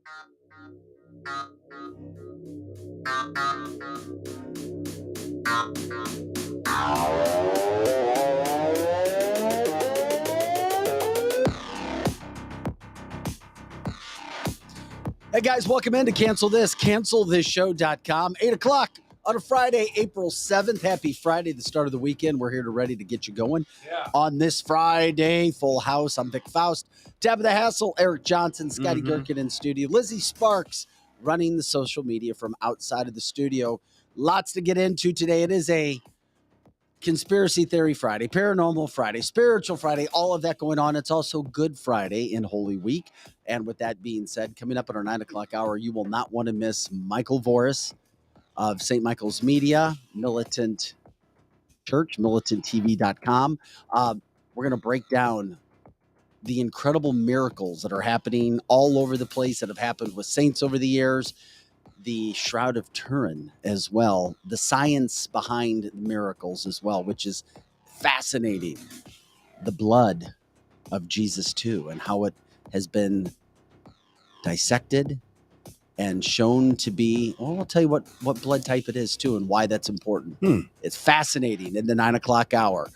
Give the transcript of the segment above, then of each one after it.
Hey guys, welcome in to cancelthisshow.com. 8 o'clock on a Friday, April 7th. Happy Friday, the start of the weekend. We're here to ready to get you going on this Friday. Full house. I'm Vic Faust. Tabitha Hassel, Eric Johnson, Scotty Durkin in studio. Lizzie Sparks running the social media from outside of the studio. Lots to get into today. It is a Conspiracy Theory Friday, Paranormal Friday, Spiritual Friday, all of that going on. It's also Good Friday in Holy Week. And with that being said, coming up at our 9 o'clock hour, you will not want to miss Michael Voris of St. Michael's Media, Militant Church, militanttv.com. We're going to break down the incredible miracles that are happening all over the place that have happened with saints over the years. The Shroud of Turin as well, the science behind miracles as well, which is fascinating. The blood of Jesus too, and how it has been dissected and shown to be, well, I'll tell you what blood type it is too and why that's important. It's fascinating in the 9 o'clock hour.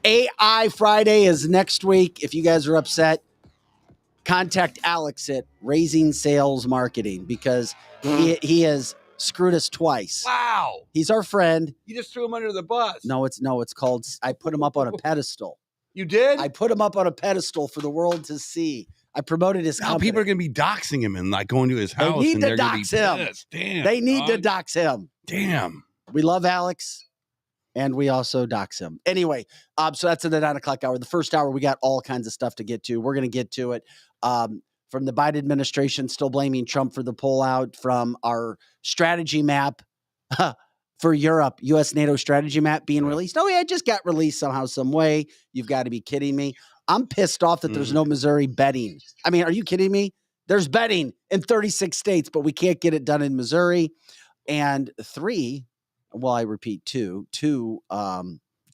AI Friday is next week. If you guys are upset, contact Alex at Raising Sales Marketing because he has screwed us twice. Wow. He's our friend. You just threw him under the bus. No, it's called, I put him up on a pedestal. You did? I put him up on a pedestal for the world to see. I promoted his company. Now people are going to be doxing him and like going to his house. They need and to they're dox gonna be him. pissed. Damn. They need to dox him. Damn. We love Alex. And we also dox him. Anyway, so that's in the 9 o'clock hour. The first hour, we got all kinds of stuff to get to. We're going to get to it. From the Biden administration, still blaming Trump for the pullout, from our strategy map for Europe, U.S. NATO strategy map being released. Oh, yeah, it just got released somehow, some way. You've got to be kidding me. I'm pissed off that there's no Missouri betting. I mean, are you kidding me? There's betting in 36 states, but we can't get it done in Missouri. And three, well, I repeat, two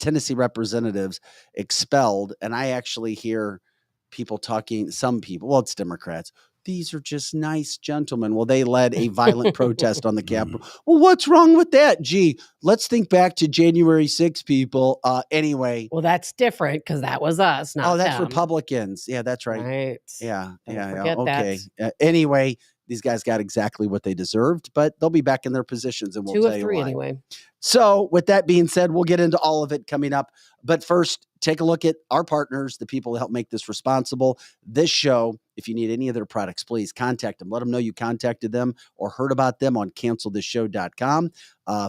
Tennessee representatives expelled. And I actually hear people talking, some people, well, it's Democrats. These are just nice gentlemen. Well, they led a violent protest on the Capitol. Well, what's wrong with that? Gee, let's think back to January 6th, people. Anyway. Well, that's different because that was us, not that's them. Republicans. Yeah, that's right. Right. Yeah. Okay. Anyway, these guys got exactly what they deserved, but they'll be back in their positions, and we'll tell you why. 2 of 3 anyway. So with that being said, we'll get into all of it coming up. But first, take a look at our partners, the people that help make this responsible. This show, if you need any of their products, please contact them. Let them know you contacted them or heard about them on cancelthisshow.com.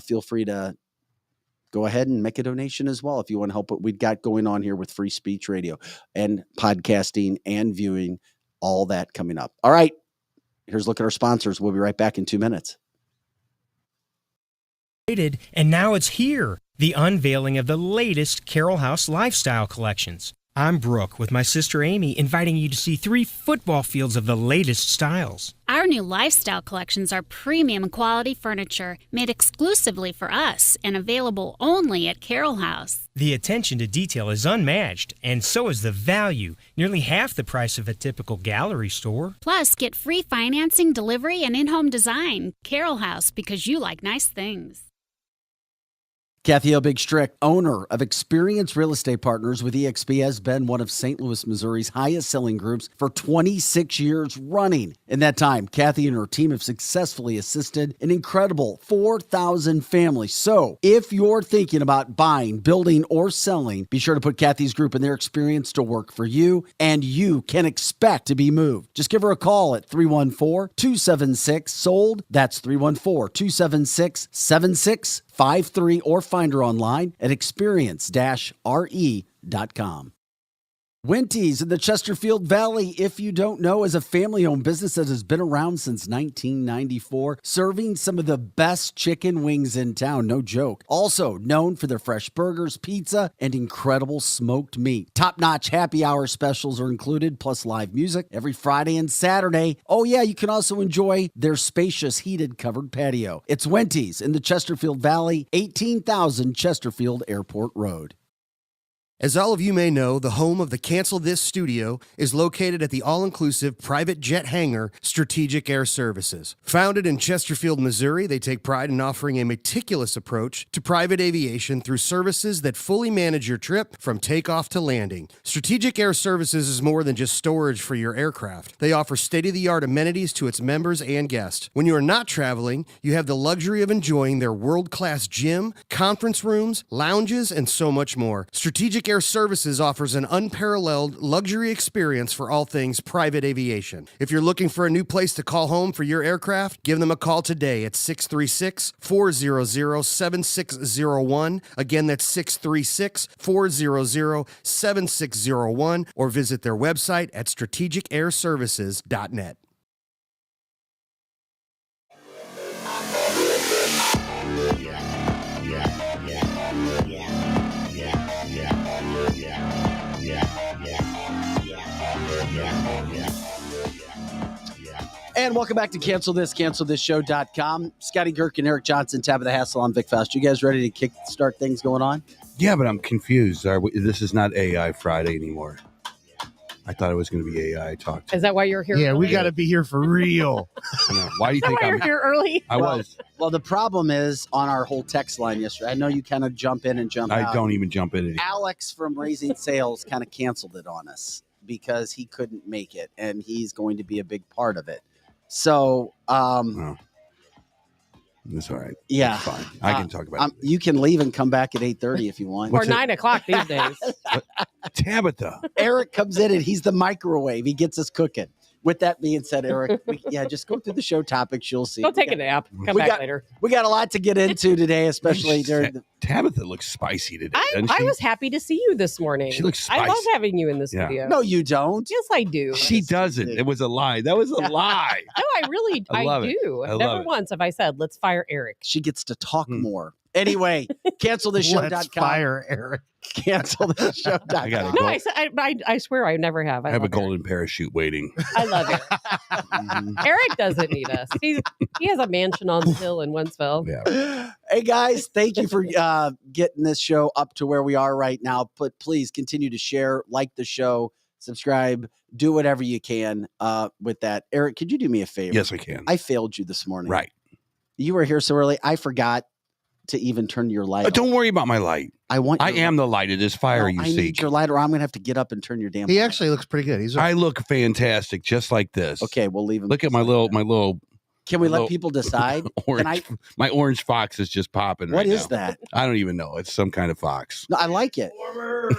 Feel free to go ahead and make a donation as well if you want to help what we've got going on here with free speech radio and podcasting and viewing, all that coming up. All right. Here's a look at our sponsors. We'll be right back in 2 minutes. And now it's here, the unveiling of the latest Carroll House lifestyle collections. I'm Brooke with my sister Amy, inviting you to see 3 football fields of the latest styles. Our new lifestyle collections are premium quality furniture made exclusively for us and available only at Carroll House. The attention to detail is unmatched, and so is the value, nearly half the price of a typical gallery store. Plus, get free financing, delivery, and in-home design. Carroll House, because you like nice things. Kathy O. Big Strick, owner of Experience Real Estate Partners with eXp, has been one of St. Louis, Missouri's highest selling groups for 26 years running. In that time, Kathy and her team have successfully assisted an incredible 4,000 families. So if you're thinking about buying, building, or selling, be sure to put Kathy's group and their experience to work for you, and you can expect to be moved. Just give her a call at 314-276-SOLD. That's 314-276-7653, or find her online at experience-re.com. Winty's in the Chesterfield Valley, if you don't know, is a family-owned business that has been around since 1994, serving some of the best chicken wings in town, no joke. Also known for their fresh burgers, pizza, and incredible smoked meat. Top-notch happy hour specials are included, plus live music every Friday and Saturday. Oh yeah, you can also enjoy their spacious heated covered patio. It's Winty's in the Chesterfield Valley, 18,000 Chesterfield Airport Road. As all of you may know, the home of the Cancel This studio is located at the all-inclusive private jet hangar Strategic Air Services. Founded in Chesterfield, Missouri, they take pride in offering a meticulous approach to private aviation through services that fully manage your trip from takeoff to landing. Strategic Air Services is more than just storage for your aircraft. They offer state-of-the-art amenities to its members and guests. When you are not traveling, you have the luxury of enjoying their world-class gym, conference rooms, lounges, and so much more. Strategic Air Services offers an unparalleled luxury experience for all things private aviation. If you're looking for a new place to call home for your aircraft, give them a call today at 636-400-7601. Again, that's 636-400-7601, or visit their website at strategicairservices.net. And welcome back to cancelthisshow.com. Scotty Girk and Eric Johnson, Tab of the Hassle on Vic Faust. You guys ready to start things going on? Yeah, but I'm confused. This is not AI Friday anymore. I thought it was going to be AI talk. Is that why you're here? Yeah, early? we got to be here for real. Why do you think Why you're here early? I was. Well, the problem is on our whole text line yesterday. I know you kind of jump in and jump out. I don't even jump in anymore. Alex from Raising Sales kind of canceled it on us because he couldn't make it, and he's going to be a big part of it. So, That's all right. Yeah. It's fine. I can talk about it. You can leave and come back at 8:30 if you want. Or 9 o'clock these days. Tabitha. Eric comes in and he's the microwave. He gets us cooking. With that being said, Eric, just go through the show topics. You'll see. Go take a nap. Come back later. We got a lot to get into today, especially during the... Tabitha looks spicy today, doesn't I she? was happy to see you this morning. She looks spicy. I love having you in this video. No, you don't. Yes, I do. She doesn't. It was a lie. That was a lie. No, I really I love it. do. I love Never it. once have I said, let's fire Eric. She gets to talk more. Anyway, cancelthisshow.com. Let's fire Eric. Cancelthisshow.com. I got No, I swear I never have. I have a love Eric. golden parachute waiting. I love Eric. Eric doesn't need us. He has a mansion on the hill in Wentzville. Yeah. Hey, guys, thank you for getting this show up to where we are right now. But please continue to share, like the show, subscribe, do whatever you can with that. Eric, could you do me a favor? Yes, I can. I failed you this morning. Right. You were here so early. I forgot to even turn your light on. Don't worry about my light. I am the light. It is fire you I seek. need your light, or I'm going to have to get up and turn your damn He light. actually looks pretty good. I look fantastic, just like this. Okay, we'll leave him. Look at my little. Can we little let people decide? Orange, my orange fox is just popping. What right is now. that? I don't even know. It's some kind of fox. No, I like it.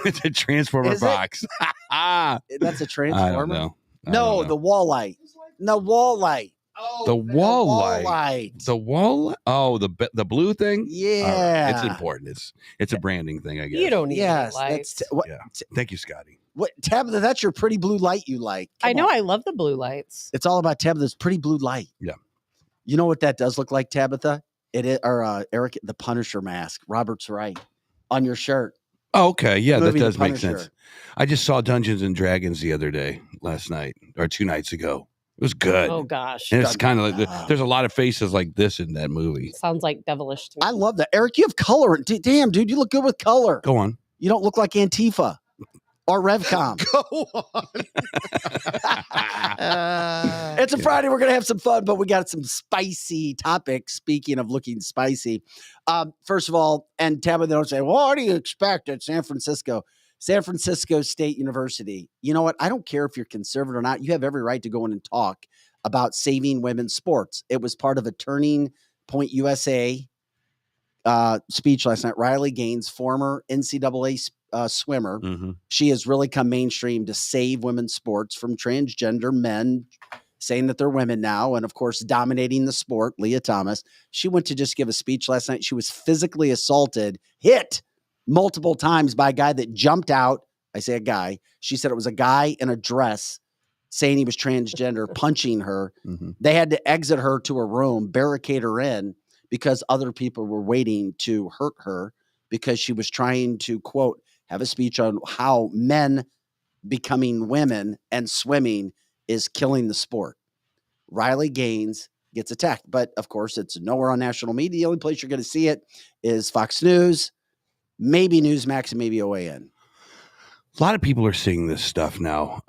It's a transformer Is it? fox. That's a transformer. I don't know. No, the wall light. No, wall light. Oh, the wall light. light. The wall. Oh, the blue thing. Yeah, All right. It's important. It's a branding thing, I guess. You don't need Yes, lights. that's what. Yeah. Thank you, Scotty. What Tabitha? That's your pretty blue light you like. Come I know. on. I love the blue lights. It's all about Tabitha's pretty blue light. Yeah. You know what that does look like, Tabitha? It is, or Eric, the Punisher mask. Robert's right on your shirt. Oh, okay. Yeah, that Movie The does make Punisher. sense. I just saw Dungeons and Dragons the other day, last night, or 2 nights ago. It was good. Oh gosh. And it's kind of like there's a lot of faces like this in that movie. Sounds like devilish to me. I love that. Eric, you have color. Damn, dude, you look good with color. Go on. You don't look like Antifa or Revcom. Go on. It's a Friday. We're going to have some fun, but we got some spicy topics. Speaking of looking spicy. First of all, and Tabitha, don't say, well, what do you expect at San Francisco State University? You know what? I don't care if you're conservative or not. You have every right to go in and talk about saving women's sports. It was part of a Turning Point USA speech last night. Riley Gaines, former NCAA swimmer. Mm-hmm. She has really come mainstream to save women's sports from transgender men saying that they're women now. And of course, dominating the sport, Leah Thomas. She went to just give a speech last night. She was physically assaulted, hit multiple times by a guy that jumped out. I say a guy. She said it was a guy in a dress saying he was transgender, punching her. Mm-hmm. They had to exit her to a room, barricade her in because other people were waiting to hurt her because she was trying to, quote, have a speech on how men becoming women and swimming is killing the sport. Riley Gaines gets attacked, but of course it's nowhere on national media. The only place you're going to see it is Fox News, maybe Newsmax, and maybe OAN. A lot of people are seeing this stuff now.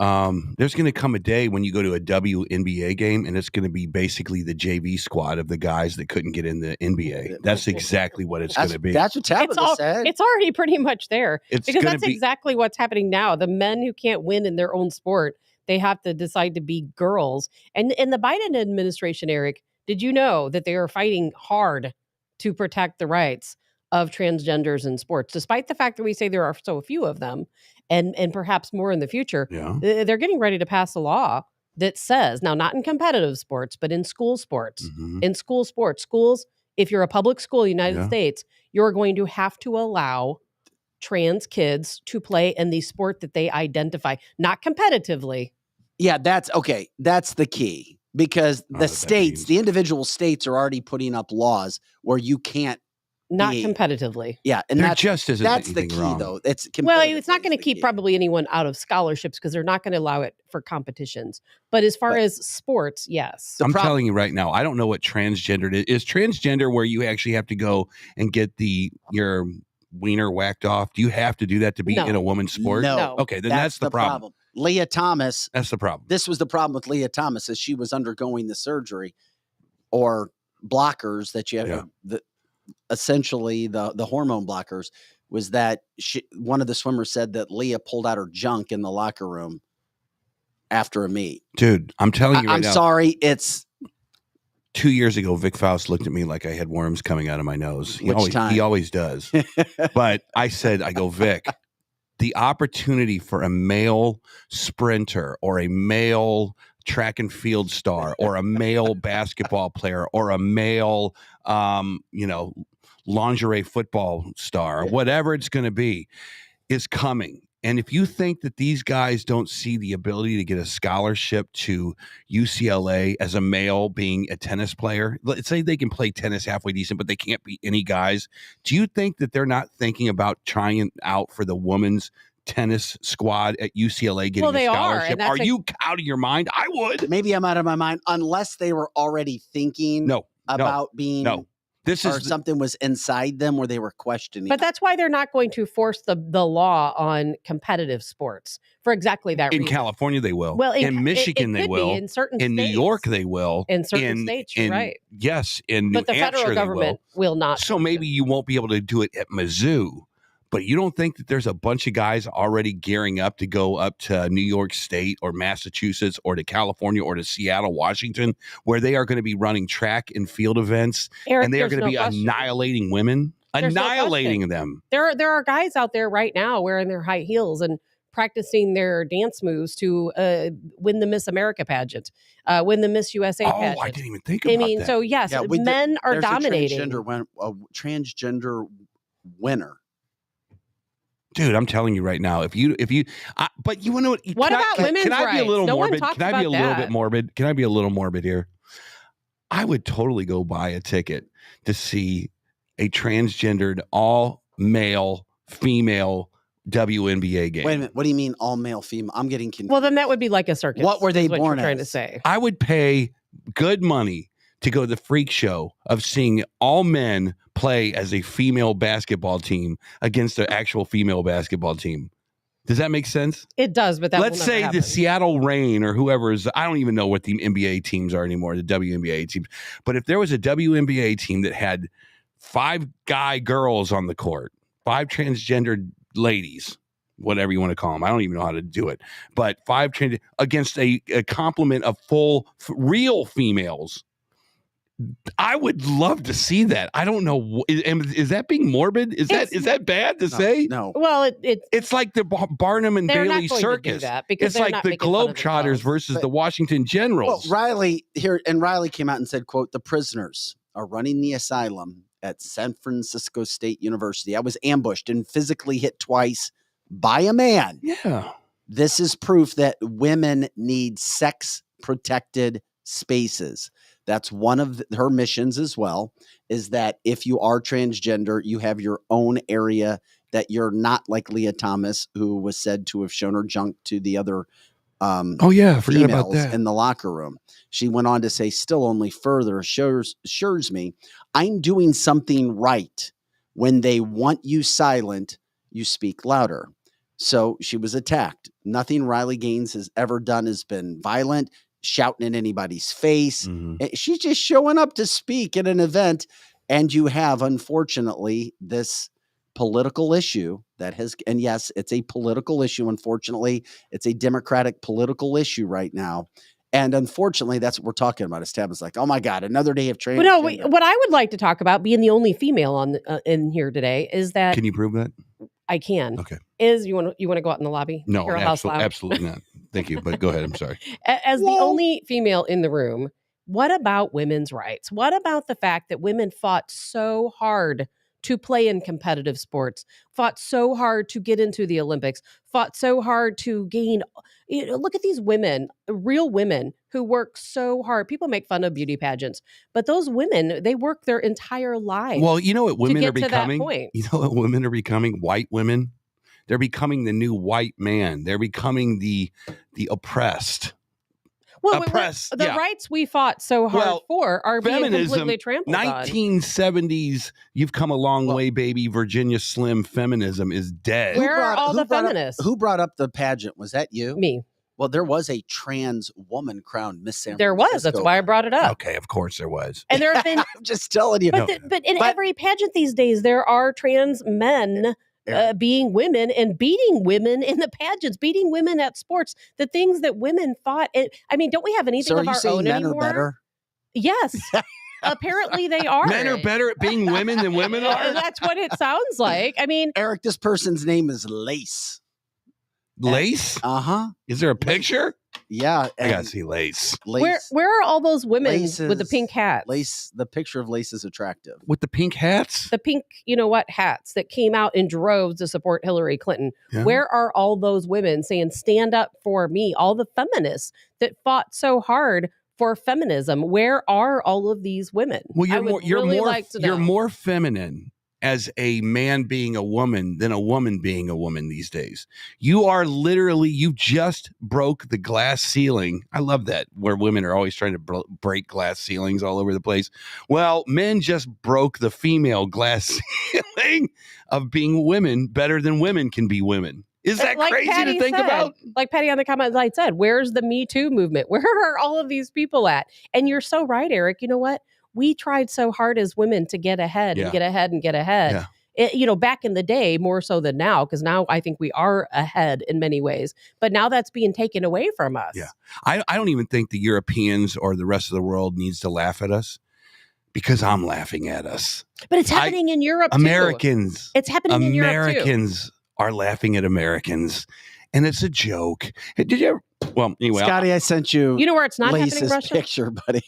There's going to come a day when you go to a WNBA game and it's going to be basically the JV squad of the guys that couldn't get in the NBA. That's exactly what it's going to be. That's what Tabitha said. It's already pretty much there. It's because gonna that's be- exactly what's happening now. The men who can't win in their own sport, they have to decide to be girls. And in the Biden administration, Eric, did you know that they are fighting hard to protect the rights of transgenders in sports, despite the fact that we say there are so few of them, and perhaps more in the future? Yeah. They're getting ready to pass a law that says, now not in competitive sports, but in school sports, in school sports, schools, if you're a public school in the United States, you're going to have to allow trans kids to play in the sport that they identify, not competitively. Yeah, that's okay. That's the key, because the states, the individual states are already putting up laws where you can't. Not competitively. Yeah. And there that's just isn't that's the anything key, wrong. though. It's not going to keep probably anyone out of scholarships because they're not going to allow it for competitions. But as far as sports, yes. I'm telling you right now, I don't know what transgendered is. Is transgender where you actually have to go and get your wiener whacked off? Do you have to do that to be in a woman's sport? No. Okay, then that's the problem. Leah Thomas. That's the problem. This was the problem with Leah Thomas as she was undergoing the surgery or blockers that you have. Essentially, the hormone blockers was that one of the swimmers said that Leah pulled out her junk in the locker room after a meet. Dude, I'm telling you right now. I'm sorry. It's 2 years ago, Vic Faust looked at me like I had worms coming out of my nose. He always does. But I go, Vic, the opportunity for a male sprinter or a male track and field star or a male basketball player or a male, lingerie football star, or whatever it's going to be, is coming. And if you think that these guys don't see the ability to get a scholarship to UCLA as a male being a tennis player, let's say they can play tennis halfway decent, but they can't beat any guys. Do you think that they're not thinking about trying out for the women's tennis squad at UCLA getting a scholarship? Are you out of your mind? I would. Maybe I'm out of my mind unless they were already thinking about being. No. Something was inside them where they were questioning. But that's why they're not going to force the law on competitive sports for exactly that reason. In California, they will. Well, in Michigan, they will. In certain states. In New York, they will. In certain states, you're right. Yes, in New Hampshire, but the federal government will not. So maybe you won't be able to do it at Mizzou. But you don't think that there's a bunch of guys already gearing up to go up to New York State or Massachusetts or to California or to Seattle, Washington, where they are going to be running track and field events, Eric, and they are going to be annihilating women, annihilating them. There are guys out there right now wearing their high heels and practicing their dance moves to win the Miss America pageant, win the Miss USA pageant. Oh, I didn't even think about that. So yes, men are dominating. A transgender winner. Dude, I'm telling you right now, but you want to. What about women's rights? Can I be a little morbid? Can I be a little bit morbid? Can I be a little morbid here? I would totally go buy a ticket to see a transgendered, all male, female WNBA game. Wait a minute. What do you mean all male, female? I'm getting confused. Well, then that would be like a circus. What were they born trying to say? I would pay good money to go to the freak show of seeing all men play as a female basketball team against an actual female basketball team. Does that make sense? It does, but let's say the Seattle Reign or whoever is, I don't even know what the NBA teams are anymore, the WNBA teams. But if there was a WNBA team that had 5 girls on the court, 5 transgendered ladies, whatever you want to call them, I don't even know how to do it, but 5 against a complement of real females, I would love to see that. I don't know. Is that being morbid? Is that bad to say? No. Well, it's like the Barnum and Bailey circus. It's like the Globetrotters versus the Washington Generals. Well, Riley came out and said, quote, "The prisoners are running the asylum at San Francisco State University. I was ambushed and physically hit twice by a man. Yeah. This is proof that women need sex protected spaces." That's one of her missions as well, is that if you are transgender, you have your own area, that you're not like Leah Thomas, who was said to have shown her junk to the other forget about that. in the locker room. She went on to say, still only further assures me I'm doing something right. When they want you silent, you speak louder. So she was attacked. Nothing Riley Gaines has ever done has been violent, shouting in anybody's face. She's just showing up to speak at an event. And you have, unfortunately, this political issue that has, and yes, it's a political issue. Unfortunately, it's a Democratic political issue right now. And unfortunately, that's what we're talking about. Tab is like, oh my God, another day of training. Well, no, what I would like to talk about, being the only female on in here today, is that. Can you prove that? I can. Okay. Is you want to go out in the lobby? No, absolutely not. Thank you. But go ahead. I'm sorry. As the only female in the room, what about women's rights? What about the fact that women fought so hard to play in competitive sports, fought so hard to get into the Olympics, fought so hard to gain? Look at these women, real women who work so hard. People make fun of beauty pageants, but those women, they work their entire lives. Well, you know what women are becoming? You know what women are becoming? White women. They're becoming the new white man. They're becoming the oppressed. Well, the rights we fought so hard for are being completely trampled on. 1970s, you've come a long way, baby. Virginia Slim feminism is dead. Where are all the feminists? Who brought up the pageant? Was that you? Me. Well, there was a trans woman crowned Miss San Francisco. There was. That's why I brought it up. Okay, of course there was. And there have been. I'm just telling you. But in every pageant these days, there are trans men. Being women and beating women in the pageants, beating women at sports, the things that women fought. I mean, don't we have anything of our own men anymore? Are better? Yes. Apparently they are. Men are better at being women than women are? That's what it sounds like. I mean, Eric, this person's name is Lace. Lace? Uh-huh. Is there a picture? Yeah. I gotta see Lace. Where are all those women with the pink hats? Lace, the picture of Lace is attractive. With the pink hats? The pink, hats that came out in droves to support Hillary Clinton. Yeah. Where are all those women saying, stand up for me? All the feminists that fought so hard for feminism. Where are all of these women? Well, you're more feminine as a man being a woman than a woman being a woman these days. You are literally, you just broke the glass ceiling. I love that, where women are always trying to break glass ceilings all over the place. Well, men just broke the female glass ceiling of being women better than women can be women. Is that crazy to think about? Like Patty on the comment light said, where's the Me Too movement? Where are all of these people at? And you're so right, Eric. You know what? We tried so hard as women to get ahead and get ahead and get ahead. Yeah. Back in the day, more so than now, because now I think we are ahead in many ways. But now that's being taken away from us. Yeah. I don't even think the Europeans or the rest of the world needs to laugh at us, because I'm laughing at us. But it's happening in Europe, too. Americans. It's happening in Europe, too. Americans are laughing at Americans. And it's a joke. Did you ever? Well, anyway. Scotty, I sent you. You know where it's not Lace's happening in Russia? Picture, buddy.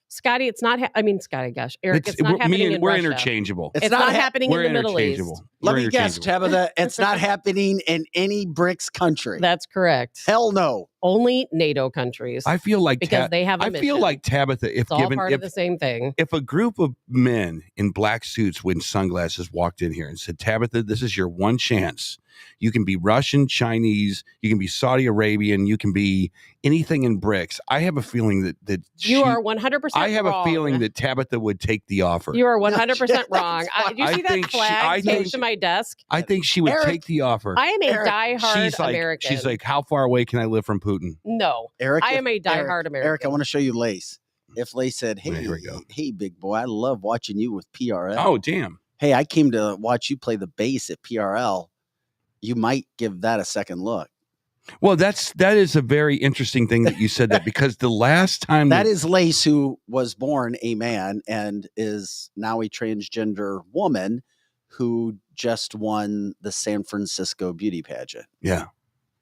Scotty, it's not. Scotty, gosh, Eric, it's not happening in Russia. We're interchangeable. It's not happening in the Middle East. Let me guess, Tabitha. It's not happening in any BRICS country. That's correct. Hell no. Only NATO countries. I feel like because they have a I mission. feel like Tabitha, it's all part of the same thing. If a group of men in black suits with sunglasses walked in here and said, Tabitha, this is your one chance. You can be Russian, Chinese, you can be Saudi Arabian, you can be anything in BRICS. I have a feeling that you are 100% I have wrong. a feeling that Tabitha would take the offer. You are 100% wrong. Do you see that flag taped to my desk? I think she would take the offer. I am a diehard American. She's like, how far away can I live from Putin? No. Eric, I am a diehard American. Eric, I want to show you Lace. If Lace said, hey, here we go. Hey, big boy, I love watching you with PRL. Oh, damn. Hey, I came to watch you play the bass at PRL. You might give that a second look. Well, that is a very interesting thing that you said that, because the last time that is Lace, who was born a man and is now a transgender woman who just won the San Francisco beauty pageant. Yeah.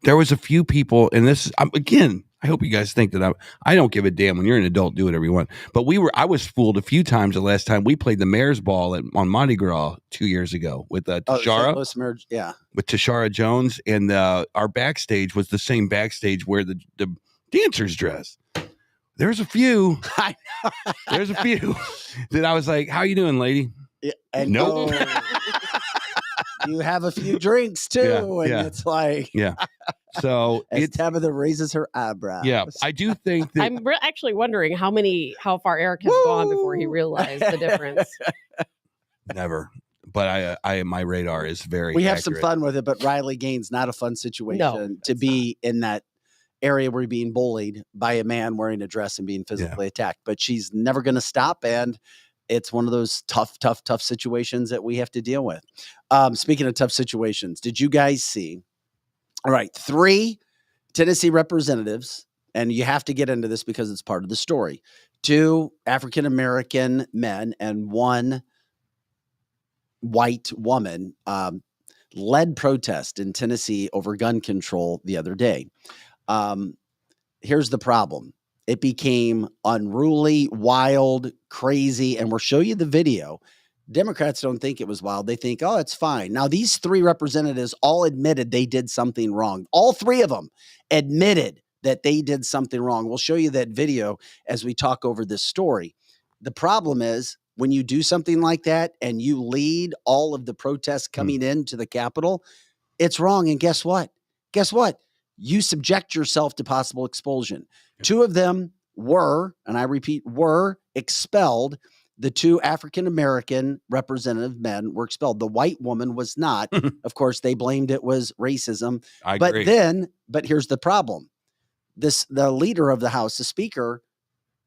There was a few people, and this again, I hope you guys think that I don't give a damn. When you're an adult, do whatever you want. But I was fooled a few times the last time we played the Mayor's Ball on Mardi Gras 2 years ago with Tashara. With Tashara Jones, and our backstage was the same backstage where the dancers dress. There's a few. There's a few that I was like, "How you doing, lady?" Yeah, and nope. You have a few drinks too, and it's like, So as Tabitha raises her eyebrows. Yeah, I do think that I'm actually wondering how far Eric has gone before he realized the difference. Never. but I my radar is very. We have accurate. some fun with it, but Riley Gaines, not a fun situation to be in that area where you're being bullied by a man wearing a dress and being physically attacked. But she's never going to stop, and it's one of those tough situations that we have to deal with. Speaking of tough situations, did you guys see? All right, 3 Tennessee representatives, and you have to get into this because it's part of the story. 2 African-American men and 1 white woman led protest in Tennessee over gun control the other day. Here's the problem. It became unruly, wild, crazy, and we'll show you the video. Democrats don't think it was wild. They think, oh, it's fine. Now, these 3 representatives all admitted they did something wrong. All 3 of them admitted that they did something wrong. We'll show you that video as we talk over this story. The problem is when you do something like that and you lead all of the protests coming into the Capitol, it's wrong. And guess what? You subject yourself to possible expulsion. 2 of them were, and I repeat, were expelled. The 2 African-American representative men were expelled. The white woman was not. Of course, they blamed it was racism. I agree. But here's the problem. The leader of the House, the speaker,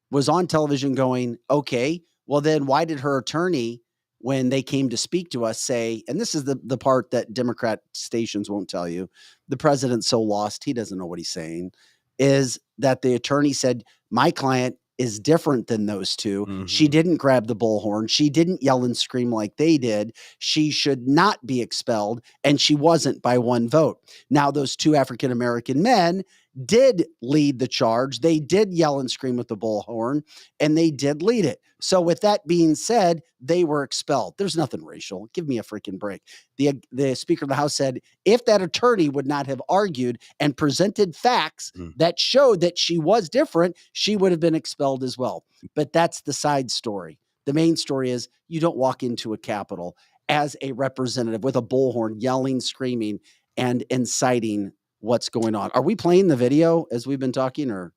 was on television going, okay, well then why did her attorney, when they came to speak to us, say, and this is the part that Democrat stations won't tell you, the president's so lost, he doesn't know what he's saying, is that the attorney said, my client is different than those 2. Mm-hmm. She didn't grab the bullhorn. She didn't yell and scream like they did. She should not be expelled, and she wasn't by 1 vote. Now, those 2 African-American men did lead the charge. They did yell and scream with the bullhorn, and they did lead it. So with that being said, they were expelled. There's nothing racial. Give me a freaking break. The Speaker of the House said if that attorney would not have argued and presented facts that showed that she was different, she would have been expelled as well. But that's the side story. The main story is you don't walk into a Capitol as a representative with a bullhorn yelling, screaming, and inciting what's going on. Are we playing the video as we've been talking, or?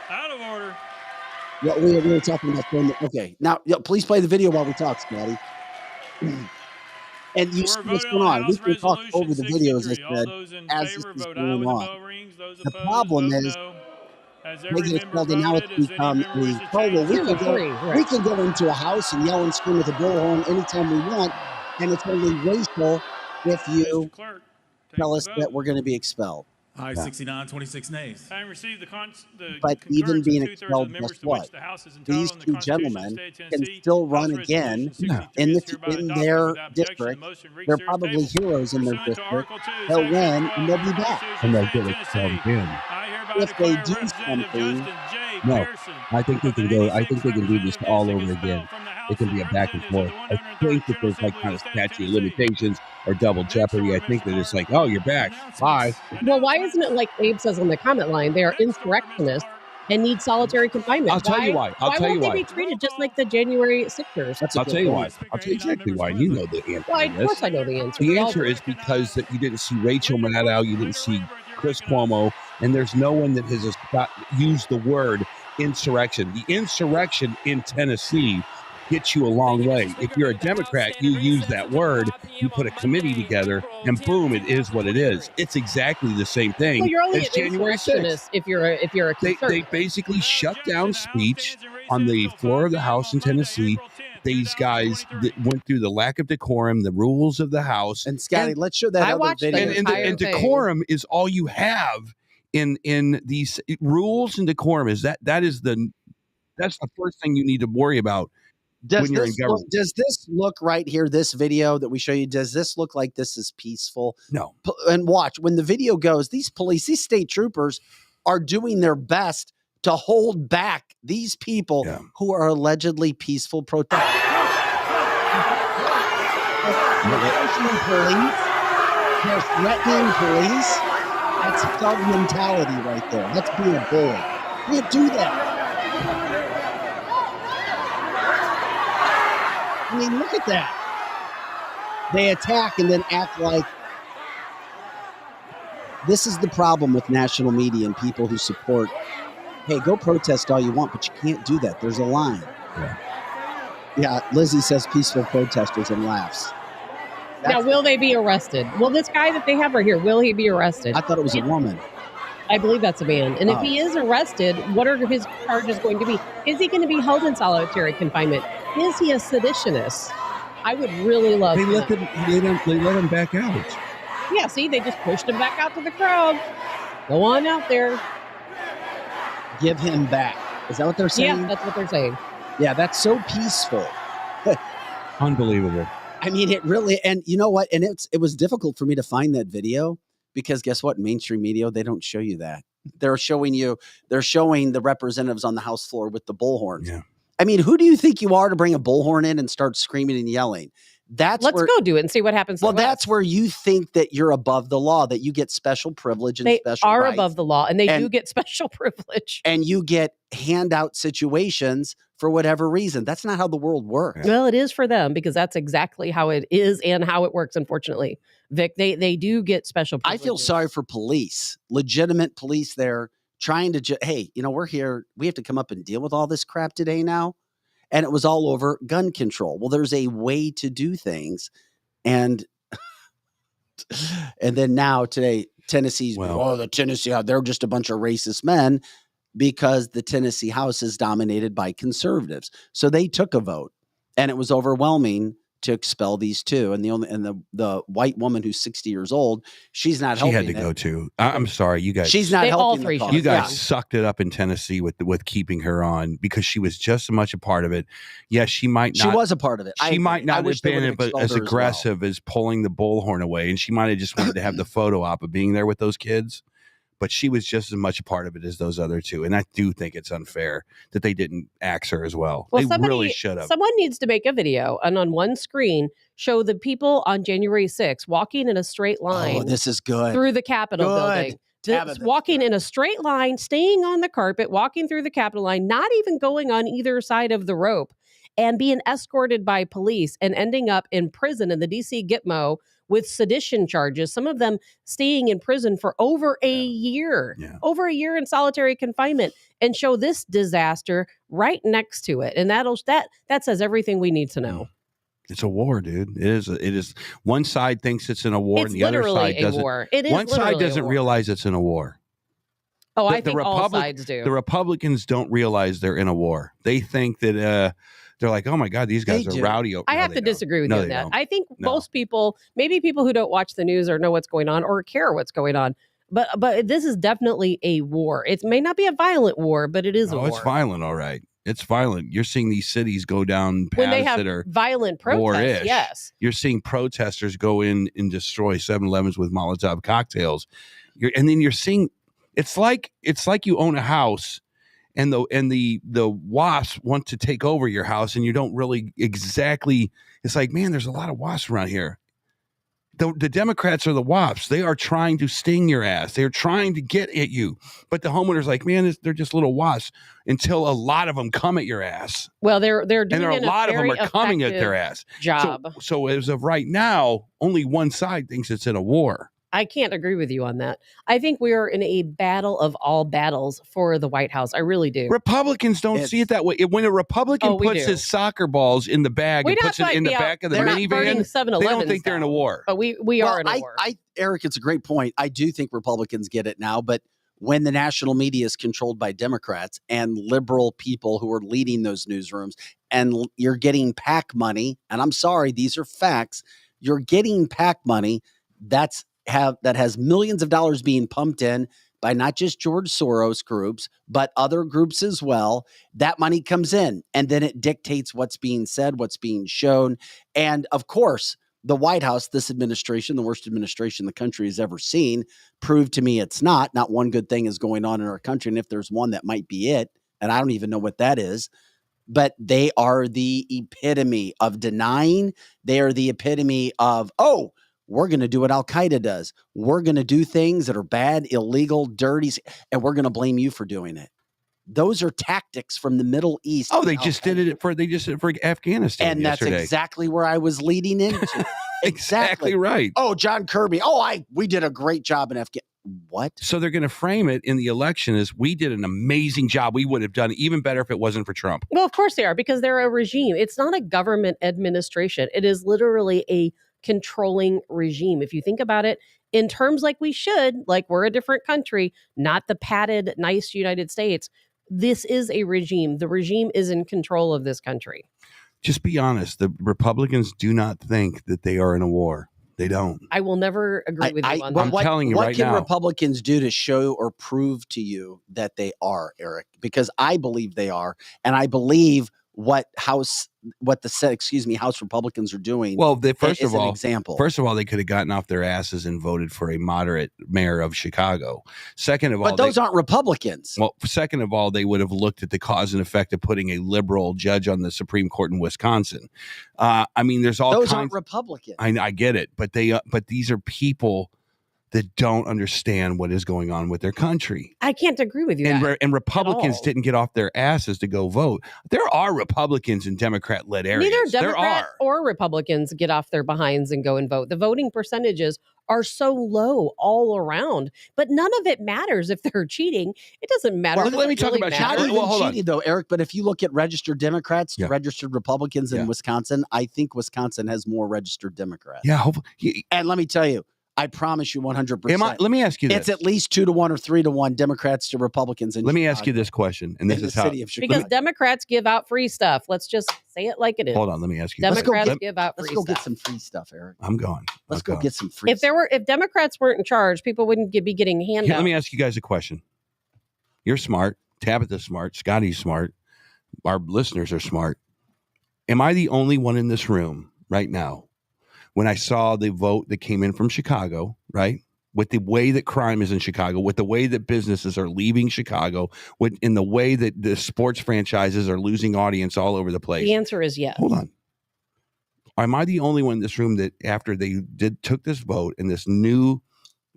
Out of order. Yeah, we were talking about playing okay. Now, please play the video while we talk, Scotty. And you see what's going on. We can talk over the video, as I said, as this is going on. The problem is, they get expelled, and now it's become we can go into a house and yell and scream with a bullhorn anytime we want, and it's only racial if you tell us that we're going to be expelled. Aye, 69, 26 nays. I received but even being expelled, guess what? These 2 gentlemen can still run again in their district. They're probably heroes in their district. They'll win, and they'll be back. And they'll get expelled again. If they do something, no, I think they can go. I think they can do this all over again. It can be a back and forth. I think that there's like kind of statute of limitations or double jeopardy. I think that it's like, oh, you're back. Bye. Well, why isn't it like Abe says on the comment line? They are insurrectionists and need solitary confinement. I'll tell you why. Why won't they be treated just like the January 6ers? I'll tell you why. I'll tell you exactly why. You know the answer. Well, of course I know the answer. The answer is because that you didn't see Rachel Maddow, you didn't see Chris Cuomo, and there's no one that has used the word insurrection. The insurrection in Tennessee gets you a long way. If you're a Democrat, you use that word, you put a committee together, and boom, it is what it is. It's exactly the same thing. Well, you're only as an January 6th. if you're a conservative. They basically shut down speech on the floor of the House in Tennessee. These guys that went through the lack of decorum, the rules of the House. And Scotty, let's show that other video. And decorum is all you have in these rules, and decorum is that's the first thing you need to worry about. Does this look right here, this video that we show you, does this look like this is peaceful? No. And watch, when the video goes, these state troopers are doing their best to hold back these people who are allegedly peaceful protesters. They're threatening police. That's thug mentality right there. That's being a bully. You can't do that. I mean, look at that. They attack and then act like. This is the problem with national media and people who support, hey, go protest all you want, but you can't do that. There's a line. Yeah. Yeah, Lizzie says peaceful protesters and laughs. Now, will they be arrested? Will this guy that they have right here, will he be arrested? I thought it was a woman. I believe that's a man. And if he is arrested, what are his charges going to be? Is he going to be held in solitary confinement? Is he a seditionist? I would really love They to let know. they let him back out. Yeah, see, they just pushed him back out to the crowd. Go on out there. Give him back. Is that what they're saying? Yeah, that's what they're saying. Yeah, that's so peaceful. Unbelievable. I mean, it really, and you know what? And it was difficult for me to find that video because guess what? Mainstream media, they don't show you that. They're showing the representatives on the House floor with the bullhorns. Yeah. I mean, who do you think you are to bring a bullhorn in and start screaming and yelling? Let's go do it and see what happens. Well, that's where you think that you're above the law, that you get special privilege and special are rights, above the law, and they do get special privilege. and you get handout situations for whatever reason. That's not how the world works. Well, it is for them because that's exactly how it is and how it works. Unfortunately, Vic, they do get special privileges. I feel sorry for police, legitimate police there trying to, hey, we're here. We have to come up and deal with all this crap today now. And it was all over gun control. Well, there's a way to do things. And then now today, Tennessee's, the Tennessee, they're just a bunch of racist men because the Tennessee House is dominated by conservatives. So they took a vote and it was overwhelming to expel these two. And the white woman who's 60 years old, she's not helping. She had to go too. I'm sorry, you guys. She's not helping. You guys sucked it up in Tennessee with keeping her on because she was just as much a part of it. Yes, she might not. She was a part of it. She might not have been as aggressive as pulling the bullhorn away, and she might have just wanted to have the photo op of being there with those kids. But she was just as much a part of it as those other two. And I do think it's unfair that they didn't axe her as well. They really should have. Someone needs to make a video and on one screen show the people on January 6th walking in a straight line. Oh, this is good. Through the Capitol building. Walking in a straight line, staying on the carpet, walking through the Capitol line, not even going on either side of the rope, and being escorted by police and ending up in prison in the DC Gitmo with sedition charges, some of them staying in prison for over a year, over a year in solitary confinement, and show this disaster right next to it. And that says everything we need to know. It's a war, dude. It is. One side thinks it's in a war, and the other side doesn't. War. It is one side doesn't realize it's in a war. Oh, I think all sides do. The Republicans don't realize they're in a war. They think that they're like, oh my God, these guys are rowdy. I have to disagree with you on that. I think most people, maybe people who don't watch the news or know what's going on or care what's going on, but this is definitely a war. It may not be a violent war, but it is a war. It's violent, all right. It's violent. You're seeing these cities go down paths when they have that are violent protests. war-ish. Yes, you're seeing protesters go in and destroy 7-Elevens with Molotov cocktails, and then you're seeing it's like you own a house. And the wasps want to take over your house, and you don't really exactly. It's like, man, there's a lot of wasps around here. The Democrats are the wasps. They are trying to sting your ass. They're trying to get at you. But the homeowner's like, man, they're just little wasps until a lot of them come at your ass. Well, they're doing and a lot of them are coming at their ass. Job. So as of right now, only one side thinks it's in a war. I can't agree with you on that. I think we are in a battle of all battles for the White House. I really do. Republicans don't see it that way. When a Republican puts his soccer balls in the bag and puts it in the back of the minivan, they don't think they're in a war. But we are in a war. Eric, it's a great point. I do think Republicans get it now, but when the national media is controlled by Democrats and liberal people who are leading those newsrooms, and you're getting PAC money, and I'm sorry, these are facts, you're getting PAC money that has millions of dollars being pumped in by not just George Soros groups, but other groups as well. That money comes in and then it dictates what's being said, what's being shown. And of course, the White House, this administration, the worst administration the country has ever seen, proved to me it's not. Not one good thing is going on in our country. And if there's one, that might be it. And I don't even know what that is. But they are the epitome of denying. They are the epitome of, we're going to do what Al-Qaeda does. We're going to do things that are bad, illegal, dirty, and we're going to blame you for doing it. Those are tactics from the Middle East. Oh, they just did it for Afghanistan. And yesterday. That's exactly where I was leading into. Exactly right. Oh, John Kirby. We did a great job in Afghanistan. what? So they're going to frame it in the election as we did an amazing job. We would have done even better if it wasn't for Trump. Well, of course they are, because they're a regime. It's not a government administration. It is literally a controlling regime. If you think about it in terms like we should, like we're a different country, not the padded, nice United States. This is a regime. The regime is in control of this country. Just be honest. The Republicans do not think that they are in a war. They don't. I will never agree with you on I'm that. telling you what right can now. Republicans do to show or prove to you that they are, Eric? Because I believe they are, and I believe what House Republicans are doing. Well, first is of all, an example. First of all, they could have gotten off their asses and voted for a moderate mayor of Chicago. Second of all, but those aren't Republicans. Well, second of all, they would have looked at the cause and effect of putting a liberal judge on the Supreme Court in Wisconsin. I mean, there's all those kinds. aren't Republicans. I get it, but these are people that don't understand what is going on with their country. I can't agree with you. And Republicans didn't get off their asses to go vote. There are Republicans in Democrat-led areas. Neither there Democrat are. or Republicans get off their behinds and go and vote. The voting percentages are so low all around, but none of it matters if they're cheating. It doesn't matter. Well, let me talk about Not cheating. even Hold on. cheating, though, Eric. But if you look at registered Democrats, registered Republicans in Wisconsin, I think Wisconsin has more registered Democrats. Yeah, hopefully. And let me tell you, I promise you 100%. Let me ask you this. It's at least 2-1 or 3-1 Democrats to Republicans. Let me ask you this question, and this is how. Because Democrats give out free stuff. Let's just say it like it is. Hold on, let me ask you. Democrats give out free Let's go stuff. get some free stuff, Eric. I'm going. Let's go get some free. If Democrats weren't in charge, people wouldn't be getting handouts. Let me ask you guys a question. You're smart. Tabitha's smart. Scotty's smart. Our listeners are smart. Am I the only one in this room right now? When I saw the vote that came in from Chicago, right? With the way that crime is in Chicago, with the way that businesses are leaving Chicago, in the way that the sports franchises are losing audience all over the place. The answer is yes. Hold on. Am I the only one in this room that after they took this vote and this new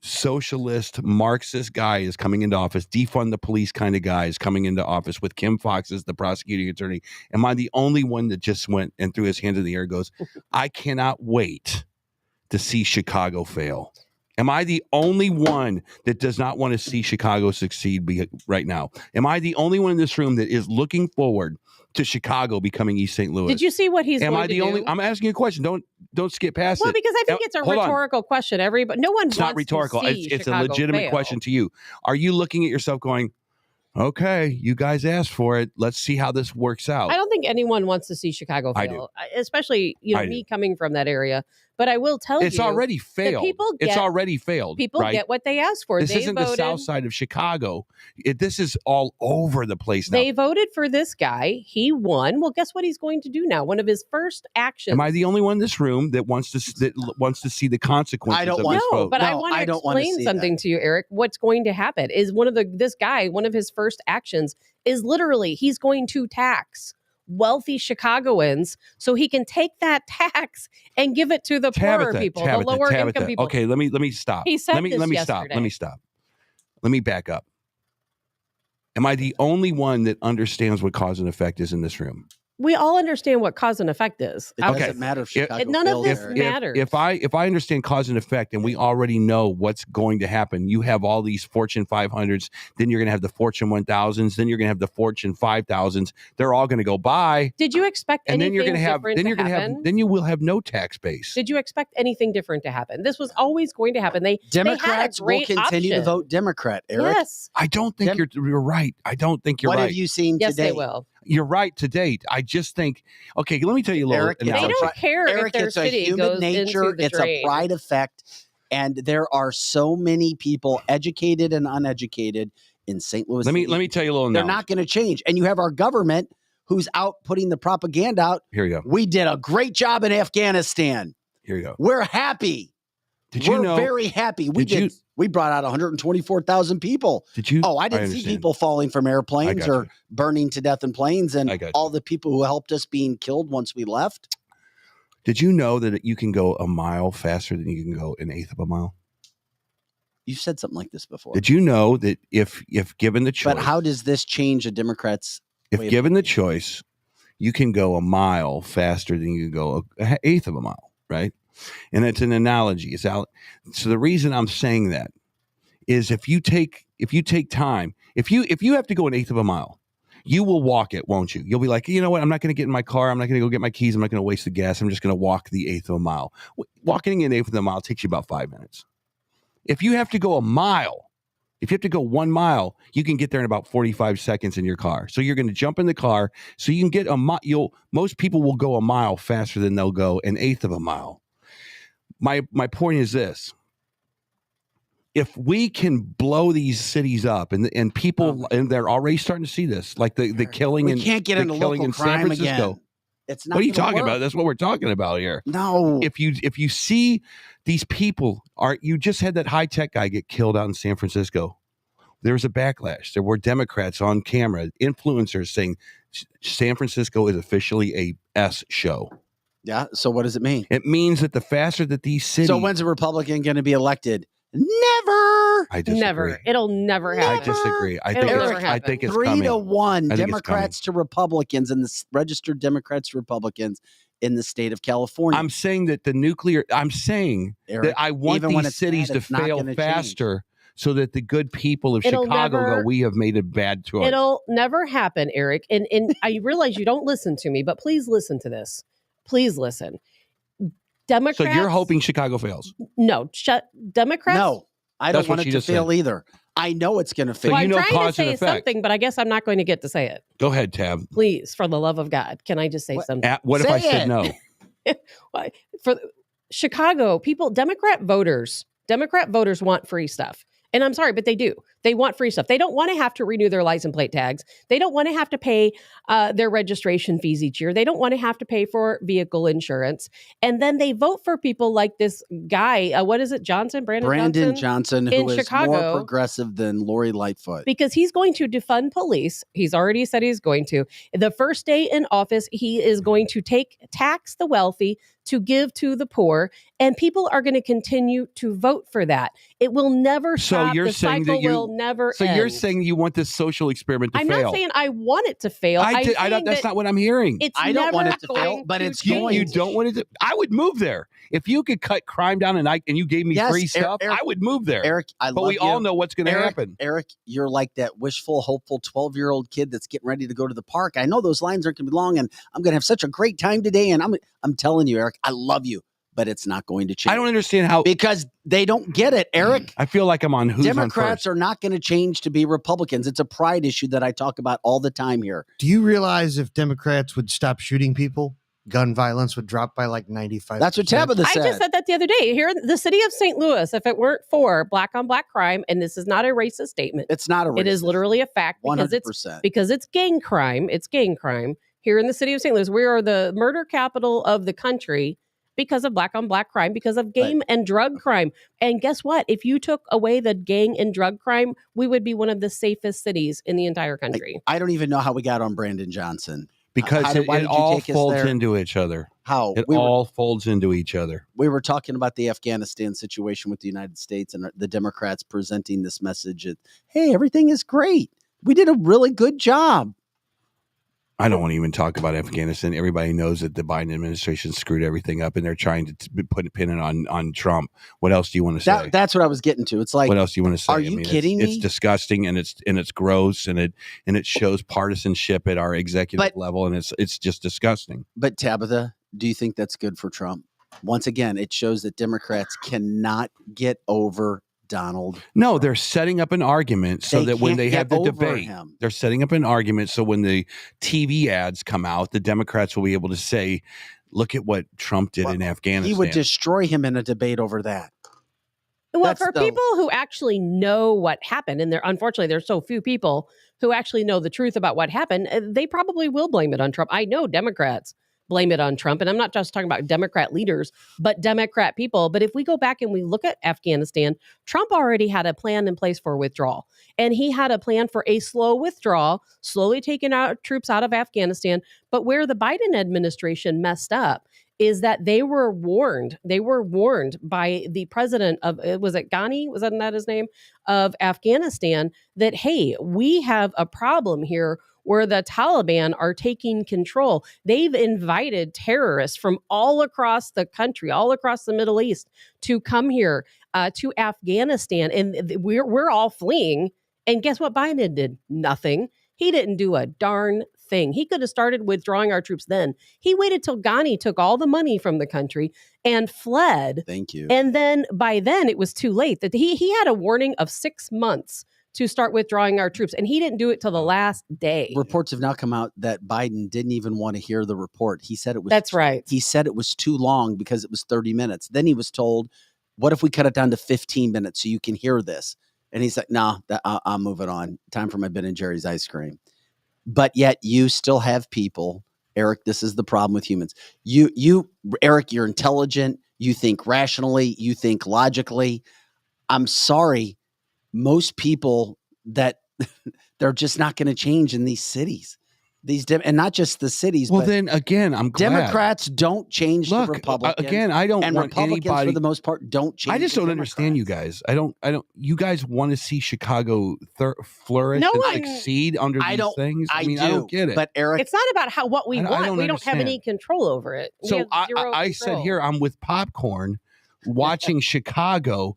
socialist Marxist guy is coming into office, defund the police kind of guy is coming into office with Kim Fox as the prosecuting attorney? Am I the only one that just went and threw his hands in the air and goes, I cannot wait to see Chicago fail? Am I the only one that does not want to see Chicago succeed right now? Am I the only one in this room that is looking forward to Chicago becoming East St. Louis? Did you see what he's Am going I to the do? only? I'm asking you a question. Don't skip past it. Well, because I think it's a rhetorical question. No one It's wants not rhetorical. to see It's a Chicago legitimate fail. question to you. Are you looking at yourself going, okay, you guys asked for it. Let's see how this works out. I don't think anyone wants to see Chicago fail. I do. Especially me coming from that area. But I will tell It's you, already failed. It's already failed. People right? get what they asked for. This They isn't voted, the south side of Chicago. This is all over the place now. They voted for this guy. He won. Well, guess what he's going to do now? One of his first actions. Am I the only one in this room that wants to see the consequences of this vote? But I want to explain something to you, Eric. What's going to happen is one of his first actions is literally he's going to tax wealthy Chicagoans so he can take that tax and give it to the poorer people, the lower income people. Okay, let me stop. He said let me stop. yesterday. Let me stop. Let me back up. Am I the only one that understands what cause and effect is in this room? We all understand what cause and effect is. It doesn't matter if Chicago none of this fails. matters. If I understand cause and effect and we already know what's going to happen, you have all these Fortune 500s, then you're going to have the Fortune 1000s, then you're going to have the Fortune 5000s. They're all going to go by. Did you expect and then anything you're going to have different then you're to going to happen? have then you will have no tax base. Did you expect anything different to happen? This was always going to happen. Democrats will continue to vote Democrat, Eric. Yes. I don't think you're right. I don't think you're right. What have you seen Yes, today? they will. You're right to date. I just think, okay, let me tell you a little Eric, analogy. They don't care Eric, if their it's a city human goes nature. into the It's drain. a pride effect. And there are so many people, educated and uneducated, in St. Louis. Let me tell you a little They're analogy. not going to change. And you have our government who's out putting the propaganda out. Here you go. We did a great job in Afghanistan. Here you go. We're happy. We're very happy. We brought out 124,000 people. Did you? Oh, I didn't see people falling from airplanes or burning to death in planes, and all the people who helped us being killed once we left. Did you know that you can go a mile faster than you can go an eighth of a mile? You've said something like this before. Did you know that if given the choice? But how does this change a Democrat's? If given the choice, you can go a mile faster than you can go an eighth of a mile, right? And it's an analogy. So the reason I'm saying that is if you take time, if you have to go 1/8 of a mile, you will walk it, won't you? You'll be like, you know what? I'm not going to get in my car. I'm not going to go get my keys. I'm not going to waste the gas. I'm just going to walk the 1/8 of a mile. Walking an 1/8 of a mile takes you about 5 minutes. If you have to go a mile, if you have to go 1 mile, you can get there in about 45 seconds in your car. So you're going to jump in the car. So you can get most people will go a mile faster than they'll go 1/8 of a mile. My point is this. If we can blow these cities up and people, and they're already starting to see this, like the killing we can't get into local crime again. It's not. What are you talking work. about? That's what we're talking about here. No. If you see these people you just had that high tech guy get killed out in San Francisco. There was a backlash. There were Democrats on camera, influencers saying San Francisco is officially a S show. Yeah. So what does it mean? It means that the faster that these cities. So when's a Republican going to be elected? Never. I disagree. Never. It'll never happen. I disagree. I think it's 3-1 Democrats to Republicans and the registered Democrats to Republicans in the state of California. I'm saying that Eric, that I want these cities to fail faster so that the good people of Chicago go, we have made a bad choice. It'll never happen, Eric. And I realize you don't listen to me, but please listen to this. Please listen. Democrats. So you're hoping Chicago fails? No. Democrats? No, I don't want it to fail either. I know it's going to fail. Well, I'm trying to say something, but I guess I'm not going to get to say it. Go ahead, Tab. Please, for the love of God, can I just say something? What if I said no? For Chicago, Democrat voters want free stuff. And I'm sorry, but they do. They want free stuff. They don't want to have to renew their license plate tags. They don't want to have to pay their registration fees each year. They don't want to have to pay for vehicle insurance. And then they vote for people like this guy. What is it? Brandon Johnson, who is more progressive than Lori Lightfoot. Because he's going to defund police. He's already said he's going to. The first day in office, he is going to tax the wealthy to give to the poor. And people are going to continue to vote for that. It will never stop. The cycle will never end. So you're saying you want this social experiment to fail? I'm not saying I want it to fail. That's not what I'm hearing. I don't want it to fail, but it's going You don't want it to. I would move there. If you could cut crime down and you gave me free stuff, I would move there. Eric, but we all know what's going to happen. Eric, you're like that wishful, hopeful 12-year-old kid that's getting ready to go to the park. I know those lines aren't going to be long, and I'm going to have such a great time today. And I'm telling you, Eric, I love you, but it's not going to change. I don't understand how, because they don't get it, Eric. I feel like I'm on who's Democrats are not going to change to be Republicans. It's a pride issue that I talk about all the time here. Do you realize if Democrats would stop shooting people, gun violence would drop by like 95%? That's what Tabitha said. I just said that the other day. Here in the city of St. Louis, if it weren't for black on black crime, and this is not a racist statement. It's not a racist. It is literally a fact 100%. Because it's gang crime. It's gang crime. Here in the city of St. Louis, we are the murder capital of the country because of black on black crime, because of gang and drug crime. And guess what? If you took away the gang and drug crime, we would be one of the safest cities in the entire country. I don't even know how we got on Brandon Johnson. Because it all folds into each other. How? It all folds into each other. We were talking about the Afghanistan situation with the United States and the Democrats presenting this message that, hey, everything is great. We did a really good job. I don't want to even talk about Afghanistan. Everybody knows that the Biden administration screwed everything up, and they're trying to put a pin on Trump. What else do you want to say? That's what I was getting to. It's like, what else do you want to say? Are you kidding me? It's disgusting, and it's gross, and it shows partisanship at our executive level, and it's just disgusting. But Tabitha, do you think that's good for Trump? Once again, it shows that Democrats cannot get over Donald. No, they're setting up an argument so that when they have the debate, they're setting up an argument so when the TV ads come out, the Democrats will be able to say, look at what Trump did in Afghanistan. He would destroy him in a debate over that. Well, for people who actually know what happened, and unfortunately there's so few people who actually know the truth about what happened, they probably will blame it on Trump. I know Democrats blame it on Trump. And I'm not just talking about Democrat leaders, but Democrat people. But if we go back and we look at Afghanistan, Trump already had a plan in place for withdrawal. And he had a plan for a slow withdrawal, slowly taking out troops out of Afghanistan. But where the Biden administration messed up is that they were warned. They were warned by the president of, was it Ghani? Was that his name? Of Afghanistan, that, hey, we have a problem here where the Taliban are taking control. They've invited terrorists from all across the country, all across the Middle East, to come here to Afghanistan, and we're all fleeing. And guess what Biden did? Nothing. He didn't do a darn thing. He could have started withdrawing our troops then. He waited till Ghani took all the money from the country and fled. Thank you. And then by then it was too late. That he had a warning of 6 months to start withdrawing our troops, and he didn't do it till the last day. Reports have now come out that Biden didn't even want to hear the report. He said it was. That's right. He said it was too long because it was 30 minutes. Then he was told, "What if we cut it down to 15 minutes so you can hear this?" And he's like, "Nah, I'm moving on. Time for my Ben and Jerry's ice cream." But yet you still have people, Eric. This is the problem with humans. Eric, you're intelligent. You think rationally. You think logically. I'm sorry. Most people that they're just not going to change in these cities. And not just the cities. Well, but then again, I'm glad. Democrats don't change the Look, Republicans. again, I don't and want Republicans anybody. for the most part don't change. I just the don't understand you Democrats. guys. I don't. You guys want to see Chicago flourish No and one- succeed under these things? I mean, do, I don't get it. But Eric, It's not about what we I want. don't We don't have any control over it. We So have zero I said control. here, I'm with popcorn, watching Chicago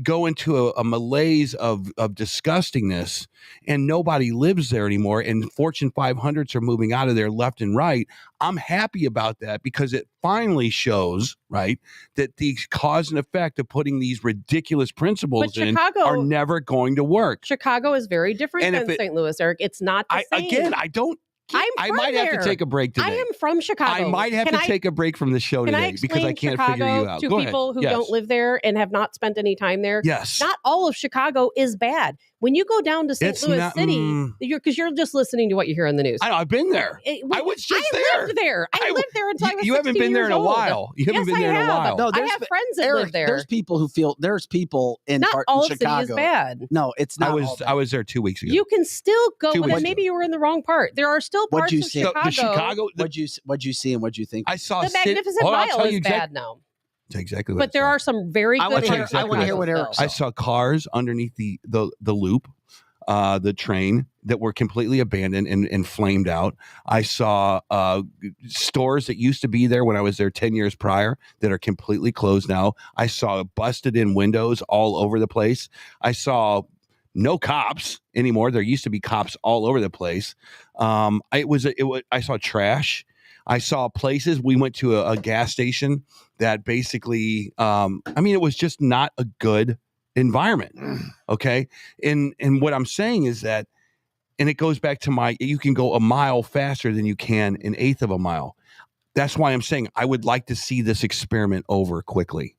go into a malaise of disgustingness, and nobody lives there anymore, and Fortune 500s are moving out of there left and right. I'm happy about that because it finally shows, right, that the cause and effect of putting these ridiculous principles in are never going to work. Chicago is very different than St. Louis, Eric. It's not the same. Again, I don't. I from might there. have to take a break today. I am from Chicago. I might have to take a break from the show Can I today because I explain can't figure you Chicago out. to Go people ahead. who Yes. don't live there and have not spent any time there? Yes. Not all of Chicago is bad. When you go down to St. It's Louis not- City, because you're just listening to what you hear in the news. I know. I've been there. I was just there. I lived there. I lived there until I was You haven't 16 been there years in a old. while. You haven't Yes, been there in a I have. while. No, I there's- have friends that Eric, live there. there's people who feel there's people in Not part all in of the city Chicago. is bad. No, it's not. all bad. I was there 2 weeks ago. You can still go. 2 Well, weeks then maybe you were in the wrong part. There are still What'd parts you of see? Chicago. What'd you see and what'd you think? I saw The Magnificent I'll Mile is bad now. That's exactly what But there are some very good. I want to hear, exactly I want to hear what Eric saw. I saw cars underneath the loop, the train that were completely abandoned and flamed out. I saw stores that used to be there when I was there 10 years prior that are completely closed now. I saw busted in windows all over the place. I saw no cops anymore. There used to be cops all over the place. I saw trash. I saw places. We went to a gas station that basically, it was just not a good environment. Okay. And what I'm saying is that, and it goes back to you can go a mile faster than you can an eighth of a mile. That's why I'm saying I would like to see this experiment over quickly.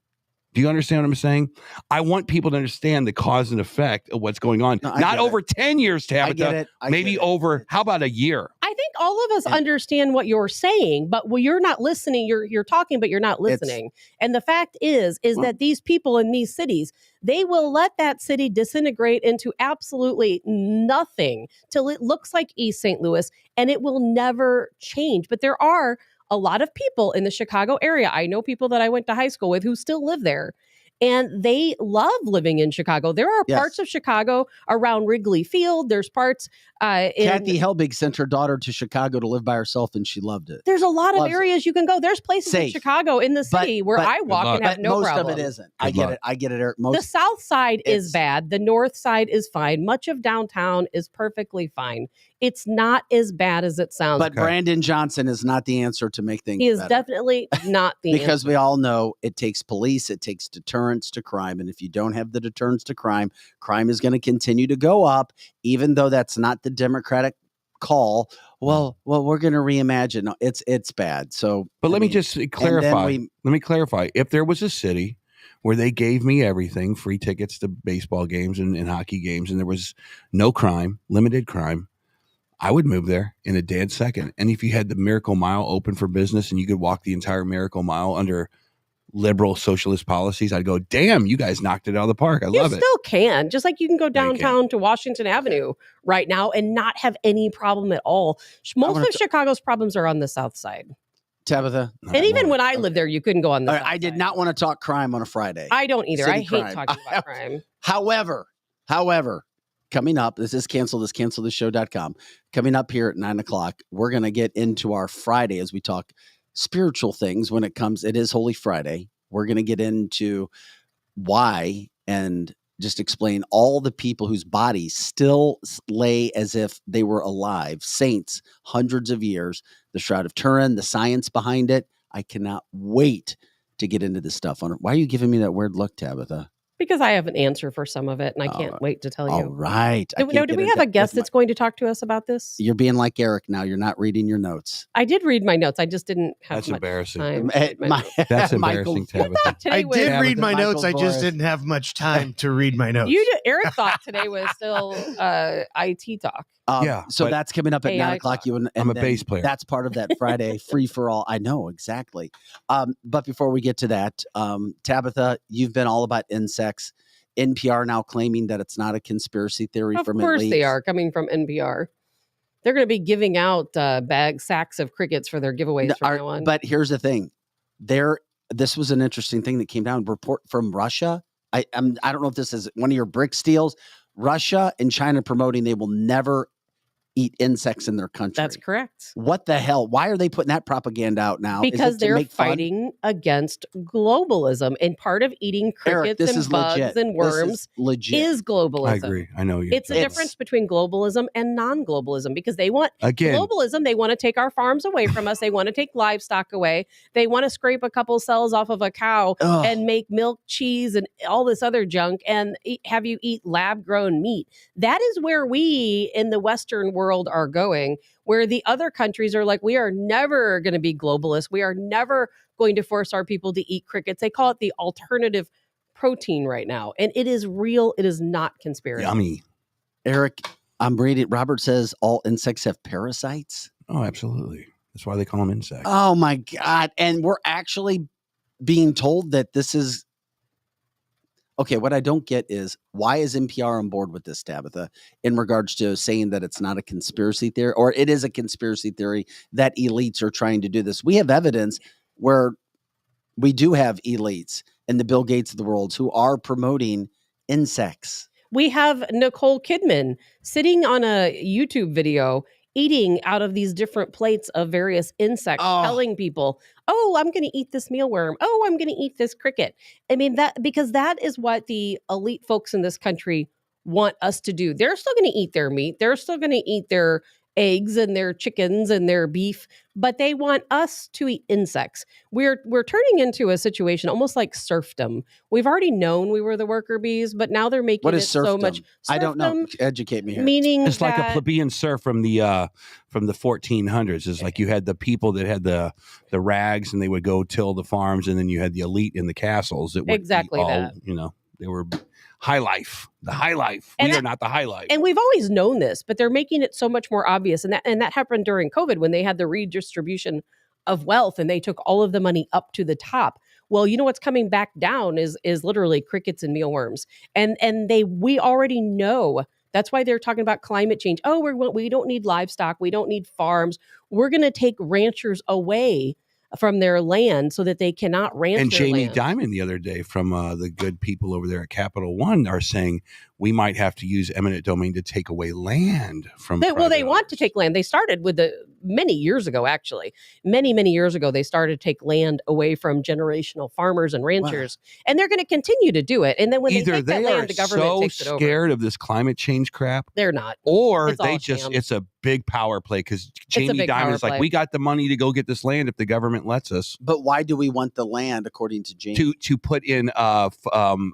Do you understand what I'm saying? I want people to understand the cause and effect of what's going on. No, Not over 10 years, Tabitha. Maybe over, how about a year? I think all of us understand what you're saying, but you're not listening. You're talking, but you're not listening. And the fact is that these people in these cities, they will let that city disintegrate into absolutely nothing till it looks like East St. Louis, and it will never change. But there are a lot of people in the Chicago area. I know people that I went to high school with who still live there. And they love living in Chicago. There are parts of Chicago around Wrigley Field. There's parts Kathy Helbig sent her daughter to Chicago to live by herself, and she loved it. There's a lot of areas you can go. There's places in Chicago in the city where I walk and have no problem. Most of it isn't. I get it, Eric. The south side is bad. The north side is fine. Much of downtown is perfectly fine. It's not as bad as it sounds. But Brandon Johnson is not the answer to make things He is better. definitely not the Because answer. we all know it takes police, it takes deterrence to crime. And if you don't have the deterrence to crime, crime is going to continue to go up, even though that's not the Democratic call. Well, we're going to reimagine. No, it's bad. So, But let me just clarify. let me clarify. If there was a city where they gave me everything, free tickets to baseball games and hockey games, and there was no crime, limited crime, I would move there in a dead second. And if you had the Miracle Mile open for business and you could walk the entire Miracle Mile under liberal socialist policies, I'd go, damn, you guys knocked it out of the park. I love it. You still can, just like you can go downtown to Washington Avenue right now and not have any problem at all. Most of Chicago's problems are on the south side. Tabitha. And even when I lived there, you couldn't go on the south I did not want to talk crime on a Friday. I don't either. City I hate crime. talking about crime. However, coming up, this is cancelthisshow.com. Coming up here at 9:00, we're going to get into our Friday as we talk spiritual things when it comes. It is Holy Friday. We're going to get into why and just explain all the people whose bodies still lay as if they were alive, saints, hundreds of years, the Shroud of Turin, the science behind it. I cannot wait to get into this stuff. Why are you giving me that weird look, Tabitha? Because I have an answer for some of it, and I can't wait to tell you. All right. Do we have a guest that's going to talk to us about this? You're being like Eric now. You're not reading your notes. I did read my notes. I just didn't have That's much embarrassing. time. to read my notes. That's embarrassing, Tabitha. Today I was- did read my Michael notes. I just Voris. didn't have much time to read my notes. Eric thought today was still IT talk. Yeah, So but- that's coming up at AI 9 o'clock. talk. You and I'm a then bass player. That's part of that Friday free for all. I know exactly. But before we get to that, Tabitha, you've been all about insects. NPR now claiming that it's not a conspiracy theory Of from course elites. they are coming from NPR. They're going to be giving out sacks of crickets for their giveaways from now on. But here's the thing. This was an interesting thing that came down. Report from Russia. I don't know if this is one of your brick steals. Russia and China promoting they will never eat insects in their country. That's correct. What the hell? Why are they putting that propaganda out now? Is it Because to they're make fun? fighting against globalism. And part of eating Eric, crickets this and is bugs legit. and This worms is legit. is globalism. I agree. I know you. It's the difference between globalism and non-globalism because they want Again, globalism. They want to take our farms away from us. They want to take livestock away. They want to scrape a couple cells off of a cow Ugh. and make milk, cheese, and all this other junk and have you eat lab-grown meat. That is where we in the Western world are going, where the other countries are like, we are never going to be globalists. We are never going to force our people to eat crickets. They call it the alternative protein right now. And it is real. It is not conspiracy. yummy. Eric, I'm reading. Robert says all insects have parasites. Oh, absolutely. That's why they call them insects. Oh my God. And we're actually being told that this is okay. What I don't get is why is NPR on board with this, Tabitha, in regards to saying that it's not a conspiracy theory or it is a conspiracy theory that elites are trying to do this? We have evidence where we do have elites and the Bill Gates of the world who are promoting insects. We have Nicole Kidman sitting on a YouTube video eating out of these different plates of various insects, Oh. telling people, oh, I'm going to eat this mealworm. Oh, I'm going to eat this cricket. I mean, because that is what the elite folks in this country want us to do. They're still going to eat their meat. They're still going to eat their eggs and their chickens and their beef, but they want us to eat insects. We're turning into a situation almost like serfdom. We've already known we were the worker bees, but now they're making What it is serfdom? so much. I don't know. Serfdom, Educate me here. meaning It's like a that- plebeian serf from the 1400s. It's like you had the people that had the rags and they would go till the farms, and then you had the elite in the castles that would Exactly eat all, that. they were high life, the high life. And We are that- not the high life. And we've always known this, but they're making it so much more obvious. And that happened during COVID when they had the redistribution of wealth and they took all of the money up to the top. Well, you know what's coming back down is literally crickets and mealworms. And we already know. That's why they're talking about climate change. Oh, we don't need livestock. We don't need farms. We're going to take ranchers away from their land so that they cannot ranch And their Jamie land. Dimon the other day from the good people over there at Capital One are saying we might have to use eminent domain to take away land from. Well, they private want to owners. take land. They started with many years ago, actually. Many years ago, they started to take land away from generational farmers and ranchers. And they're going to continue to do it. And then when Either they take that they land, are the government so takes it over. scared of this climate change crap, They're not. or It's all they a just sham. it's a big power play because Jamie big power Dimon's like, play. we got the money to go get this land if the government lets us. But why do we want the land, according to James? To put in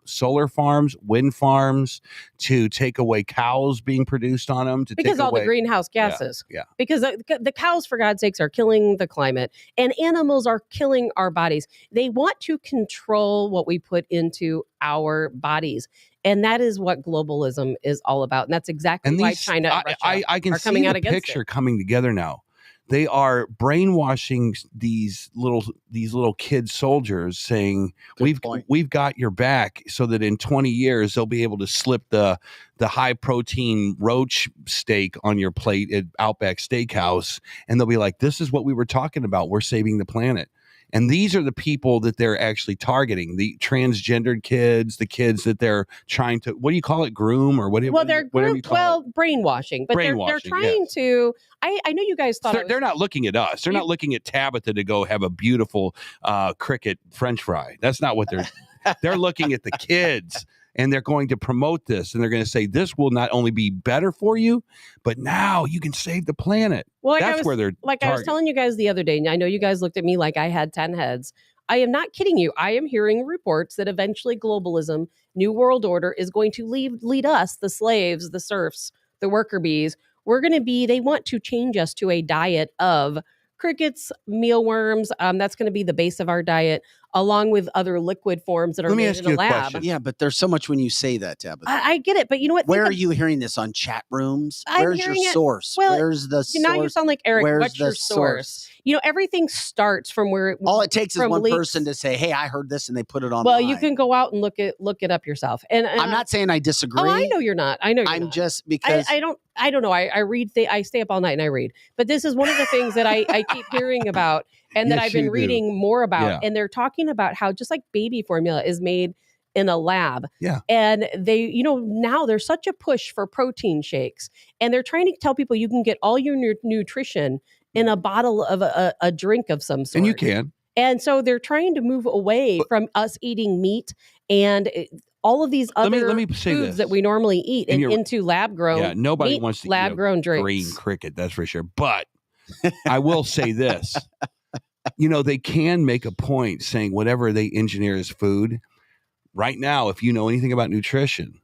solar farms, wind farms, to take away cows being produced on them, to Because take all away the greenhouse gases. yeah. Because the cows, for God's sakes, are killing the climate and animals are killing our bodies. They want to control what we put into our bodies. And that is what globalism is all about. And that's exactly why China and Russia I can are see coming the out against picture it. coming together now. They are brainwashing these little kid soldiers, saying Good point. we've got your back, so that in 20 years they'll be able to slip the high protein roach steak on your plate at Outback Steakhouse, and they'll be like, "This is what we were talking about. We're saving the planet." And these are the people that they're actually targeting, the transgendered kids, the kids that they're trying to, what do you call it, groom or whatever? Well, they're whatever you call it. brainwashing, but they're trying to. I know you guys thought They're not looking at us. They're not looking at Tabitha to go have a beautiful cricket French fry. That's not what they're looking at the kids. And they're going to promote this, and they're going to say this will not only be better for you, but now you can save the planet. Well, that's where they're I was telling you guys the other day, and I know you guys looked at me like I had 10 heads. I am not kidding you. I am hearing reports that eventually globalism, New World Order, is going to lead us, the slaves, the serfs, the worker bees. They want to change us to a diet of crickets, mealworms. That's going to be the base of our diet, along with other liquid forms that are made in a lab. Yeah, but there's so much when you say that, Tabitha. I get it, but you know what? Where are you hearing this? On chat rooms? Where's your source? Well, where's the source? Now you sound like Eric. Where's What's your source? You know, everything starts from where all it takes is one leaks. person to say, "Hey, I heard this," and they put it on. Well, you can go out and look it up yourself. And I'm not saying I disagree. Oh, I know you're not. I know you're I'm not. just because I don't know. I read. I stay up all night and I read. But this is one of the things that I keep hearing about, and that Yes, I've been you do. reading more about. Yeah. And they're talking about how just like baby formula is made in a lab. Yeah. And they, now there's such a push for protein shakes, and they're trying to tell people you can get all your nutrition in a bottle of a drink of some sort. And you can. And so they're trying to move away from us eating meat and all of these other let me say foods this. that we normally eat and into lab grown. Yeah, nobody meat, wants to lab eat grown drinks. green cricket, that's for sure. But I will say this. They can make a point saying whatever they engineer as food. Right now, if you know anything about nutrition,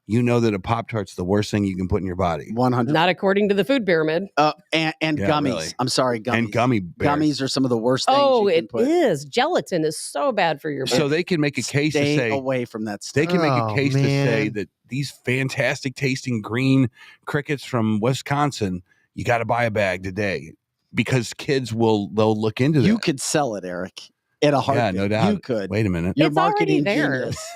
you know that a Pop-Tart's the worst thing you can put in your body. 100. Not according to the food pyramid. And Yeah, gummies. really. I'm sorry, gummies. And gummy bears. Gummies are some of the worst things. Oh, you can it put. is. Gelatin is so bad for your body. So they can make a case Stay to say away from that stuff. they can make a case to say man. that these fantastic tasting green crickets from Wisconsin, you got to buy a bag today because kids they'll look into that. You could sell it, Eric, in a heartbeat. Yeah, no doubt. You could. Wait a minute. You're It's already marketing there. genius.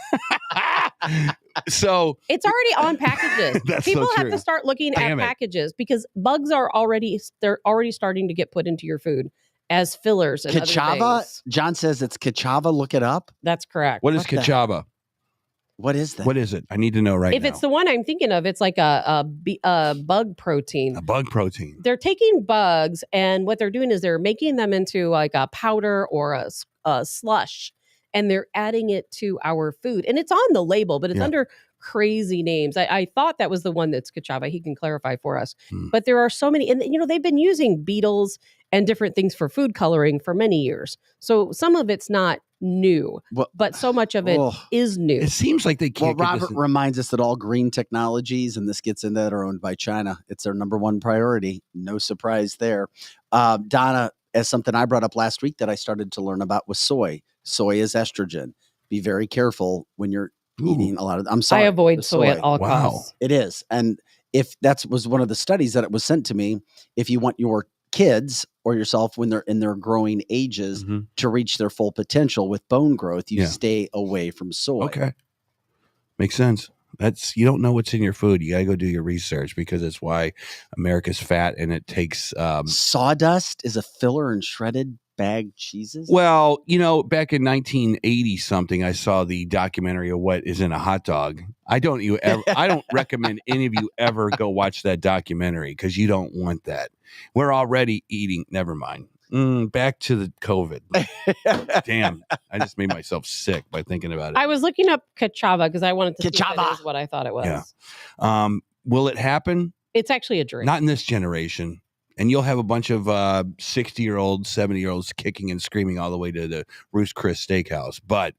So it's already on packages. That's so People have true. to start looking Damn at it. packages because bugs are already starting to get put into your food as fillers and other Kachava. things. John says it's Kachava. Look it up. That's correct. what is What the Kachava? What is that? What is it? I need to know right If now. it's the one I'm thinking of, it's like a bug protein. A bug protein. They're taking bugs and what they're doing is they're making them into like a powder or a slush, and they're adding it to our food. And it's on the label, but it's Yeah. under crazy names. I thought that was the one that's Kachava. He can clarify for us. Hmm. But there are so many, and they've been using beetles and different things for food coloring for many years. So some of it's not new, Well, but so much of it oh. is new. It seems like they Well, can't get Robert this. reminds us that all green technologies, and this gets into that, are owned by China. It's their number one priority. No surprise there. Donna, as something I brought up last week that I started to learn about was soy. Soy is estrogen. Be very careful when you're eating a lot of. I'm sorry. I avoid the soy at all Wow. costs. It is. And if that was one of the studies that it was sent to me, if you want your kids or yourself when they're in their growing ages Mhm. to reach their full potential with bone growth, you Yeah. stay away from soy. Okay. Makes sense. You don't know what's in your food. You got to go do your research because it's why America's fat and it takes Sawdust is a filler in shredded bagged cheeses. well, back in 1980 something, I saw the documentary of what is in a hot dog. I don't recommend any of you ever go watch that documentary because you don't want that. We're already eating. Never mind. Back to the COVID. Damn, I just made myself sick by thinking about it. I was looking up Kachava because I wanted to see if Kachava. that is what I thought it was. Yeah. Will it happen? It's actually a drink. Not in this generation. And you'll have a bunch of 60-year-olds, 70-year-olds kicking and screaming all the way to the Ruth's Chris Steakhouse. But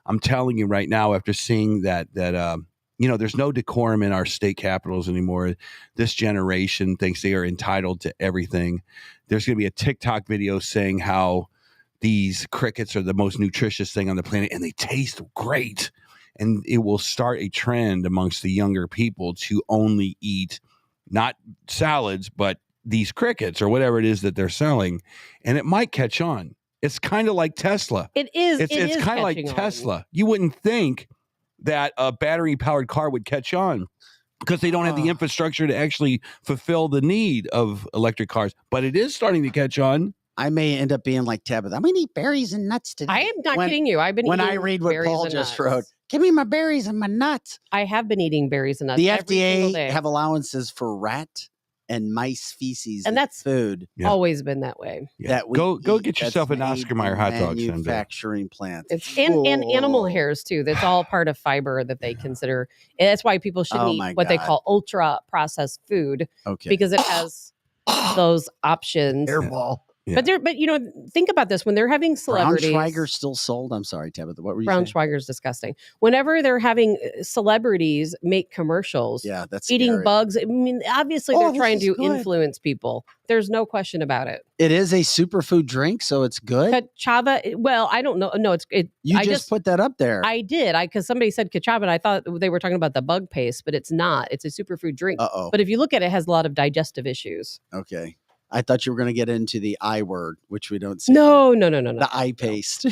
I'm telling you right now, after seeing that there's no decorum in our state capitals anymore. This generation thinks they are entitled to everything. There's going to be a TikTok video saying how these crickets are the most nutritious thing on the planet and they taste great. And it will start a trend amongst the younger people to only eat not salads, but these crickets or whatever it is that they're selling. And it might catch on. It's kind of like Tesla. It is. It's kind of like catching on. Tesla. You wouldn't think that a battery-powered car would catch on because they don't have the infrastructure to actually fulfill the need of electric cars. But it is starting to catch on. I may end up being like Tabitha. I'm gonna eat berries and nuts today. I am not kidding you. I've been when eating I read what berries Paul and just nuts. wrote. Give me my berries and my nuts. I have been eating berries and nuts. The every single FDA day. have allowances for rat and mice feces, And that's food. Yeah. always been that way. Yeah. That we go eat get that's yourself an made Oscar Mayer in hot dog someday. manufacturing plants. It's and animal Whoa. hairs too. That's all part of fiber that they consider. And that's why people shouldn't Oh eat my what they God. call ultra processed food Okay. because it has those options. Airball. Yeah. But you know, think about this when they're having celebrities. Braunschweiger still sold. I'm sorry, Tabitha. What were you saying? Braunschweiger's disgusting. Whenever they're having celebrities make commercials, Yeah, that's eating scary. bugs. I mean, obviously Oh, they're this trying is to good. influence people. There's no question about it. It is a superfood drink, so it's good. Kachava. Well, I don't know. No, it. You I just put that up there. I did. Because somebody said kachava, and I thought they were talking about the bug paste, but it's not. It's a superfood drink. Uh-oh. But if you look at it, it has a lot of digestive issues. Okay. I thought you were going to get into the I word, which we don't see. No. The eye paste.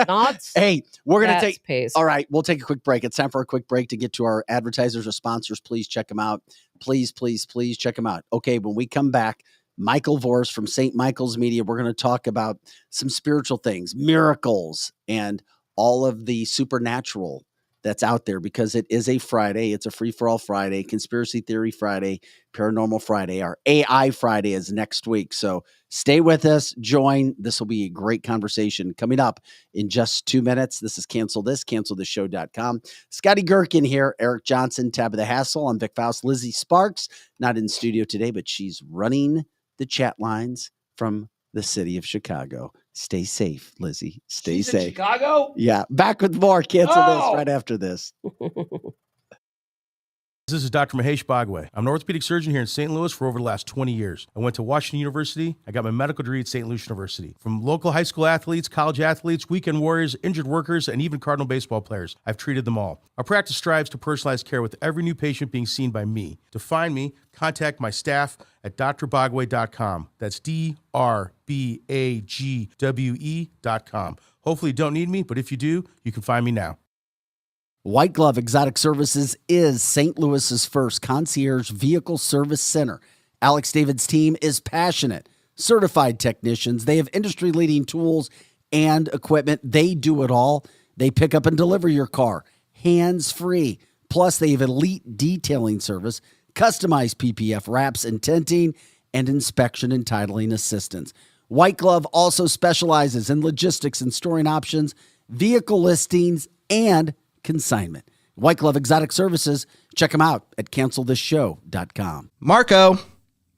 Not. Hey, we're going to that's take. paste. All right, we'll take a quick break. It's time for a quick break to get to our advertisers or sponsors. Please check them out. Please check them out. Okay, when we come back, Michael Voris from St. Michael's Media, we're going to talk about some spiritual things, miracles, and all of the supernatural that's out there because it is a Friday. It's a free-for-all Friday, Conspiracy Theory Friday, Paranormal Friday. Our AI Friday is next week. So stay with us. Join. This will be a great conversation coming up in just 2 minutes. This is cancelthisshow.com. Scotty Gherkin here, Eric Johnson, Tabitha Hassel. I'm Vic Faust. Lizzie Sparks, not in studio today, but she's running the chat lines from the city of Chicago. Stay safe, Lizzie. Stay She's in safe. Chicago? Yeah. Back with more. Cancel this Oh! right after this. This is Dr. Mahesh Bhagway. I'm an orthopedic surgeon here in St. Louis for over the last 20 years. I went to Washington University. I got my medical degree at St. Louis University. From local high school athletes, college athletes, weekend warriors, injured workers, and even Cardinal baseball players, I've treated them all. Our practice strives to personalize care with every new patient being seen by me. To find me, contact my staff at drbagwe.com. That's DRBAGWE.com. Hopefully you don't need me, but if you do, you can find me now. White Glove Exotic Services is St. Louis's first concierge vehicle service center. Alex David's team is passionate, certified technicians. They have industry-leading tools and equipment. They do it all. They pick up and deliver your car, hands-free. Plus, they have elite detailing service, customized PPF wraps and tinting, and inspection and titling assistance. White Glove also specializes in logistics and storing options, vehicle listings, and consignment. White Glove Exotic Services. Check them out at cancelthisshow.com. Marco,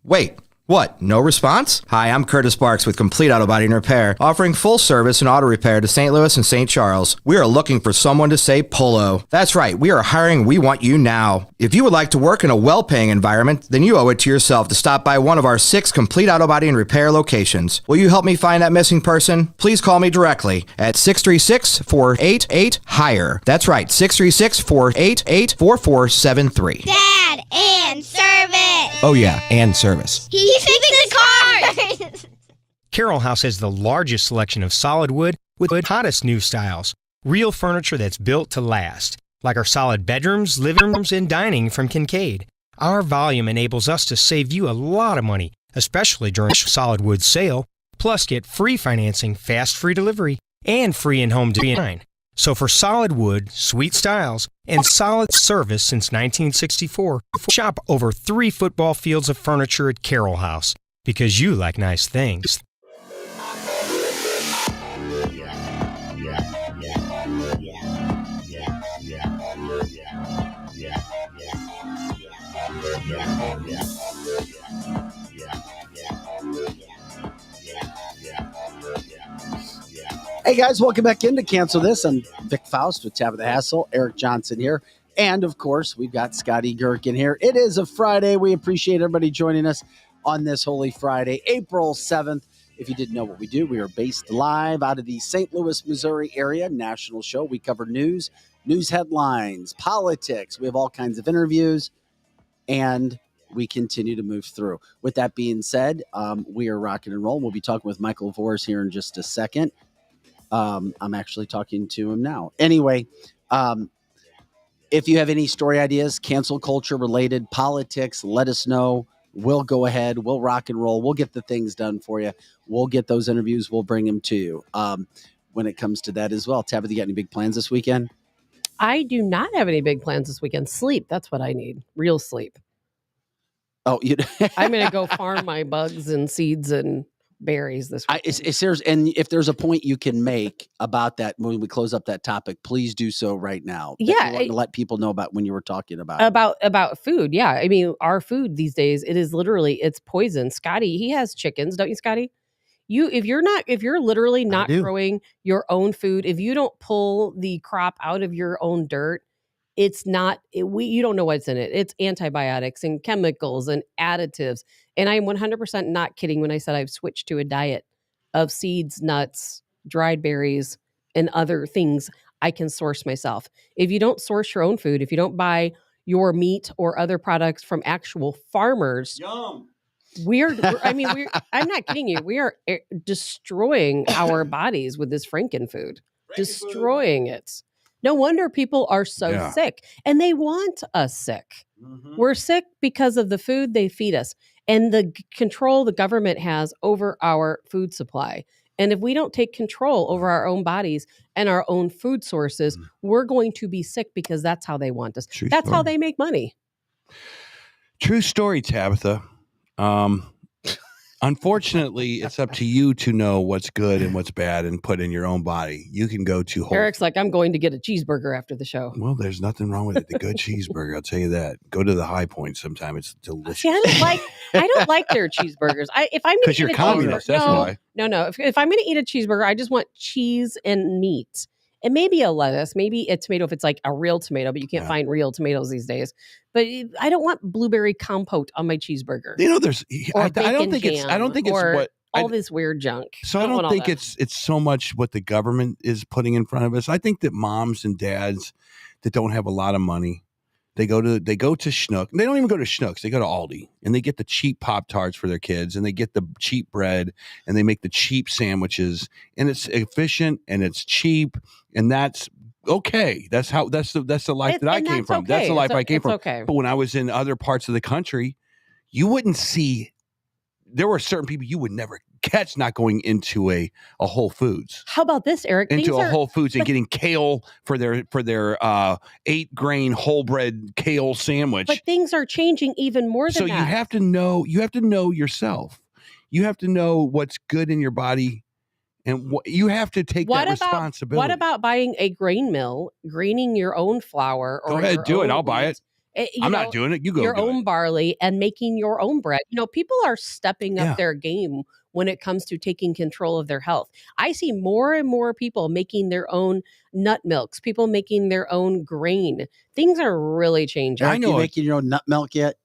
wait, what? No response? Hi, I'm Curtis Sparks with Complete Auto Body and Repair, offering full service and auto repair to St. Louis and St. Charles. We are looking for someone to say polo. That's right, we are hiring. We want you now. If you would like to work in a well-paying environment, then you owe it to yourself to stop by one of our 6 Complete Auto Body and Repair locations. Will you help me find that missing person? Please call me directly at 636-488-HIRE. That's right, 636-488-4473. Dad, and service. Oh yeah, and service. He fixes cars. Carroll House has the largest selection of solid wood with the hottest new styles. Real furniture that's built to last, like our solid bedrooms, living rooms, and dining from Kincaid. Our volume enables us to save you a lot of money, especially during solid wood sale. Plus, get free financing, fast free delivery, and free in-home design. So for solid wood, sweet styles, and solid service since 1964, shop over 3 football fields of furniture at Carroll House, because you like nice things. Hey guys, welcome back into Cancel This. I'm Vic Faust with Tabitha Hassel, Eric Johnson here. And of course, we've got Scotty Gherkin here. It is a Friday. We appreciate everybody joining us on this Holy Friday, April 7th. If you didn't know what we do, we are based live out of the St. Louis, Missouri area, national show. We cover news headlines, politics. We have all kinds of interviews, and we continue to move through. With that being said, we are rocking and rolling. We'll be talking with Michael Voris here in just a second. I'm actually talking to him now. Anyway, if you have any story ideas, cancel culture related, politics, let us know we'll go ahead. We'll rock and roll. We'll get the things done for you. We'll get those interviews. We'll bring them to you when it comes to that as well. Tabitha, you got any big plans this weekend? I do not have any big plans this weekend. Sleep. That's what I need. Real sleep. Oh, I'm going to go farm my bugs and seeds and berries this weekend. And if there's a point you can make about that when we close up that topic, please do so right now. Yeah, to let people know about when you were talking about food. Yeah, I mean, our food these days, it's poison. Scotty, he has chickens, don't you, Scotty? If you're literally not growing your own food, if you don't pull the crop out of your own dirt, you don't know what's in it. It's antibiotics and chemicals and additives. And I am 100% not kidding when I said I've switched to a diet of seeds, nuts, dried berries, and other things I can source myself. If you don't source your own food, if you don't buy your meat or other products from actual farmers, Yum. I'm not kidding you. We are destroying our bodies with this Franken food. Destroying it. No wonder people are so sick, and they want us sick. Mm-hmm. We're sick because of the food they feed us and the control the government has over our food supply. And if we don't take control over our own bodies and our own food sources, we're going to be sick because that's how they want us. That's how they make money. True story, Tabitha. Unfortunately, it's up to you to know what's good and what's bad and put in your own body. You can go to Eric's like, I'm going to get a cheeseburger after the show. Well, there's nothing wrong with it. The good cheeseburger, I'll tell you that. Go to the High Point sometime. It's delicious. See, I don't like their cheeseburgers. Because you're communist, that's why. No. If I'm going to eat a cheeseburger, I just want cheese and meat. And maybe a lettuce, maybe a tomato if it's like a real tomato, but you can't find real tomatoes these days. But I don't want blueberry compote on my cheeseburger. I don't think it's what all this weird junk. So I don't think it's so much what the government is putting in front of us. I think that moms and dads that don't have a lot of money, they go to Schnuck. They don't even go to Schnucks. They go to Aldi and they get the cheap Pop-Tarts for their kids and they get the cheap bread and they make the cheap sandwiches and it's efficient and it's cheap and that's okay. That's the life that I came from. Okay. That's the life I came from. Okay. But when I was in other parts of the country, you wouldn't see. There were certain people you would never catch not going into a Whole Foods. How about this, Eric? Into a Whole Foods and getting kale for their 8-grain whole bread kale sandwich. But things are changing even more than that. So you have to know yourself. You have to know what's good in your body. And you have to take that responsibility. What about buying a grain mill, graining your own flour? Go ahead, do it. I'll buy it. I'm not doing it. You go your own barley and making your own bread. People are stepping up their game when it comes to taking control of their health. I see more and more people making their own nut milks, people making their own grain. Things are really changing. Are you making your own nut milk yet?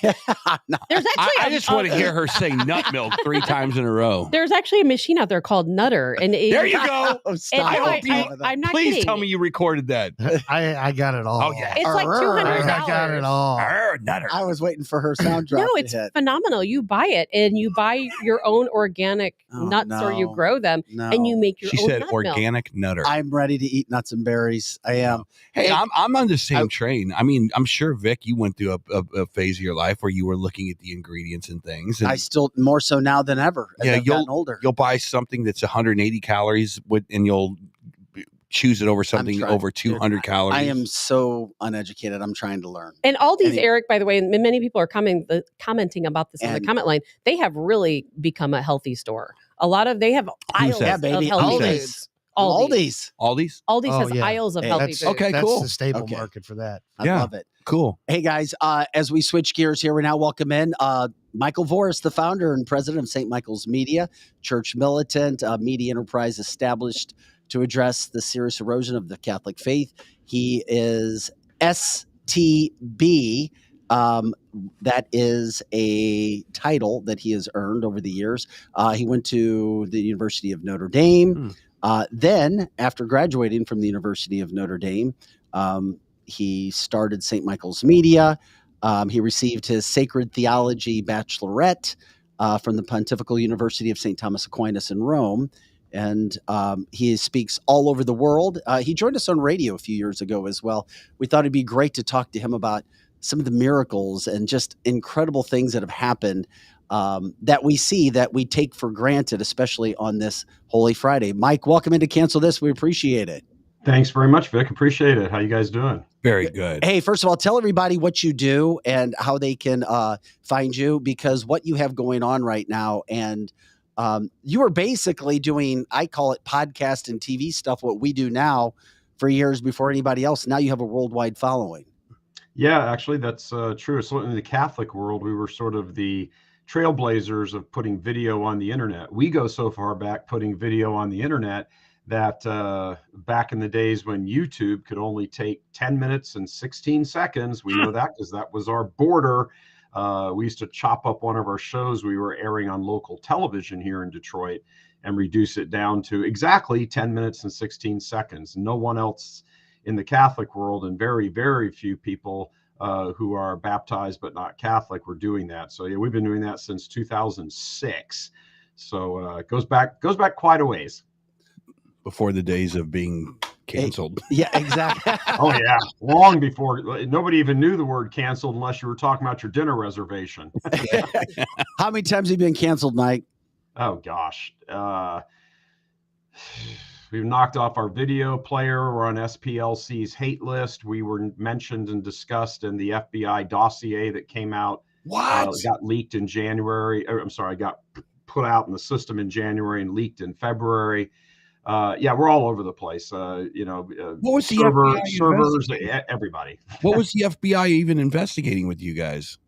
There's actually I just want to hear her say nut milk 3 times in a row. There's actually a machine out there called Nutter, and there you go. I'm not Please kidding. tell me you recorded that. I got it all. Oh yeah, it's like $200. I got it all. Nutter. I was waiting for her sound drop. No, it's phenomenal. You buy it, and you buy your own organic nuts, or you grow them, and you make your own. She said nut organic milk. Nutter. I'm ready to eat nuts and berries. I am. Hey, I'm on the same train. I mean, I'm sure Vic, you went through a phase of your life where you were looking at the ingredients and things. And I still more so now than ever. As I've gotten older. You'll buy something that's 180 calories and you'll choose it over something over 200 calories. I am so uneducated. I'm trying to learn. And all these, Eric, by the way, and many people are commenting about this on the comment line. They have really become a healthy store. They have aisles of healthy foods. Aldi's has aisles of healthy food. Okay, cool. That's the stable market for that. I love it. Cool. Hey guys, as we switch gears here, we now welcome in Michael Voris, the founder and president of St. Michael's Media, Church Militant, media enterprise established to address the serious erosion of the Catholic faith. He is S.T.B. That is a title that he has earned over the years. He went to the University of Notre Dame. Then, after graduating from the University of Notre Dame, he started St. Michael's Media. He received his Sacred Theology Bachelorette from the Pontifical University of St. Thomas Aquinas in Rome. And he speaks all over the world. He joined us on radio a few years ago as well. We thought it'd be great to talk to him about some of the miracles and just incredible things that have happened that we see that we take for granted, especially on this Holy Friday. Mike, welcome into Cancel This. We appreciate it. Thanks very much, Vic. Appreciate it. How you guys doing? Very good. Hey, first of all, tell everybody what you do and how they can find you, because what you have going on right now, and you are basically doing, I call it podcast and TV stuff, what we do now for years before anybody else. Now you have a worldwide following. Yeah, actually, that's true. So in the Catholic world, we were sort of the trailblazers of putting video on the internet. We go so far back putting video on the internet that back in the days when YouTube could only take 10 minutes and 16 seconds, we know that because that was our border. We used to chop up one of our shows we were airing on local television here in Detroit and reduce it down to exactly 10 minutes and 16 seconds. No one else in the Catholic world, and very, very few people who are baptized but not Catholic, were doing that. So yeah, we've been doing that since 2006. So it goes back quite a ways. Before the days of being canceled. Yeah, exactly. Oh yeah, long before. Nobody even knew the word canceled unless you were talking about your dinner reservation. How many times have you been canceled, Mike? Oh gosh. We've knocked off our video player. We're on SPLC's hate list. We were mentioned and discussed in the FBI dossier that came out. What? Got leaked in January. Got put out in the system in January and leaked in February. Yeah, we're all over the place. What was the FBI servers, everybody. What was the FBI even investigating with you guys?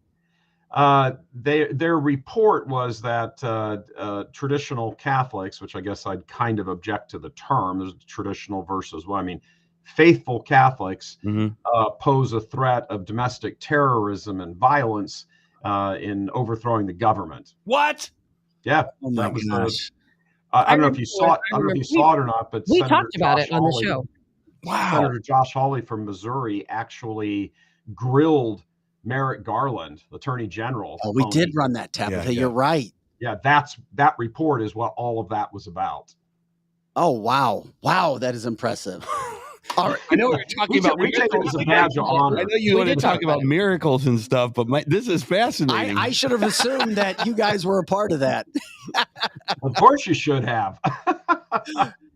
Their report was that traditional Catholics, which I guess I'd kind of object to the term, there's traditional versus, well, I mean, faithful Catholics pose a threat of domestic terrorism and violence in overthrowing the government. What? Yeah, oh my gosh. I don't know if you saw it. I don't know if you saw it or not, but we Senator talked about Josh it on Hawley, the show. Wow. Senator Josh Hawley from Missouri actually grilled Merrick Garland, Attorney General. Oh, we did run that, Tabitha. You're right. Yeah, that report is what all of that was about. Oh, wow. Wow, that is impressive. All right. I know we were talking about we take it as a badge of honor. I know you want to talk about miracles and stuff, but this is fascinating. I should have assumed that you guys were a part of that. Of course you should have.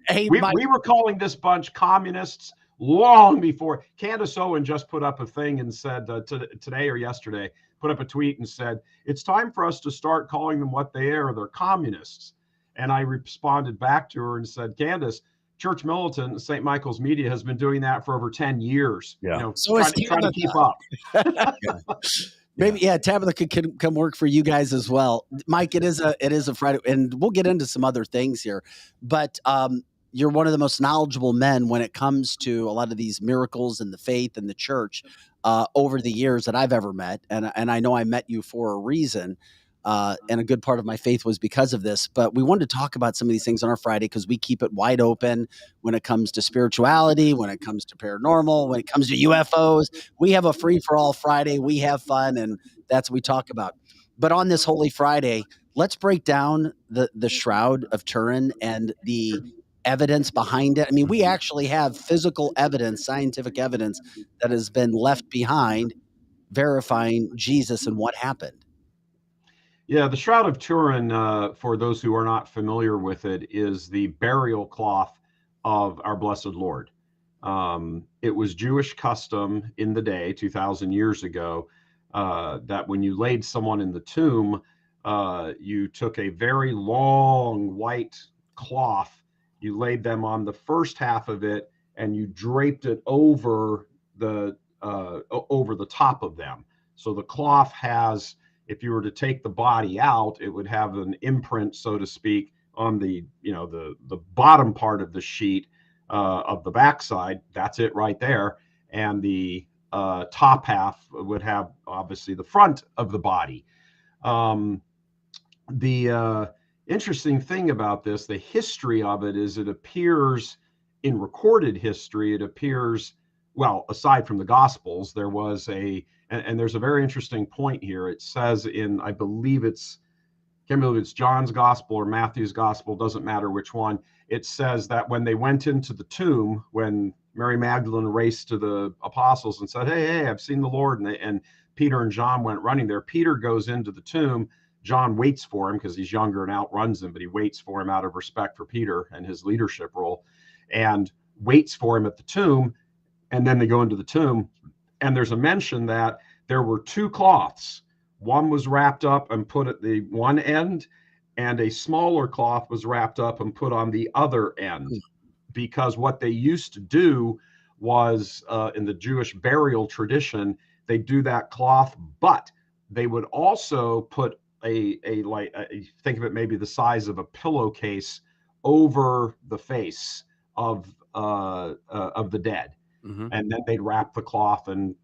Hey, we were calling this bunch communists long before. Candace Owen just put up a thing and said today or yesterday, put up a tweet and said, it's time for us to start calling them what they are. They're communists. And I responded back to her and said, Candace, Church Militant, St. Michael's Media has been doing that for over 10 years. Yeah. You know, So trying to keep up. Maybe, yeah, Tabitha could come work for you guys as well. Mike, it is a Friday, and we'll get into some other things here. But you're one of the most knowledgeable men when it comes to a lot of these miracles and the faith and the church over the years that I've ever met. And I know I met you for a reason. And a good part of my faith was because of this. But we wanted to talk about some of these things on our Friday because we keep it wide open when it comes to spirituality, when it comes to paranormal, when it comes to UFOs. We have a free-for-all Friday. We have fun, and that's what we talk about. But on this Holy Friday, let's break down the Shroud of Turin and the evidence behind it. I mean, we actually have physical evidence, scientific evidence that has been left behind verifying Jesus and what happened. Yeah, the Shroud of Turin, for those who are not familiar with it, is the burial cloth of our Blessed Lord. It was Jewish custom in the day, 2,000 years ago, that when you laid someone in the tomb, you took a very long white cloth, you laid them on the first half of it, and you draped it over the top of them. So the cloth has, if you were to take the body out, it would have an imprint, so to speak, on the bottom part of the sheet of the backside. That's it right there. And the top half would have obviously the front of the body. The interesting thing about this, the history of it, is it appears in recorded history, it appears, well, aside from the Gospels, there was and there's a very interesting point here. It says in, I believe it's, can't remember if it's John's Gospel or Matthew's Gospel, doesn't matter which one. It says that when they went into the tomb, when Mary Magdalene raced to the apostles and said, hey, I've seen the Lord. And Peter and John went running there. Peter goes into the tomb. John waits for him because he's younger and outruns him, but he waits for him out of respect for Peter and his leadership role, and waits for him at the tomb. And then they go into the tomb, and there's a mention that there were two cloths. One was wrapped up and put at the one end, and a smaller cloth was wrapped up and put on the other end. Because what they used to do was, in the Jewish burial tradition, they do that cloth, but they would also put think of it maybe the size of a pillowcase over the face of the dead. Mm-hmm. And then they'd wrap the cloth and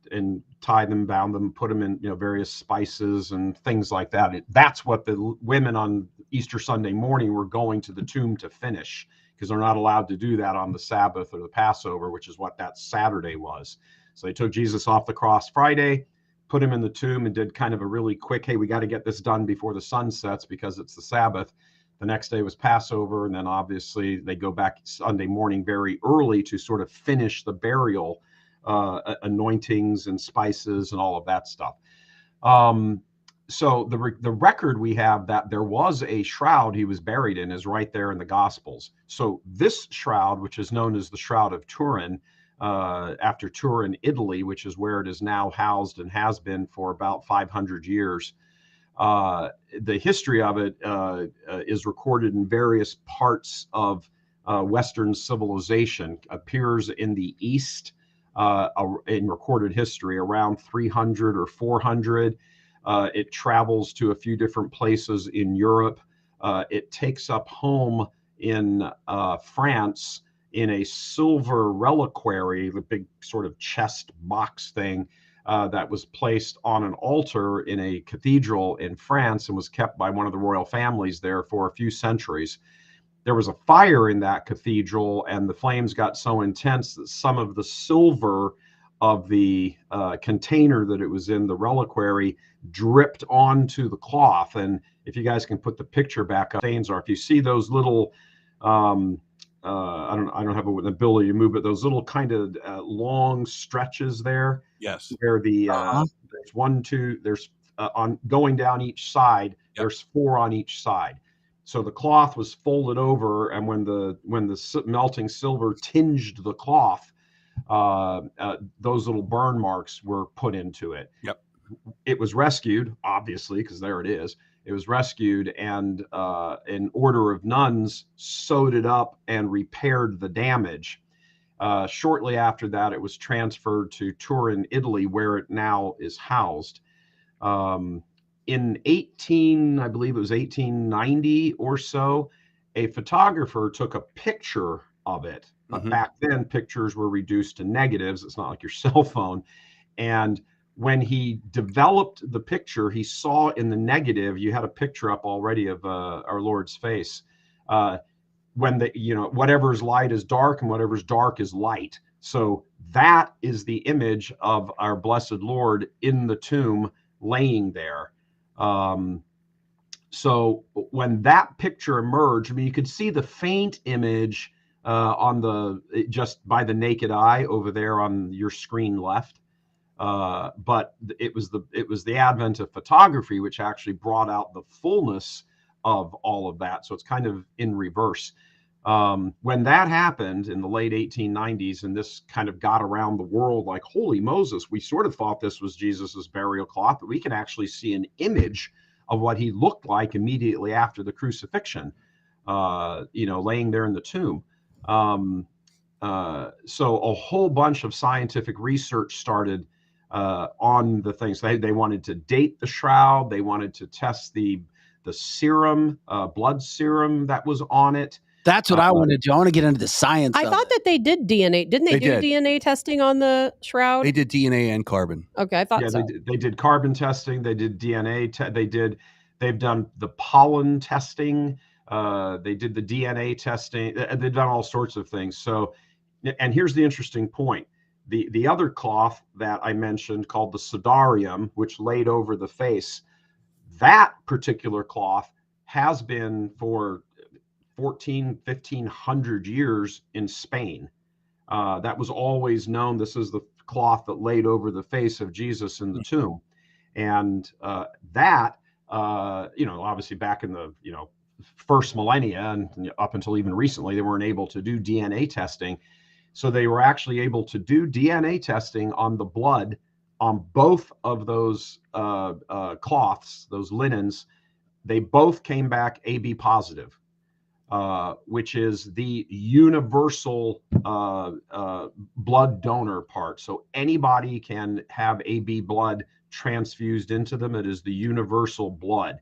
tie them, bound them, put them in various spices and things like that. That's what the women on Easter Sunday morning were going to the tomb to finish, because they're not allowed to do that on the Sabbath or the Passover, which is what that Saturday was. So they took Jesus off the cross Friday, put him in the tomb, and did kind of a really quick, hey, we got to get this done before the sun sets because it's the Sabbath. The next day was Passover, and then obviously they go back Sunday morning very early to sort of finish the burial, anointings and spices and all of that stuff. So the record we have that there was a shroud he was buried in is right there in the Gospels. So this shroud, which is known as the Shroud of Turin, after Turin, Italy, which is where it is now housed and has been for about 500 years, the history of it is recorded in various parts of Western civilization. Appears in the East in recorded history around 300 or 400. It travels to a few different places in Europe. It takes up home in France in a silver reliquary, the big sort of chest box thing, that was placed on an altar in a cathedral in France and was kept by one of the royal families there for a few centuries. There was a fire in that cathedral, and the flames got so intense that some of the silver of the container that it was in, the reliquary, dripped onto the cloth. And if you guys can put the picture back up, stains are, if you see those little, I don't have an ability to move, but those little kind of long stretches there. Yes. Where the there's one, two, there's on going down each side. Yep. There's four on each side. So the cloth was folded over, and when the melting silver tinged the cloth, those little burn marks were put into it. Yep. It was rescued, obviously, because there it is. It was rescued, and an order of nuns sewed it up and repaired the damage. Shortly after that, it was transferred to Turin, Italy, where it now is housed. In I believe it was 1890 or so, a photographer took a picture of it. Mm-hmm. Back then, pictures were reduced to negatives. It's not like your cell phone. And when he developed the picture, he saw in the negative, you had a picture up already of our Lord's face. When whatever's light is dark and whatever's dark is light. So that is the image of our blessed Lord in the tomb laying there. So when that picture emerged, I mean, you could see the faint image just by the naked eye over there on your screen left. But it was the advent of photography which actually brought out the fullness of all of that. So it's kind of in reverse. When that happened in the late 1890s, and this kind of got around the world like, holy Moses, we sort of thought this was Jesus's burial cloth, but we can actually see an image of what he looked like immediately after the crucifixion, laying there in the tomb. So a whole bunch of scientific research started on the things. They wanted to date the shroud. They wanted to test the serum, blood serum that was on it. That's what I want to do. I want to get into the science. I thought that they did DNA. Didn't they do DNA testing on the shroud? They did DNA and carbon. Okay, I thought so. They did carbon testing. They did DNA. They've done the pollen testing. They did the DNA testing. They've done all sorts of things. So, and here's the interesting point. The other cloth that I mentioned called the sudarium, which laid over the face, that particular cloth has been for 1,500 years in Spain. That was always known. This is the cloth that laid over the face of Jesus in the tomb. And that, obviously back in the, first millennia and up until even recently, they weren't able to do DNA testing. So they were actually able to do DNA testing on the blood on both of those cloths, those linens. They both came back AB positive, which is the universal blood donor part. So anybody can have AB blood transfused into them. It is the universal blood,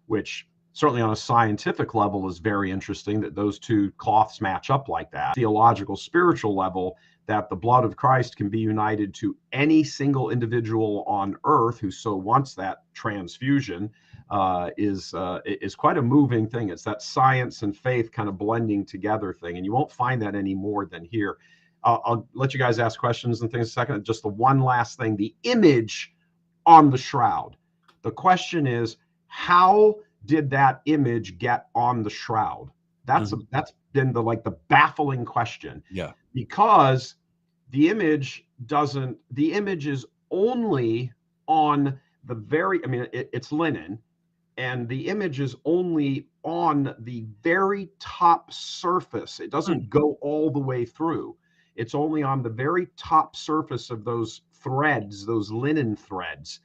which certainly on a scientific level is very interesting that those two cloths match up like that. Theological, spiritual level, that the blood of Christ can be united to any single individual on earth who so wants that transfusion, is quite a moving thing. It's that science and faith kind of blending together thing, and you won't find that any more than here. I'll let you guys ask questions and things in a second. Just the one last thing, the image on the shroud. The question is, how did that image get on the shroud? That's been the baffling question. Yeah. Because the image is only on the very, it's linen, and the image is only on the very top surface. It doesn't go all the way through. It's only on the very top surface of those threads, those linen threads.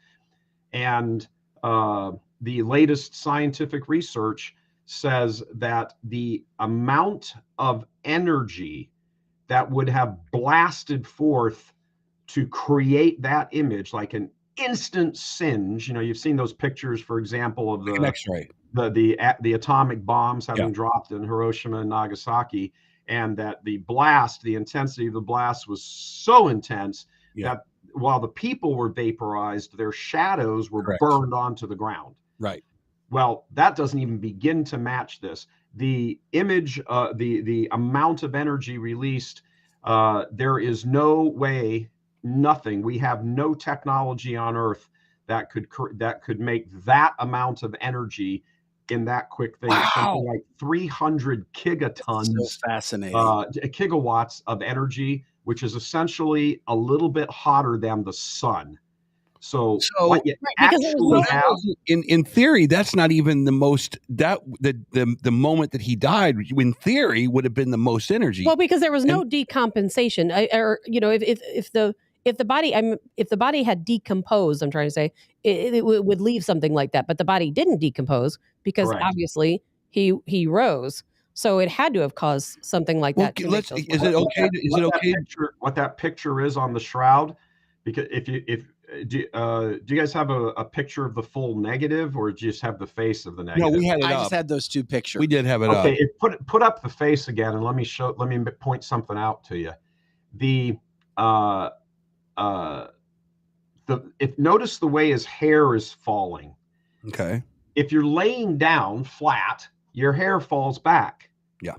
And the latest scientific research says that the amount of energy that would have blasted forth to create that image, like an instant singe. You've seen those pictures, for example, of the atomic bombs having dropped in Hiroshima and Nagasaki, and that the intensity of the blast was so intense that while the people were vaporized, their shadows were burned onto the ground. Right. Well, that doesn't even begin to match this. The image, the amount of energy released, there is no way, nothing. We have no technology on Earth that could make that amount of energy in that quick thing. Wow. Something like 300 gigatons. So fascinating. Gigawatts of energy, which is essentially a little bit hotter than the sun. So what you actually have, in theory, that's not even the most, the moment that he died, in theory, would have been the most energy. Well, because there was no decompensation, if the body had decomposed, I'm trying to say, it would leave something like that. But the body didn't decompose because obviously he rose. So it had to have caused something like that. Is it okay? Is it okay? What that picture is on the shroud? Because do you guys have a picture of the full negative, or do you just have the face of the negative? No, we had it up. I just had those two pictures. We did have it up. Okay, put up the face again, and let me point something out to you. Notice the way his hair is falling. Okay. If you're laying down flat, your hair falls back. Yeah.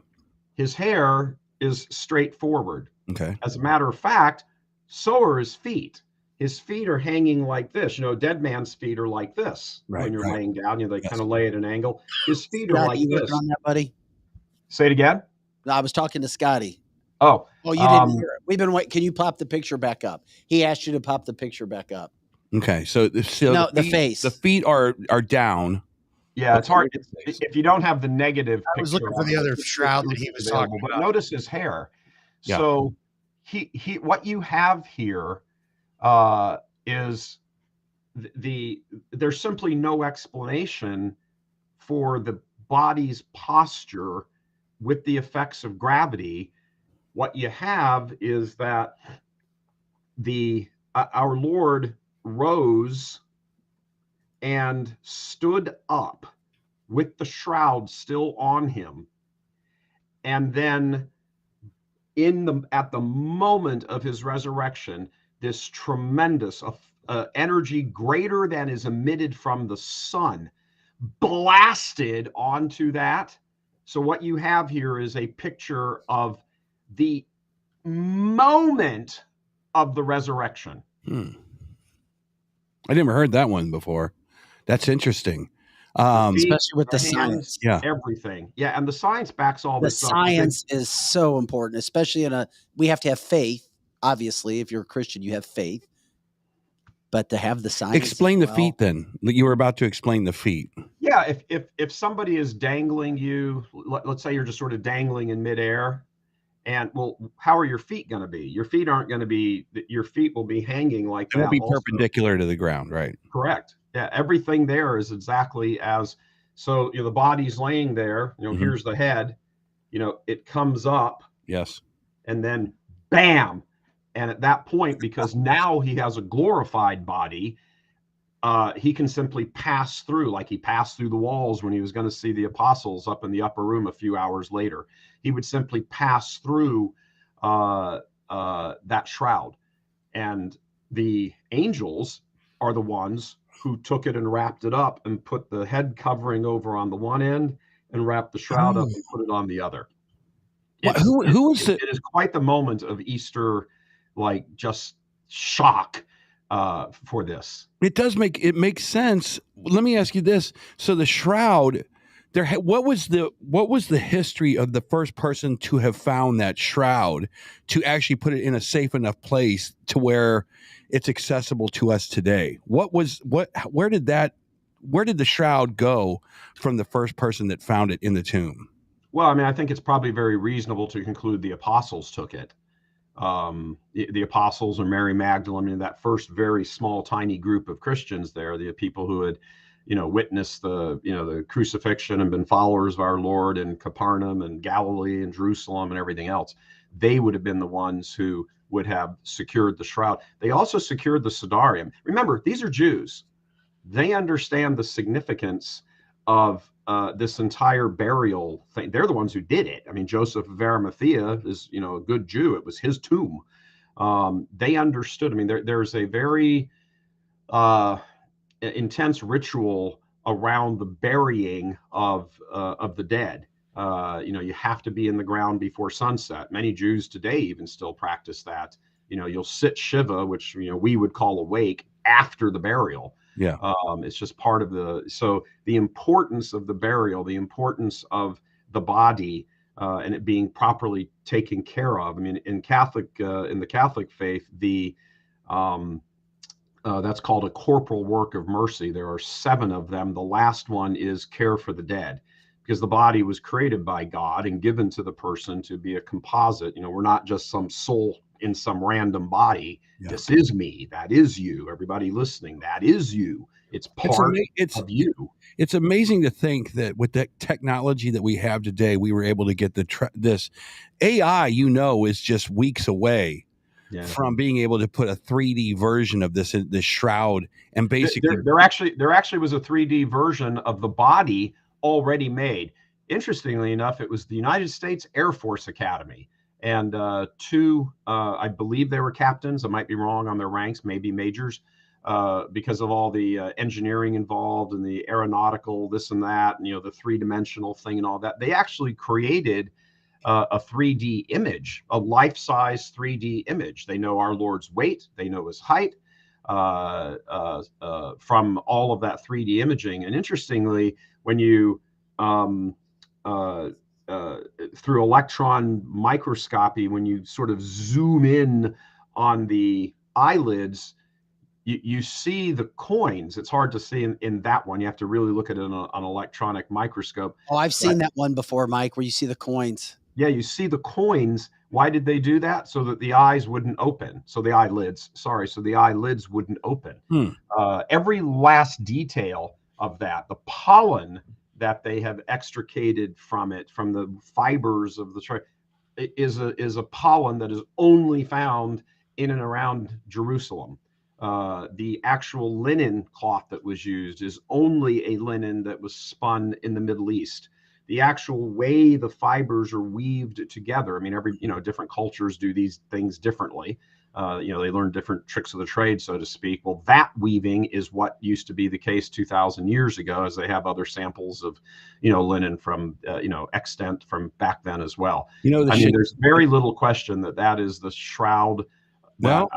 His hair is straight forward. Okay. As a matter of fact, so are his feet. His feet are hanging like this. Dead man's feet are like this when you're laying down. They kind of lay at an angle. His feet are like this. On that, buddy? Say it again. I was talking to Scotty. Oh, you didn't hear it. We've been waiting. Can you pop the picture back up? He asked you to pop the picture back up. Okay, so the face. The feet are down. Yeah, it's hard if you don't have the negative. I was looking for the other shroud that he was talking about. Notice his hair. Yeah. So he what you have here is there's simply no explanation for the body's posture with the effects of gravity. What you have is that our Lord rose and stood up with the shroud still on him, and then at the moment of his resurrection, this tremendous energy greater than is emitted from the sun blasted onto that. So what you have here is a picture of the moment of the resurrection. I never heard that one before. That's interesting. Especially with the science. Yeah. Everything. Yeah. And the science backs all this up. The science is so important, especially we have to have faith. Obviously, if you're a Christian, you have faith. but to have the signs. Explain the feet then. You were about to explain the feet. Yeah, if somebody is dangling you, let's say you're just sort of dangling in midair, and well, how are your feet going to be? Your feet aren't going to be. Your feet will be hanging like that. It will be perpendicular to the ground, right? Correct. Yeah, everything there is exactly as. So the body's laying there. Here's the head. It comes up. Yes. And then, bam. And at that point, because now he has a glorified body, he can simply pass through, like he passed through the walls when he was going to see the apostles up in the upper room a few hours later. He would simply pass through that shroud. And the angels are the ones who took it and wrapped it up and put the head covering over on the one end and wrapped the shroud up and put it on the other. It is quite the moment of Easter, like just shock for this. It makes sense. Let me ask you this. So the shroud, what was the history of the first person to have found that shroud to actually put it in a safe enough place to where it's accessible to us today? Where did the shroud go from the first person that found it in the tomb? Well, I think it's probably very reasonable to conclude the apostles took it. The apostles or Mary Magdalene, that first very small, tiny group of Christians there, the people who had, witnessed the crucifixion and been followers of our Lord in Capernaum and Galilee and Jerusalem and everything else, they would have been the ones who would have secured the shroud. They also secured the Sudarium. Remember, these are Jews. They understand the significance of this entire burial thing. They're the ones who did it. Joseph of Arimathea is, a good Jew. It was his tomb. They understood. There's a very intense ritual around the burying of the dead. You have to be in the ground before sunset. Many Jews today even still practice that. You'll sit Shiva, which we would call awake, after the burial. Yeah. It's just part of the importance of the burial, the importance of the body, and it being properly taken care of. In the Catholic faith, that's called a corporal work of mercy. There are 7 of them. The last one is care for the dead, because the body was created by God and given to the person to be a composite. We're not just some soul in some random body. Yeah. This is me. That is you. Everybody listening, that is you. It's part of you. It's amazing to think that with the technology that we have today, we were able to get this AI, is just weeks away from being able to put a 3D version of this shroud. And basically there actually was a 3D version of the body already made. Interestingly enough, it was the United States Air Force Academy. And 2, I believe they were captains. I might be wrong on their ranks, maybe majors, because of all the engineering involved and the aeronautical, this and that, and the 3-dimensional thing and all that. They actually created a 3D image, a life-size 3D image. They know our Lord's weight. They know his height from all of that 3D imaging. And interestingly, when you through electron microscopy, when you sort of zoom in on the eyelids, you see the coins. It's hard to see in that one. You have to really look at it on an electronic microscope. Oh, I've seen that one before, Mike, where you see the coins. Yeah, you see the coins. Why did they do that? So that the eyes wouldn't open. So the eyelids wouldn't open. Every last detail of that, the pollen that they have extricated from it, from the fibers of the tree, is a pollen that is only found in and around Jerusalem. The actual linen cloth that was used is only a linen that was spun in the Middle East. The actual way the fibers are weaved together. Every different cultures do these things differently. They learn different tricks of the trade, so to speak. Well, that weaving is what used to be the case 2,000 years ago, as they have other samples of, linen from, extant from back then as well. There's very little question that is the shroud. Well,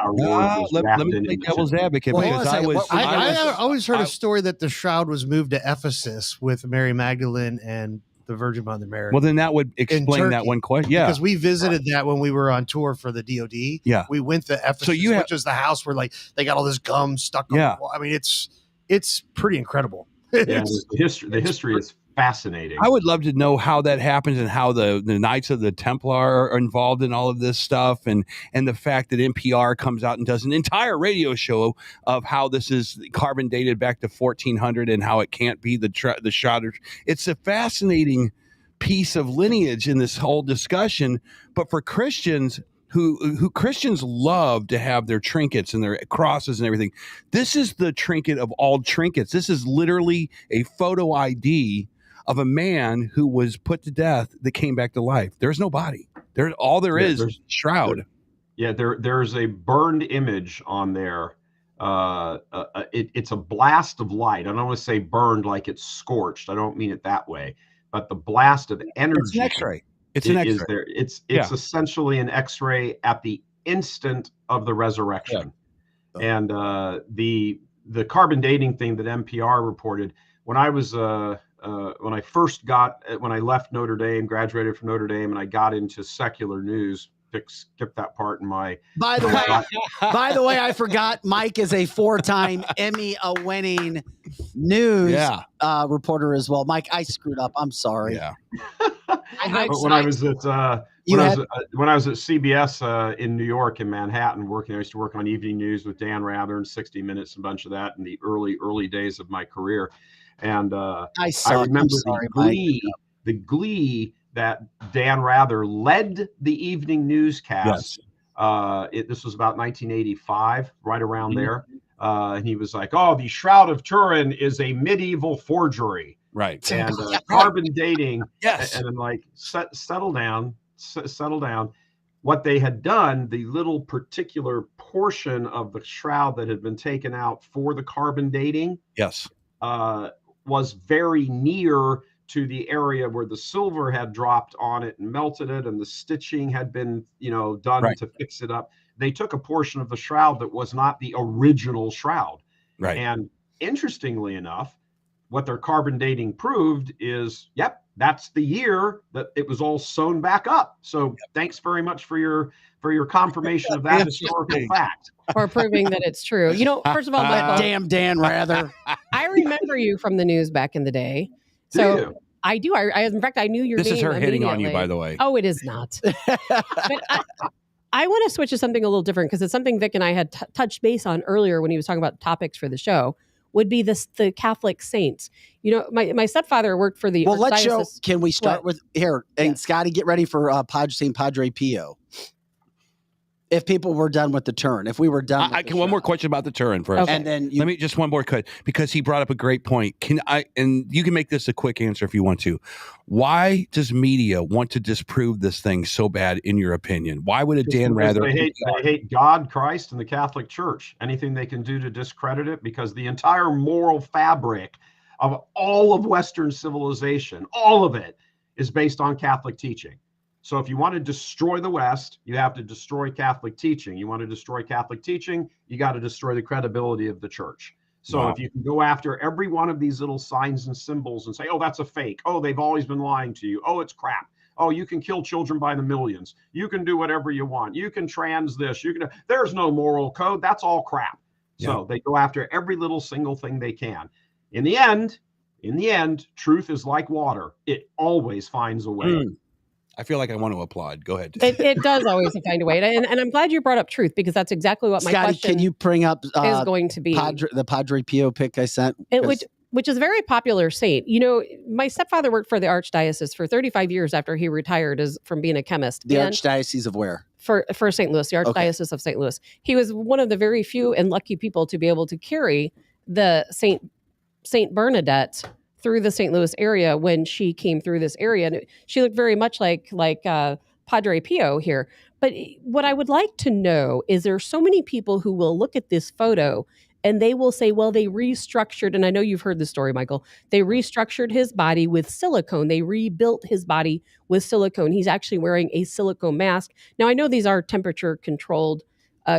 let me play devil's advocate, because I always heard a story that the shroud was moved to Ephesus with Mary Magdalene and the Virgin Mother Mary. Well, then that would explain that one question. Yeah, because we visited that when we were on tour for the DoD. Yeah, we went to Ephesus, which is the house where like they got all this gum stuck on the wall. I mean, it's pretty incredible. Yeah, the history is fascinating. I would love to know how that happens and how the Knights of the Templar are involved in all of this stuff, and the fact that NPR comes out and does an entire radio show of how this is carbon dated back to 1400 and how it can't be the Shroud. It's a fascinating piece of lineage in this whole discussion. But for Christians who Christians love to have their trinkets and their crosses and everything, this is the trinket of all trinkets. This is literally a photo ID of a man who was put to death that came back to life. There's no body. There's shroud. There's a burned image on there. It's a blast of light. I don't want to say burned like it's scorched. I don't mean it that way. But the blast of energy. It's an X-ray. It's an X-ray. It's essentially an X-ray at the instant of the resurrection. Yeah. And the carbon dating thing that NPR reported, when I was when I left Notre Dame, graduated from Notre Dame, and I got into secular news. Skip that part in my. By the way, I forgot Mike is a 4-time Emmy-winning news reporter as well. Mike, I screwed up. I'm sorry. Yeah. When I was at CBS in New York in Manhattan working, I used to work on evening news with Dan Rather and 60 Minutes, a bunch of that in the early days of my career. And I remember the glee that Dan Rather led the evening newscast. Yes. This was about 1985, right around there. And he was like, "Oh, the Shroud of Turin is a medieval forgery." Right. And carbon dating. Yes. And I'm like, settle down. What they had done, the little particular portion of the shroud that had been taken out for the carbon dating. Yes. Was very near to the area where the silver had dropped on it and melted it, and the stitching had been, done to fix it up. They took a portion of the shroud that was not the original shroud. Right. And interestingly enough, what their carbon dating proved is, that's the year that it was all sewn back up. So thanks very much for your confirmation of that historical fact. Or proving that it's true. First of all, Michael, damn Dan Rather. I remember you from the news back in the day. So I do. In fact, I knew your name. This is her hitting on you, by the way. Oh, it is not. But I want to switch to something a little different because it's something Vic and I had touched base on earlier when he was talking about topics for the show. Would be the Catholic saints. My stepfather worked for the. Well, let's show. Can we start with here? And Scotty, get ready for St. Padre Pio. If people were done with the Turin, if we were done, one more question about the Turin first, okay. And then let me just one more cut because he brought up a great point. And you can make this a quick answer if you want to. Why does media want to disprove this thing so bad? In your opinion, why would Dan Rather? They hate God, Christ, and the Catholic Church. Anything they can do to discredit it, because the entire moral fabric of all of Western civilization, all of it, is based on Catholic teaching. So if you want to destroy the West, you have to destroy Catholic teaching. You want to destroy Catholic teaching, you got to destroy the credibility of the church. So if you can go after every one of these little signs and symbols and say, oh, that's a fake. Oh, they've always been lying to you. Oh, it's crap. Oh, you can kill children by the millions. You can do whatever you want. You can trans this. There's no moral code. That's all crap. So they go after every little single thing they can. In the end, truth is like water. It always finds a way. I feel like I want to applaud. Go ahead. It does always find a way. And I'm glad you brought up truth because that's exactly what my Scotty, question can you bring up is going to be. the Padre Pio pic I sent? Which is a very popular saint. My stepfather worked for the Archdiocese for 35 years after he retired from being a chemist. The Archdiocese of where? For St. Louis, the Archdiocese of St. Louis. He was one of the very few and lucky people to be able to carry the Saint Bernadette through the St. Louis area when she came through this area. And she looked very much like Padre Pio here. But what I would like to know is there are so many people who will look at this photo and they will say, well, they restructured, and I know you've heard the story, Michael, they restructured his body with silicone. They rebuilt his body with silicone. He's actually wearing a silicone mask. Now, I know these are temperature controlled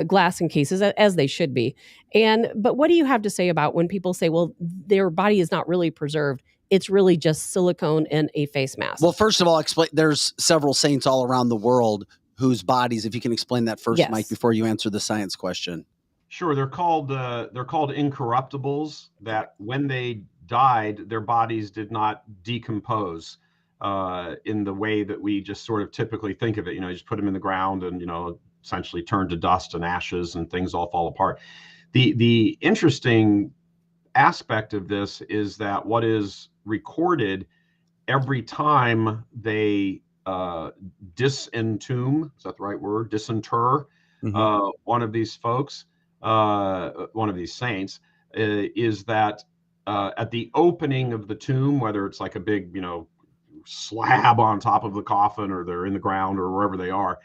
glass cases, as they should be. But what do you have to say about when people say, well, their body is not really preserved? it's really just silicone and a face mask. Well, first of all, explain. There's several saints all around the world whose bodies, if you can explain that first, Yes. Mike, before you answer the science question. Sure, they're called incorruptibles. That when they died, their bodies did not decompose in the way that we just sort of typically think of it. You just put them in the ground and essentially turn to dust and ashes and things all fall apart. The interesting aspect of this is that what is recorded every time they disentomb, is that the right word? Disinter one of these folks, one of these saints, is that at the opening of the tomb, whether it's like a big, slab on top of the coffin or they're in the ground or wherever they are,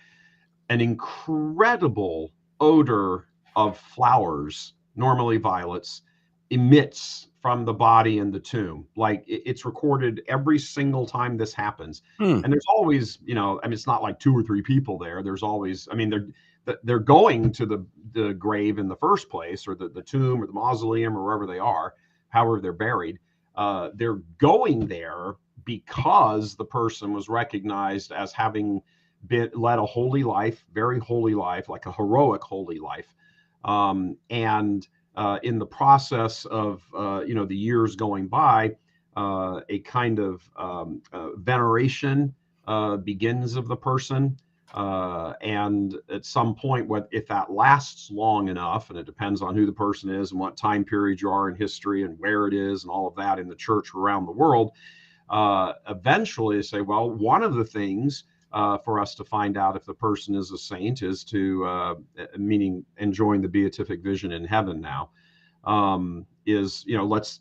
an incredible odor of flowers, normally violets, emits from the body in the tomb. Like it's recorded every single time this happens. And there's always, it's not like 2 or 3 people there. There's always, they're going to the grave in the first place, or the tomb or the mausoleum or wherever they are, however they're buried. They're going there because the person was recognized as having led a holy life, very holy life, like a heroic holy life. And in the process of the years going by, a kind of veneration begins of the person, and at some point, if that lasts long enough, and it depends on who the person is and what time period you are in history and where it is and all of that in the church around the world, eventually they say, well, one of the things for us to find out if the person is a saint is to, meaning enjoying the beatific vision in heaven now, is, let's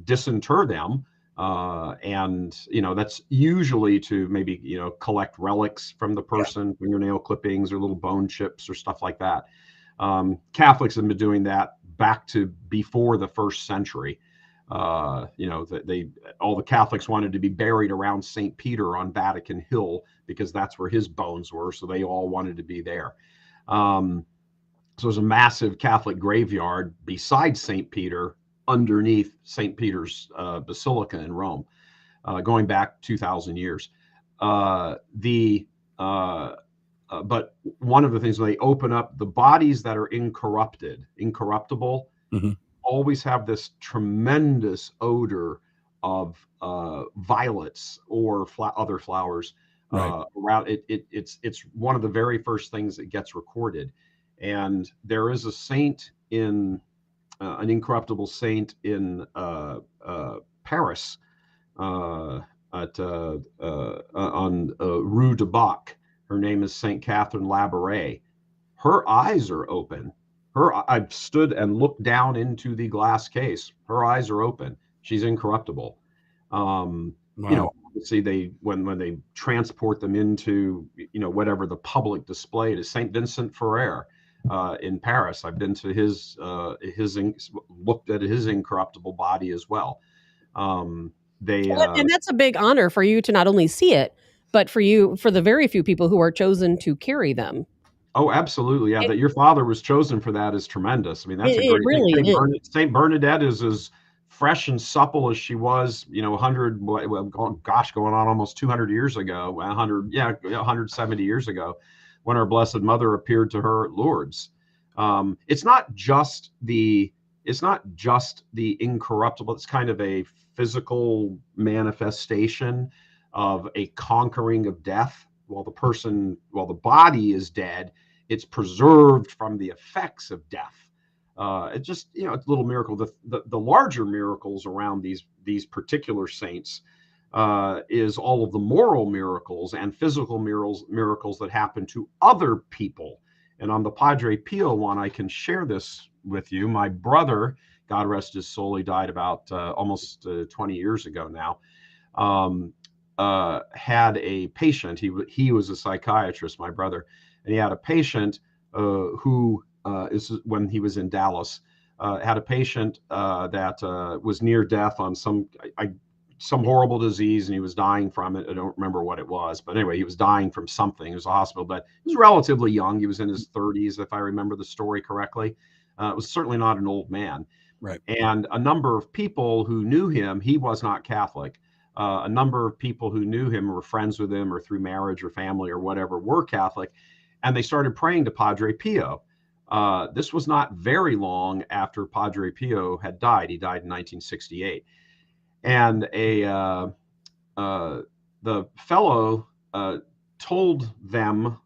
disinter them. And, that's usually to maybe, collect relics from the person, fingernail clippings or little bone chips or stuff like that. Catholics have been doing that back to before the 1st century. All the Catholics wanted to be buried around St. Peter on Vatican Hill because that's where his bones were. So they all wanted to be there. So there's a massive Catholic graveyard beside St. Peter underneath St. Peter's Basilica in Rome, going back 2,000 years. But one of the things, when they open up the bodies that are incorruptible, always have this tremendous odor of violets or other flowers around it. It's one of the very first things that gets recorded. And there is a saint in an incorruptible saint in Paris on Rue de Bac. Her name is Saint Catherine Labouré. Her eyes are open. I've stood and looked down into the glass case. Her eyes are open. She's incorruptible. Obviously when they transport them into, whatever the public display is, Saint Vincent Ferrer in Paris. I've been to looked at his incorruptible body as well. And that's a big honor for you to not only see it, but for the very few people who are chosen to carry them. Oh, absolutely. Yeah. That your father was chosen for that is tremendous. That's a great really thing. Saint Bernadette is as fresh and supple as she was, 100, going on almost 200 years ago, 170 years ago, when our Blessed Mother appeared to her at Lourdes. It's not just the incorruptible. It's kind of a physical manifestation of a conquering of death. While the body is dead, it's preserved from the effects of death. It's just, it's a little miracle. The larger miracles around these particular saints is all of the moral miracles and physical miracles that happen to other people. And on the Padre Pio one, I can share this with you. My brother, God rest his soul, he died about almost 20 years ago now, had a patient. He was a psychiatrist, my brother, and he had a patient who is when he was in Dallas, had a patient that was near death on some horrible disease, and he was dying from it. I don't remember what it was, but anyway, he was dying from something. It was a hospital bed. He was relatively young. He was in his 30s, if I remember the story correctly. It was certainly not an old man. Right. And a number of people who knew him, he was not Catholic. A number of people who knew him or were friends with him or through marriage or family or whatever were Catholic. And they started praying to Padre Pio. This was not very long after Padre Pio had died. He died in 1968. And the fellow told them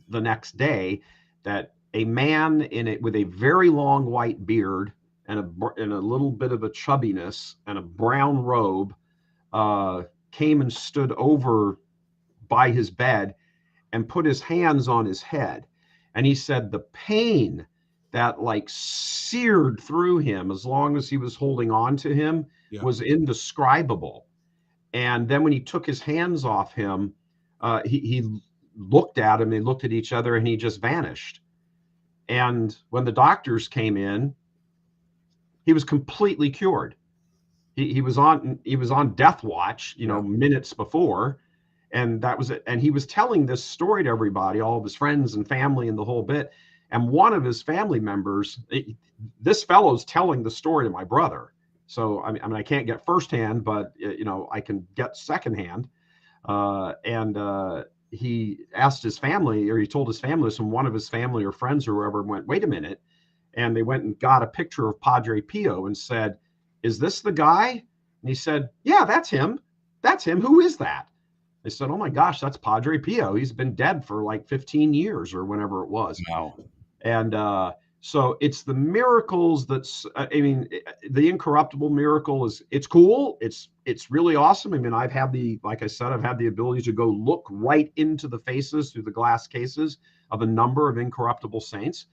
the next day that a man with a very long white beard and a little bit of a chubbiness and a brown robe came and stood over by his bed and put his hands on his head. And he said the pain that like seared through him as long as he was holding on to him was indescribable. And then when he took his hands off him, he looked at him, they looked at each other, and he just vanished. And when the doctors came in, he was completely cured. He was on death watch, minutes before, and that was it. And he was telling this story to everybody, all of his friends and family and the whole bit. And one of his family members, this fellow's telling the story to my brother. So I mean, I can't get firsthand, but I can get secondhand. And he asked his family, or he told his family, and one of his family or friends or whoever went, "Wait a minute," and they went and got a picture of Padre Pio and said, "Is this the guy?" And he said, "Yeah, that's him. That's him. Who is that?" They said, "Oh my gosh, that's Padre Pio. He's been dead for like 15 years or whenever it was." Wow. And so it's the miracles the incorruptible miracle it's cool. It's really awesome. I mean, like I said, I've had the ability to go look right into the faces through the glass cases of a number of incorruptible saints.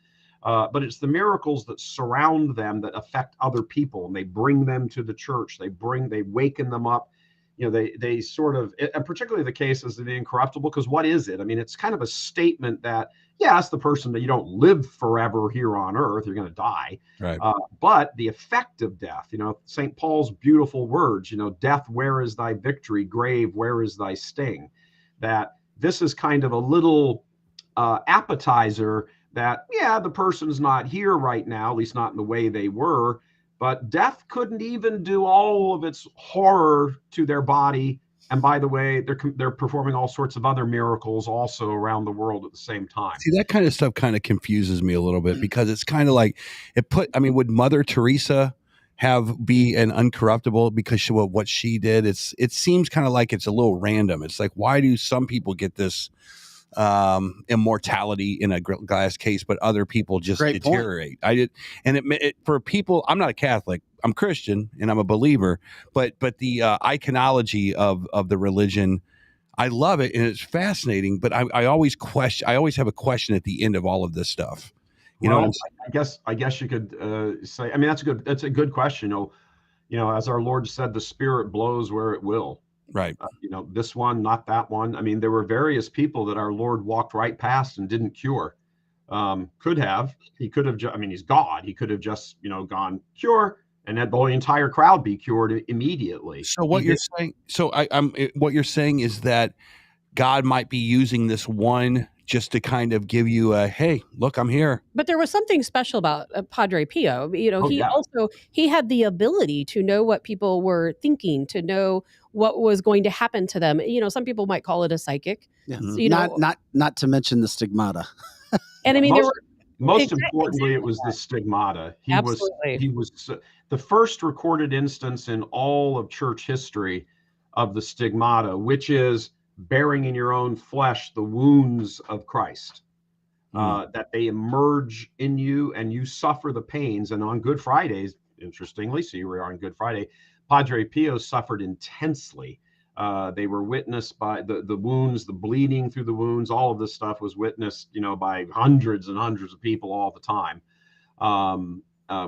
But it's the miracles that surround them that affect other people, and they bring them to the church. They waken them up. They sort of, and particularly the cases of the incorruptible, because what is it? I mean, it's kind of a statement that, yes, the person that you don't live forever here on earth, you're going to die. Right. But the effect of death, St. Paul's beautiful words, death, where is thy victory? Grave, where is thy sting? That this is kind of a little appetizer that, the person's not here right now, at least not in the way they were, but death couldn't even do all of its horror to their body. And by the way, they're performing all sorts of other miracles also around the world at the same time. See, that kind of stuff kind of confuses me a little bit, because it's kind of like would Mother Teresa be an uncorruptible because what she did? It seems kind of like it's a little random. It's like, why do some people get this immortality in a glass case, but other people just deteriorate? For people, I'm not a Catholic, I'm Christian and I'm a believer, but the iconology of the religion, I love it and it's fascinating, but I always have a question at the end of all of this stuff. I guess you could say, I mean, that's a good question. As our Lord said, the Spirit blows where it will. Right. This one, not that one. I mean, there were various people that our Lord walked right past and didn't cure. He could have, he's God. He could have just, gone cure and had the whole entire crowd be cured immediately. So what you're saying is that God might be using this one just to kind of give you a, hey, look, I'm here. But there was something special about Padre Pio. He had the ability to know what people were thinking, to know what was going to happen to them. Some people might call it a psychic. Yeah. Not to mention the stigmata. And I mean, most importantly, it was the stigmata. He was the first recorded instance in all of church history of the stigmata, which is bearing in your own flesh the wounds of Christ, that they emerge in you and you suffer the pains. And on Good Fridays, interestingly, so you were on Good Friday, Padre Pio suffered intensely. They were witnessed by the wounds, the bleeding through the wounds. All of this stuff was witnessed, by hundreds and hundreds of people all the time.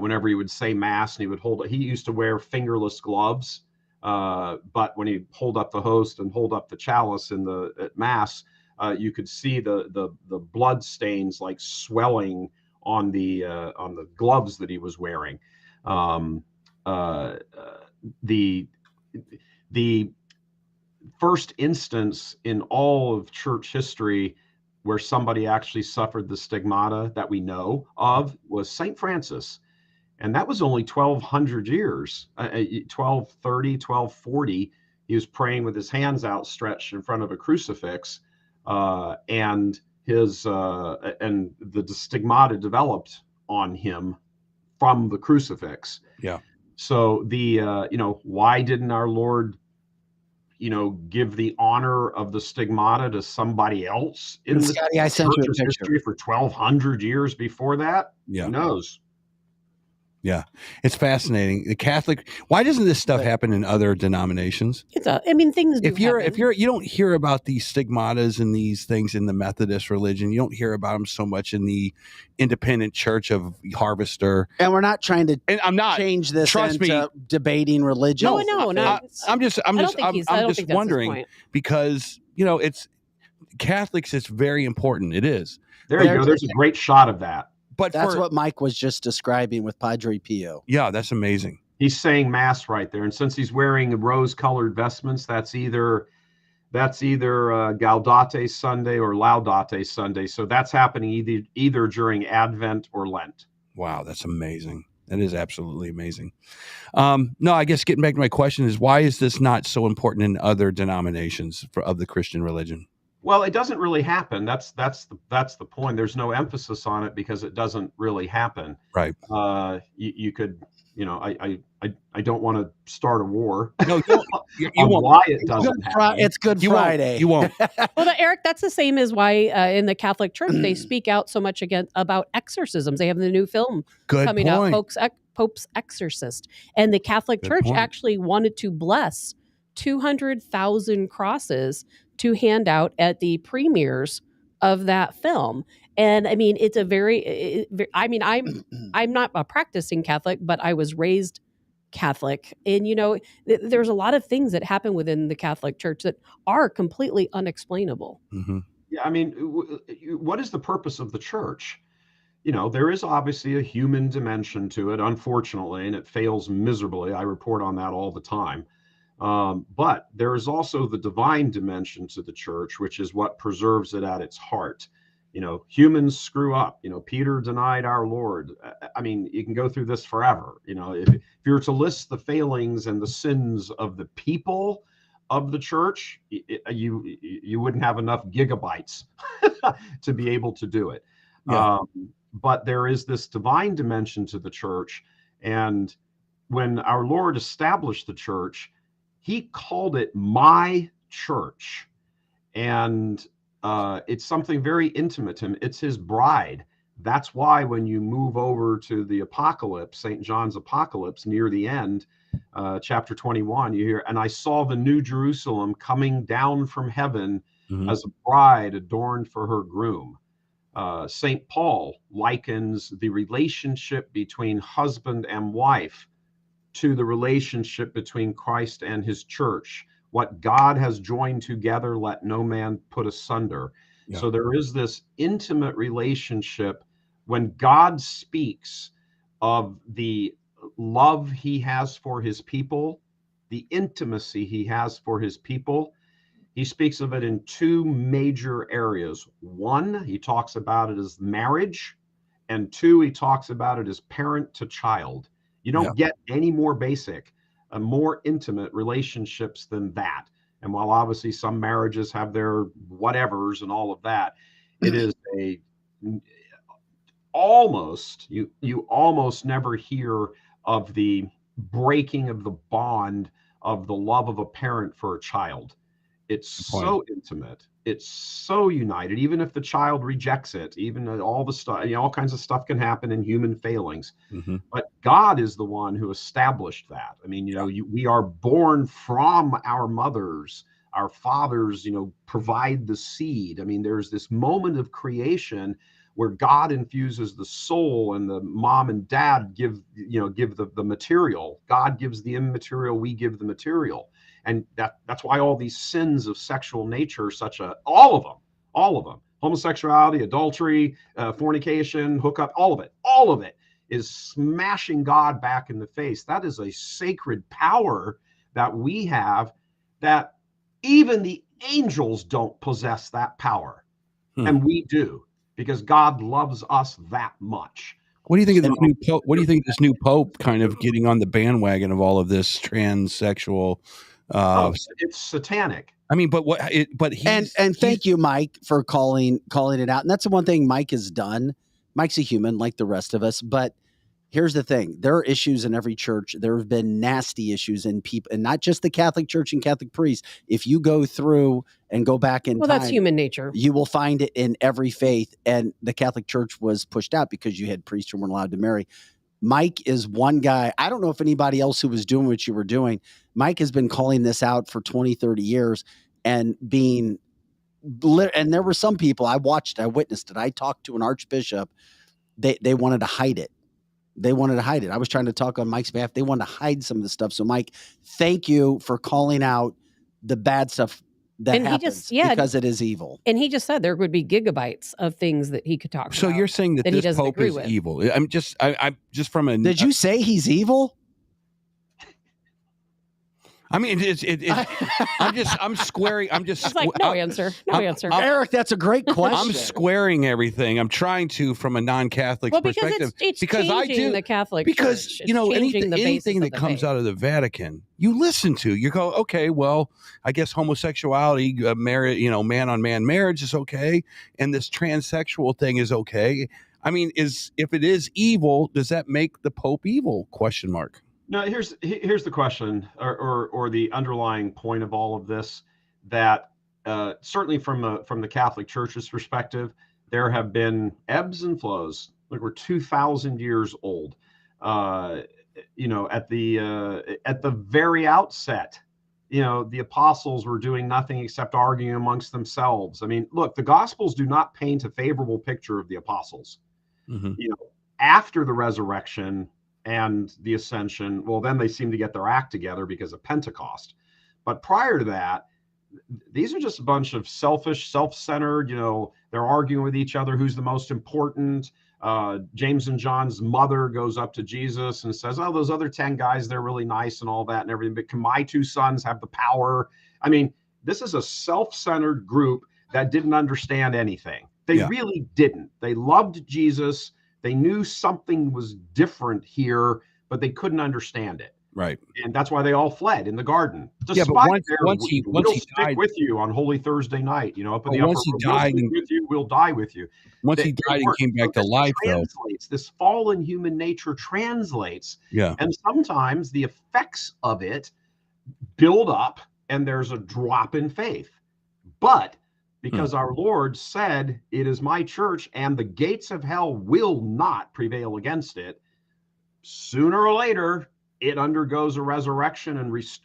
Whenever he would say mass, and he used to wear fingerless gloves. But when he hold up the host and hold up the chalice at mass, you could see the blood stains like swelling on the gloves that he was wearing. The first instance in all of church history where somebody actually suffered the stigmata that we know of was St. Francis. And that was only 1,200 years, 1230, 1240. He was praying with his hands outstretched in front of a crucifix, and the stigmata developed on him from the crucifix. Yeah. So why didn't our Lord, give the honor of the stigmata to somebody else in the Scotty, I sent you a church's picture. history for 1,200 years before that? Yeah. Who knows? Yeah, it's fascinating. The Catholic. Why doesn't this stuff happen in other denominations? Things. If you don't hear about these stigmatas and these things in the Methodist religion. You don't hear about them so much in the Independent Church of Harvester. And we're not trying to. And I'm not change this trust into me, debating religion. No. I'm just wondering because it's Catholics. It's very important. It is. There you go. There's a great shot of that. But that's what Mike was just describing with Padre Pio. Yeah, that's amazing. He's saying mass right there, and since he's wearing rose-colored vestments, that's either Gaudete Sunday or Laudate Sunday. So that's happening either during Advent or Lent. Wow, that's amazing. That is absolutely amazing. No, I guess getting back to my question is, why is this not so important in other denominations of the Christian religion? Well, it doesn't really happen. That's the point. There's no emphasis on it because it doesn't really happen. Right. You could, I don't want to start a war. No, you won't. Why it doesn't happen. It's Good Friday. You won't. Well, Eric, that's the same as why in the Catholic Church they speak out so much about exorcisms. They have the new film coming out, Pope's Exorcist, and the Catholic Church actually wanted to bless 200,000 crosses to hand out at the premieres of that film. And I mean, it's I'm not a practicing Catholic, but I was raised Catholic. And, there's a lot of things that happen within the Catholic Church that are completely unexplainable. Mm-hmm. Yeah. I mean, what is the purpose of the church? There is obviously a human dimension to it, unfortunately, and it fails miserably. I report on that all the time. But there is also the divine dimension to the church, which is what preserves it at its heart. Humans screw up. Peter denied our Lord. I mean, you can go through this forever. If you were to list the failings and the sins of the people of the church, you wouldn't have enough gigabytes to be able to do it. Yeah. But there is this divine dimension to the church. And when our Lord established the church, he called it my church. And it's something very intimate to him. It's his bride. That's why when you move over to the Apocalypse, St. John's Apocalypse, near the end, chapter 21, you hear, and I saw the new Jerusalem coming down from heaven as a bride adorned for her groom. St. Paul likens the relationship between husband and wife to the relationship between Christ and his church. What God has joined together, let no man put asunder. Yeah. So there is this intimate relationship. When God speaks of the love he has for his people, the intimacy he has for his people, he speaks of it in two major areas. One, he talks about it as marriage, and two, he talks about it as parent to child. You don't get any more basic, more intimate relationships than that. And while obviously some marriages have their whatevers and all of that, it is you almost never hear of the breaking of the bond of the love of a parent for a child. It's so intimate. It's so united. Even if the child rejects it, even all the stuff, all kinds of stuff can happen in human failings. Mm-hmm. But God is the one who established that. I mean, we are born from our mothers. Our fathers, provide the seed. I mean, there's this moment of creation where God infuses the soul, and the mom and dad give the material. God gives the immaterial. We give the material. And that's why all these sins of sexual nature are all of them, homosexuality, adultery, fornication, hookup, all of it is smashing God back in the face. That is a sacred power that we have, that even the angels don't possess that power. And we do, because God loves us that much. What do you think of this new pope? What do you think of this new pope kind of getting on the bandwagon of all of this transsexual? It's satanic. I mean, but what? But he's and thank you, Mike, for calling it out. And that's the one thing Mike has done. Mike's a human like the rest of us, but here's the thing: there are issues in every church. There have been nasty issues in people, and not just the Catholic Church and Catholic priests. If you go through and go back in time, that's human nature. You will find it in every faith. And the Catholic Church was pushed out because you had priests who weren't allowed to marry. Mike is one guy. I don't know if anybody else who was doing what you were doing. Mike has been calling this out for 20, 30 years and being, and there were some people I watched, I witnessed it. I talked to an archbishop. They wanted to hide it. They wanted to hide it. I was trying to talk on Mike's behalf. They wanted to hide some of the stuff. So Mike, thank you for calling out the bad stuff that happens because it is evil. And he just said there would be gigabytes of things that he could talk about. So you're saying that this pope is evil? I'm just from a. Did you say he's evil? I mean, I'm squaring. It's like no answer. Eric, that's a great question. I'm squaring everything. I'm trying to from a non-Catholic perspective because I do the Catholic because Church. Anything that comes out of the Vatican, you listen to. You go, okay, well, I guess homosexuality, marriage, man on man marriage is okay, and this transsexual thing is okay. I mean, if it is evil, does that make the Pope evil? ? No, here's the question, or the underlying point of all of this. That certainly from the Catholic Church's perspective, there have been ebbs and flows. Like we're 2,000 years old. At the very outset, the apostles were doing nothing except arguing amongst themselves. I mean, look, the Gospels do not paint a favorable picture of the apostles. Mm-hmm. After the resurrection and the ascension, well, then they seem to get their act together because of Pentecost. But prior to that, these are just a bunch of selfish, self-centered, they're arguing with each other who's the most important. James and John's mother goes up to Jesus and says, oh, those other 10 guys, they're really nice and all that and everything, but can my 2 sons have the power? I mean, this is a self-centered group that didn't understand anything. They really didn't. They loved Jesus. They knew something was different here, but they couldn't understand it. Right. And that's why they all fled in the garden. Despite once he stick with you on Holy Thursday night, up in the upper room. Died we'll die with you. Once he died and came back to life, this fallen human nature translates. Yeah. And sometimes the effects of it build up and there's a drop in faith. But because our Lord said, it is my church and the gates of hell will not prevail against it, sooner or later, it undergoes a resurrection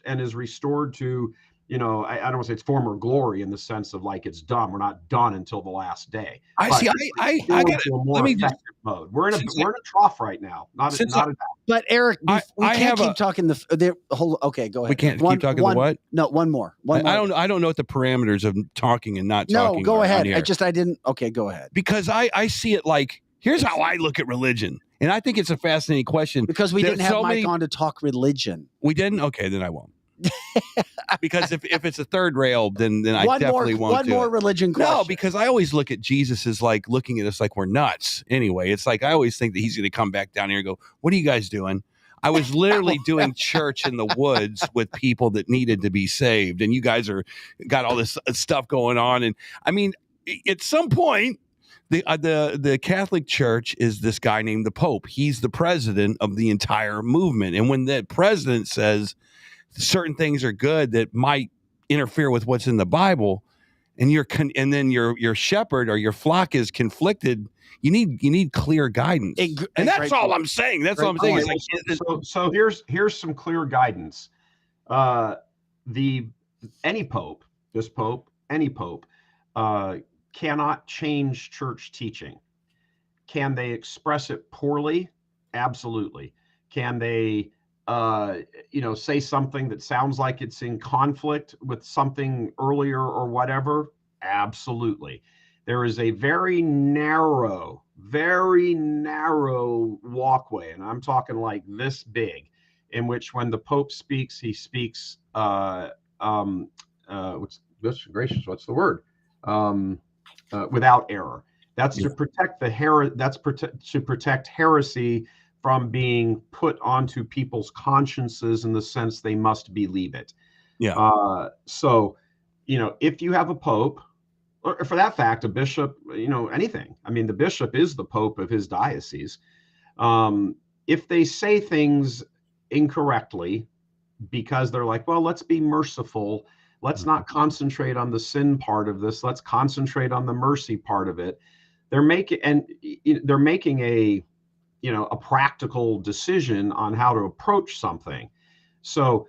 and is restored to, I don't want to say its former glory in the sense of like it's done. We're not done until the last day. I see. I got let me just mode. We're in a trough right now. Not a doubt. But Eric, we can't keep talking the whole. Okay, go ahead. We can't keep talking the what? No, one more. I don't know what the parameters of talking and not talking. No, go ahead. I didn't. Okay, go ahead. Because I see it like, here's how I look at religion. And I think it's a fascinating question. Because we didn't have Mike on to talk religion. We didn't? Okay, then I won't. Because if it's a third rail, then I definitely won't. One more religion question. No, because I always look at Jesus as like looking at us like we're nuts. Anyway, it's like I always think that he's going to come back down here and go, what are you guys doing? I was literally doing church in the woods with people that needed to be saved. And you guys got all this stuff going on. And I mean, at some point, the Catholic Church is this guy named the Pope. He's the president of the entire movement. And when the president says certain things are good that might interfere with what's in the Bible, and then your shepherd or your flock is conflicted, you need clear guidance. And that's all I'm saying. That's all I'm saying. So here's some clear guidance. Any pope, any pope, cannot change church teaching. Can they express it poorly? Absolutely. Can they, say something that sounds like it's in conflict with something earlier or whatever? Absolutely. There is a very narrow walkway, and I'm talking like this big, in which when the Pope speaks, he speaks, what's the word? Without error. That's to protect to protect heresy from being put onto people's consciences in the sense they must believe it. Yeah. So, if you have a pope, or for that fact, a bishop, anything. I mean, the bishop is the pope of his diocese. If they say things incorrectly because they're like, well, let's be merciful. Let's not concentrate on the sin part of this. Let's concentrate on the mercy part of it. They're making a practical decision on how to approach something. So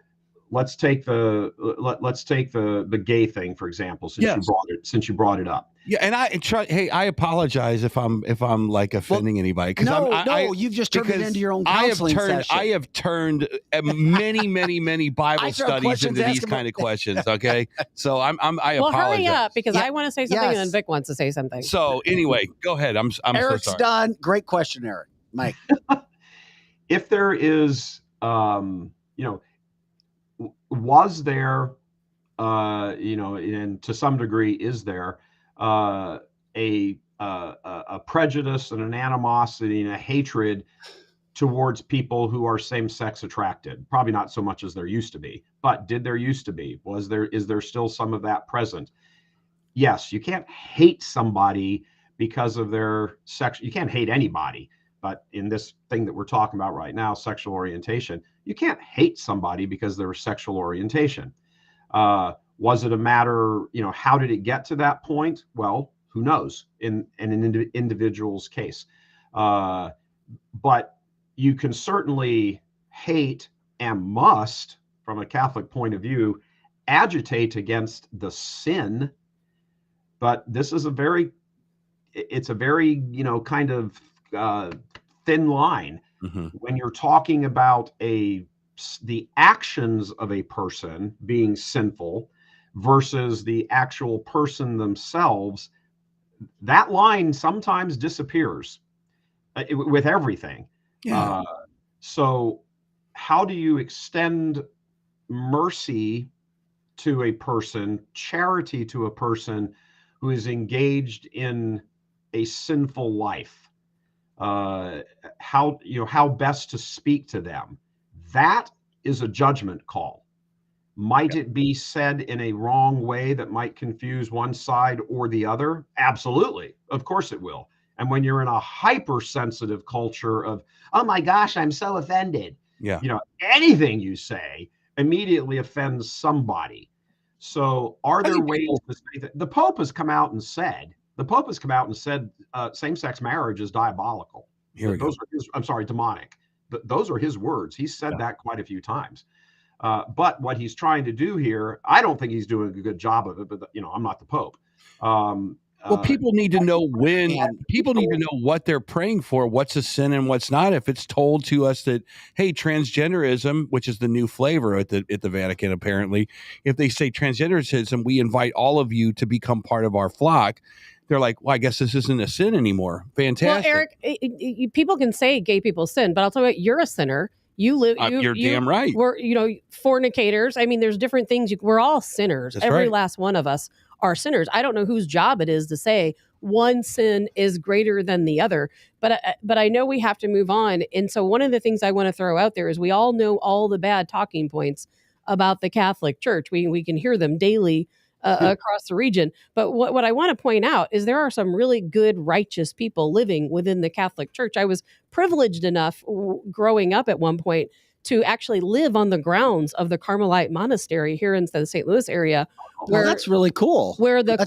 let's take the gay thing, for example, since you brought it up. Yeah, and I apologize if I'm like offending anybody, because you've just turned it into your own counseling session. I have turned many Bible studies into these kind of questions. Okay, so I apologize. Well, hurry up, because I want to say something, and then Vic wants to say something. So anyway, go ahead. I'm Eric's so sorry. done. Great question, Eric. Mike, if there is, was there, and to some degree, is there a prejudice and an animosity and a hatred towards people who are same-sex attracted? Probably not so much as there used to be, but did there used to be? Is there still some of that present? Yes, you can't hate somebody because of their sex. You can't hate anybody, but in this thing that we're talking about right now, sexual orientation, you can't hate somebody because of their sexual orientation. Was it a matter, how did it get to that point? Well, who knows in an individual's case. But you can certainly hate and must, from a Catholic point of view, agitate against the sin. But this is a very kind of thin line when you're talking about the actions of a person being sinful versus the actual person themselves. That line sometimes disappears with everything. Yeah. So how do you extend mercy to a person, charity to a person who is engaged in a sinful life? How best to speak to them? That is a judgment call. Might it be said in a wrong way that might confuse one side or the other? Absolutely. Of course it will. And when you're in a hypersensitive culture of, oh my gosh, I'm so offended. Yeah. Anything you say immediately offends somebody. So are there ways to say that? The Pope has come out and said same-sex marriage is diabolical. Demonic. Those are his words. He's said that quite a few times. But what he's trying to do here, I don't think he's doing a good job of it, but I'm not the Pope. Well, people need to know people need to know what they're praying for, what's a sin and what's not. If it's told to us that, hey, transgenderism, which is the new flavor at the Vatican, apparently, if they say transgenderism, we invite all of you to become part of our flock. They're like, well, I guess this isn't a sin anymore. Fantastic. Well, Eric, people can say gay people sin, but I'll tell you what, you're a sinner. You're damn right. We're, fornicators. I mean, there's different things. We're all sinners. That's Every right. last one of us are sinners. I don't know whose job it is to say one sin is greater than the other, but I know we have to move on. And so one of the things I want to throw out there is we all know all the bad talking points about the Catholic Church. We can hear them daily across the region. But what I want to point out is there are some really good, righteous people living within the Catholic Church. I was privileged enough growing up at one point to actually live on the grounds of the Carmelite monastery here in the St. Louis area. That's really cool. Where the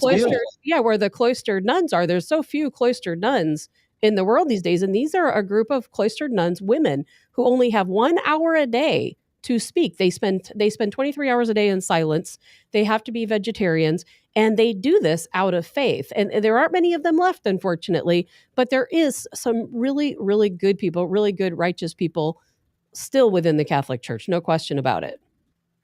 cloistered nuns are. There's so few cloistered nuns in the world these days. And these are a group of cloistered nuns, women, who only have 1 hour a day to speak. They spend 23 hours a day in silence. They have to be vegetarians, and they do this out of faith. And there aren't many of them left, unfortunately, but there is some really, really good people, really good, righteous people still within the Catholic Church. No question about it.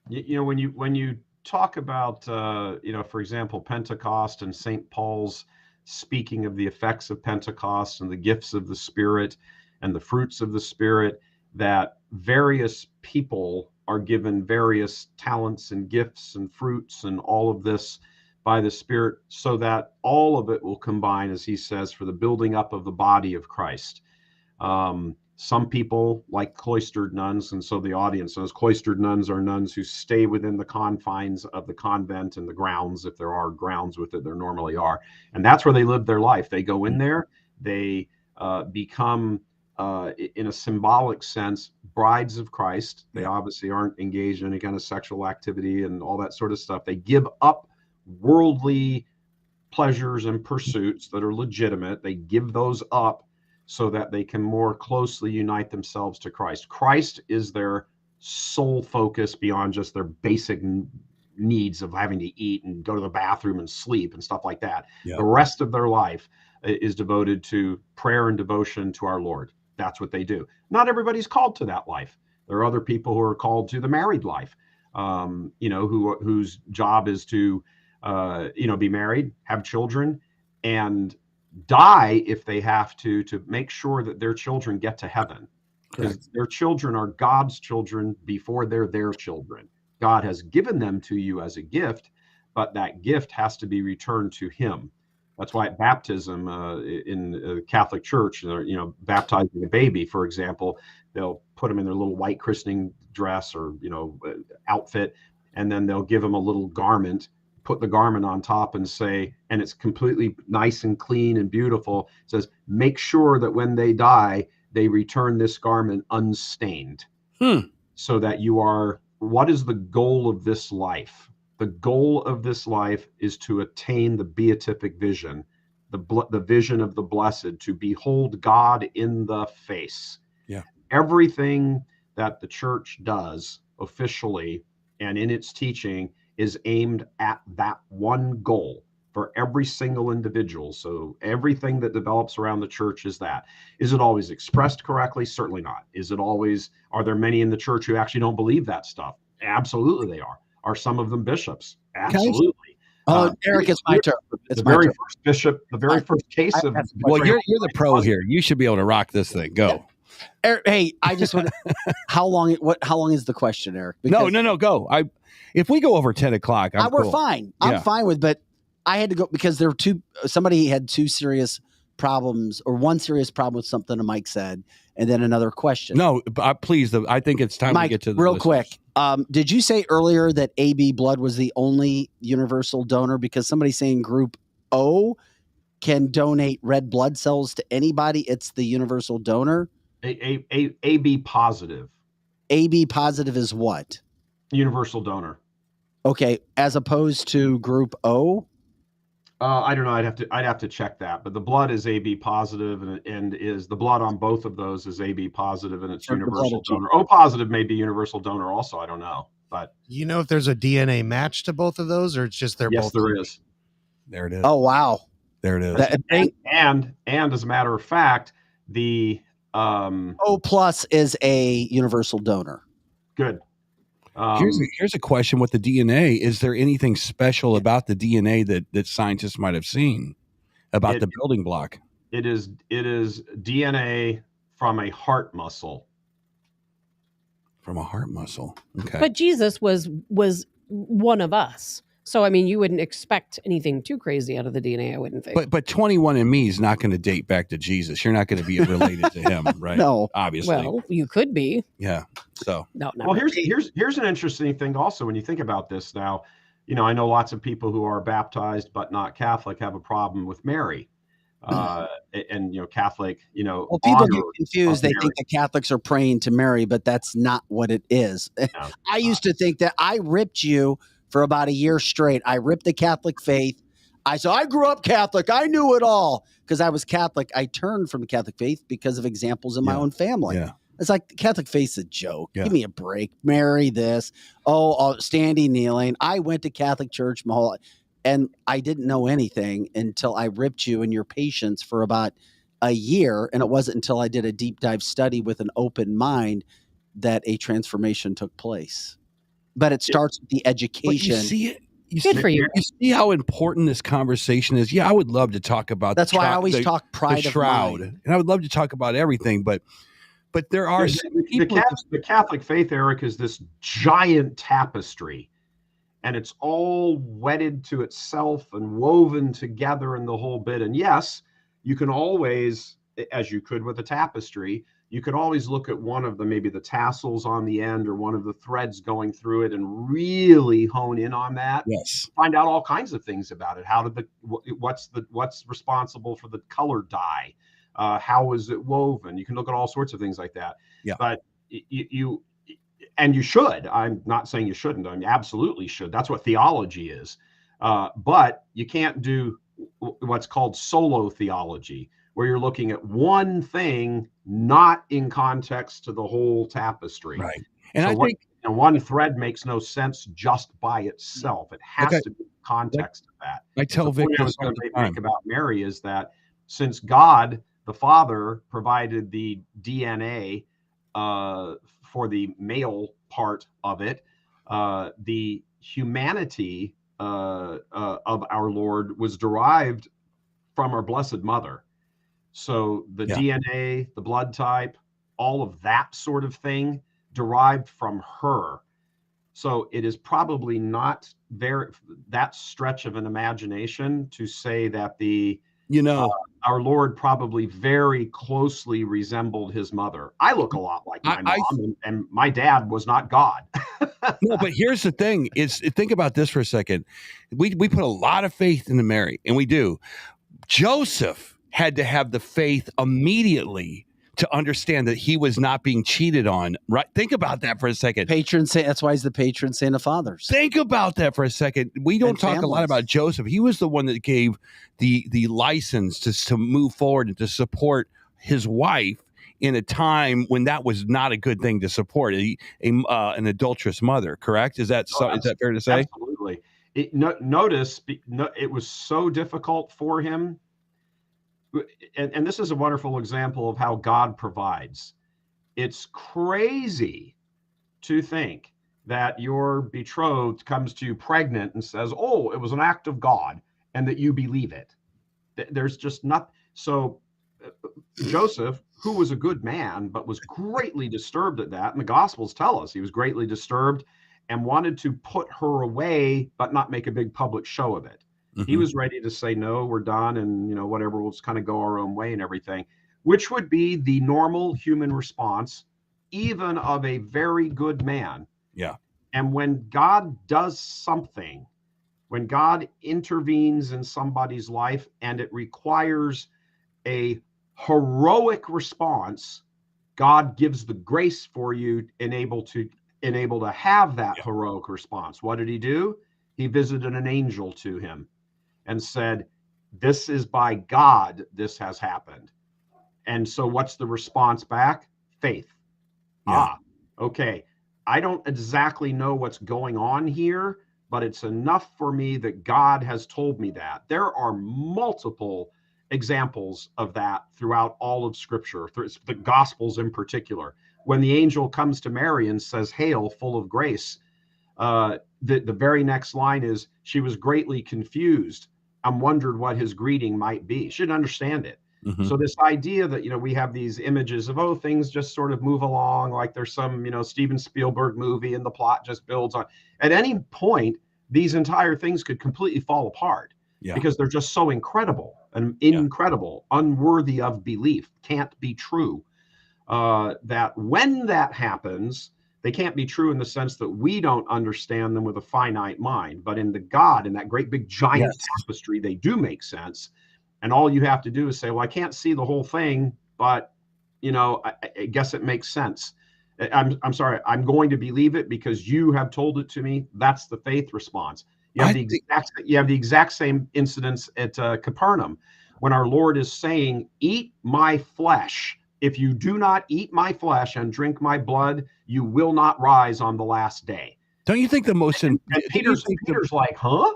When you talk about, for example, Pentecost and St. Paul's speaking of the effects of Pentecost and the gifts of the Spirit and the fruits of the Spirit, that various people are given various talents and gifts and fruits and all of this by the Spirit, so that all of it will combine, as he says, for the building up of the body of Christ. Some people like cloistered nuns, and so the audience knows cloistered nuns are nuns who stay within the confines of the convent and the grounds. If there are grounds with it, there normally are. And that's where they live their life. They go in there, they become, in a symbolic sense, brides of Christ. They obviously aren't engaged in any kind of sexual activity and all that sort of stuff. They give up worldly pleasures and pursuits that are legitimate. They give those up so that they can more closely unite themselves to Christ. Christ is their sole focus beyond just their basic needs of having to eat and go to the bathroom and sleep and stuff like that. The rest of their life is devoted to prayer and devotion to our Lord. That's what they do. Not everybody's called to that life. There are other people who are called to the married life, whose job is to, be married, have children, and die if they have to make sure that their children get to heaven, because their children are God's children before they're their children. God has given them to you as a gift, but that gift has to be returned to him. That's why at baptism in the Catholic Church, baptizing a baby, for example, they'll put them in their little white christening dress or outfit, and then they'll give them a little garment, put the garment on top and say, and it's completely nice and clean and beautiful. It says, make sure that when they die, they return this garment unstained. So that you are, what is the goal of this life? The goal of this life is to attain the beatific vision, the vision of the blessed, to behold God in the face. Yeah. Everything that the church does officially and in its teaching is aimed at that one goal for every single individual. So everything that develops around the church is that. Is it always expressed correctly? Certainly not. Are there many in the church who actually don't believe that stuff? Absolutely they are. Are some of them bishops? Absolutely. Eric, it's my turn. The very first bishop, the very first case of. Well, you're the pro here. You should be able to rock this thing. Go. Eric, hey, I just want to. How long is the question, Eric? Because no. Go. If we go over 10 o'clock, we're cool. fine. I'm fine with, but I had to go because there were somebody had two serious problems, or one serious problem with something that Mike said, and then another question. No, please. I think it's time Mike, to get to the real listeners. quick. Did you say earlier that AB blood was the only universal donor? Because somebody's saying Group O can donate red blood cells to anybody. It's the universal donor. AB positive. AB positive is what? Universal donor. Okay, as opposed to Group O. I don't know. I'd have to check that. But the blood is AB positive, and is the blood on both of those is AB positive, and it's universal donor. O positive may be universal donor also. I don't know, but if there's a DNA match to both of those, or it's just they're both. Yes, there is. There it is. Oh wow, there it is. And as a matter of fact, the O plus is a universal donor. Good. Here's a question with the DNA. Is there anything special about the DNA that scientists might have seen about the building block? It is DNA from a heart muscle. From a heart muscle. Okay. But Jesus was one of us. So, I mean, you wouldn't expect anything too crazy out of the DNA, I wouldn't think. But 21andMe is not going to date back to Jesus. You're not going to be related to him, right? No. Obviously. Well, you could be. Yeah. So. No. Well, here's an interesting thing also when you think about this now. I know lots of people who are baptized but not Catholic have a problem with Mary. And Catholic, well, people get confused. They think the Catholics are praying to Mary, but that's not what it is. No, I used to think that. I ripped you for about a year straight. I ripped the Catholic faith. I grew up Catholic. I knew it all because I was Catholic. I turned from the Catholic faith because of examples in my own family. Yeah. It's like the Catholic faith's a joke. Yeah. Give me a break. Mary this. Standing, kneeling. I went to Catholic church my whole life, and I didn't know anything until I ripped you and your patience for about a year. And it wasn't until I did a deep dive study with an open mind that a transformation took place. But it starts with the education. But you see it. Good for you. You see how important this conversation is. Yeah, I would love to talk about. That's why I always talk pride the of Shroud, mind. and I would love to talk about everything. But there are the Catholic faith, Eric, is this giant tapestry, and it's all wedded to itself and woven together in the whole bit. And yes, you can always, as you could with a tapestry, you could always look at one of maybe the tassels on the end or one of the threads going through it and really hone in on that. Yes. Find out all kinds of things about it. How did what's responsible for the color dye? How is it woven? You can look at all sorts of things like that. Yeah. But you should. I'm not saying you shouldn't. I mean, absolutely should. That's what theology is. But you can't do what's called solo theology, where you're looking at one thing, not in context to the whole tapestry. Right. And so I think one thread makes no sense just by itself. It has to be context of that. I tell Vic I was going to make about Mary is that since God the Father provided the DNA for the male part of it, the humanity of our Lord was derived from our Blessed Mother. So the DNA, the blood type, all of that sort of thing derived from her. So it is probably not that stretch of an imagination to say that our Lord probably very closely resembled his mother. I look a lot like my mom, and my dad was not God. No, but here's the thing: is think about this for a second. We put a lot of faith into Mary, and we do. Joseph had to have the faith immediately to understand that he was not being cheated on. Right? Think about that for a second. Patron saint. That's why he's the patron saint of fathers. Think about that for a second. We don't talk a lot about Joseph. He was the one that gave the license to move forward and to support his wife in a time when that was not a good thing to support an adulterous mother. Correct? Is that is that fair to say? Absolutely. Notice it was so difficult for him. And this is a wonderful example of how God provides. It's crazy to think that your betrothed comes to you pregnant and says, oh, it was an act of God, and that you believe it. There's just not. So Joseph, who was a good man, but was greatly disturbed at that. And the Gospels tell us he was greatly disturbed and wanted to put her away, but not make a big public show of it. Mm-hmm. He was ready to say, no, we're done. And, whatever, we'll just kind of go our own way and everything, which would be the normal human response, even of a very good man. Yeah. And when God does something, when God intervenes in somebody's life and it requires a heroic response, God gives the grace for you and able to have that heroic response. What did he do? He visited an angel to him and said, this is by God, this has happened. And so what's the response back? Faith. Yeah. Okay. I don't exactly know what's going on here, but it's enough for me that God has told me that. There are multiple examples of that throughout all of Scripture, the Gospels in particular. When the angel comes to Mary and says, hail, full of grace, the very next line is, she was greatly confused and wondered what his greeting might be. She didn't understand it. Mm-hmm. So this idea that, we have these images of, things just sort of move along like there's some, Steven Spielberg movie and the plot just builds on. At any point, these entire things could completely fall apart because they're just so incredible, unworthy of belief, can't be true. That when that happens, they can't be true in the sense that we don't understand them with a finite mind, but in that great big giant tapestry, they do make sense. And all you have to do is say, well, I can't see the whole thing, but I guess it makes sense. I'm sorry, I'm going to believe it because you have told it to me. That's the faith response. You have the exact same incidents at Capernaum when our Lord is saying, eat my flesh. If you do not eat my flesh and drink my blood, you will not rise on the last day. Don't you think the most... And Peter's like, huh?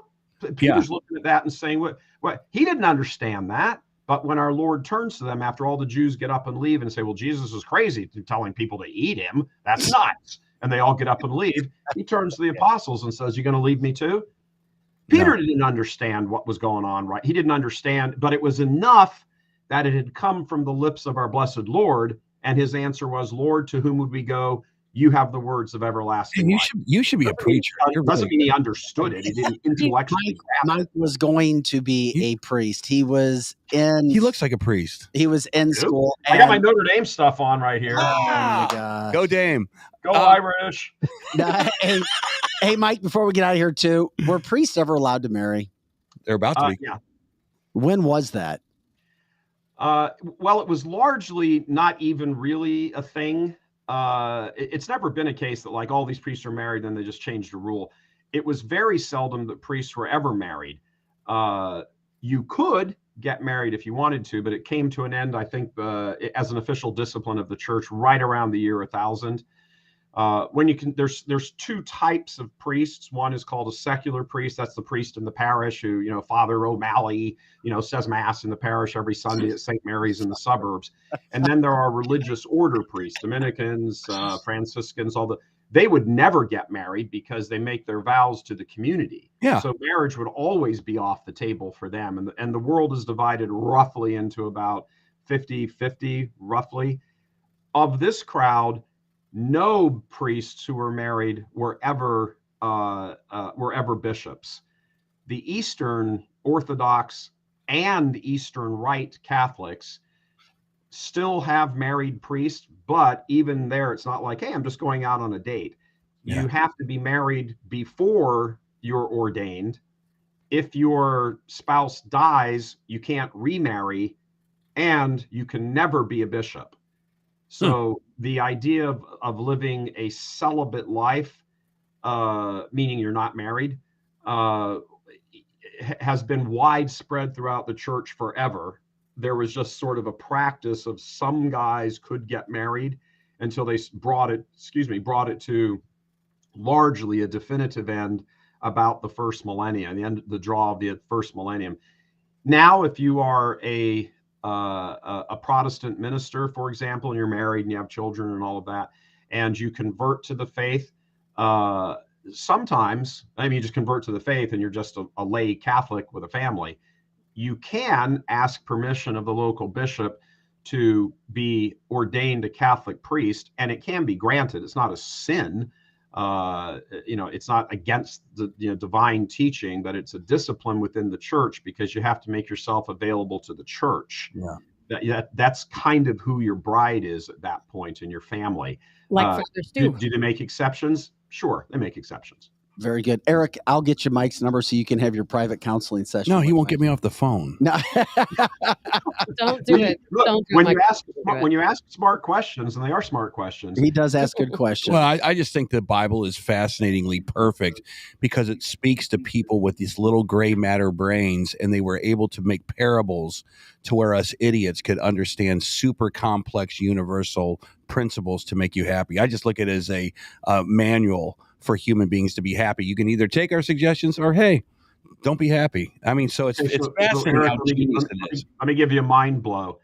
Peter's looking at that and saying, what? He didn't understand that. But when our Lord turns to them after all the Jews get up and leave and say, well, Jesus is crazy to telling people to eat him. That's nuts. And they all get up and leave. He turns to the apostles and says, you going to leave me too? Peter didn't understand what was going on, right? He didn't understand, but it was enough that it had come from the lips of our blessed Lord. And his answer was, Lord, to whom would we go? you have the words of everlasting life. You should be a preacher. Doesn't mean he understood it. He didn't intellectually grasp Mike was going to be a priest. He was in. He looks like a priest. He was in school. I got my Notre Dame stuff on right here. Oh my God! Go Dame. Go Irish. Hey, Mike. Before we get out of here, too, were priests ever allowed to marry? They're about to be. Yeah. When was that? Well, it was largely not even really a thing. It's never been a case that like all these priests are married and they just changed the rule. It was very seldom that priests were ever married. You could get married if you wanted to, but it came to an end, I think, as an official discipline of the church right around the year 1000. There's two types of priests. One is called a secular priest. That's the priest in the parish who, Father O'Malley, says mass in the parish every Sunday at St. Mary's in the suburbs. And then there are religious order priests, Dominicans, Franciscans, they would never get married because they make their vows to the community. Yeah. So marriage would always be off the table for them. And the world is divided roughly into about 50-50, roughly. Of this crowd, no priests who were married were ever bishops. The Eastern Orthodox and Eastern Rite Catholics still have married priests, but even there, it's not like, hey, I'm just going out on a date. Yeah. You have to be married before you're ordained. If your spouse dies, you can't remarry, and you can never be a bishop. So the idea of living a celibate life, meaning you're not married, has been widespread throughout the church forever. There was just sort of a practice of some guys could get married until they brought it to largely a definitive end about the first millennium, the draw of the first millennium. Now, if you are a Protestant minister, for example, and you're married and you have children and all of that, and you convert to the faith, sometimes, you just convert to the faith and you're just a lay Catholic with a family, you can ask permission of the local bishop to be ordained a Catholic priest, and it can be granted. It's not a sin. It's not against the divine teaching, but it's a discipline within the church because you have to make yourself available to the church. Yeah. That's kind of who your bride is at that point in your family. Like fathers do. Do they make exceptions? Sure, they make exceptions. Very good. Eric, I'll get you Mike's number so you can have your private counseling session. No, he won't get me off the phone. No. Don't do it. Don't do it. When you ask smart questions, and they are smart questions. He does ask good questions. Well, I just think the Bible is fascinatingly perfect because it speaks to people with these little gray matter brains, and they were able to make parables to where us idiots could understand super complex universal principles to make you happy. I just look at it as a manual for human beings to be happy. You can either take our suggestions or, hey, don't be happy. So it's fascinating how genius it is. Let me give you a mind blow.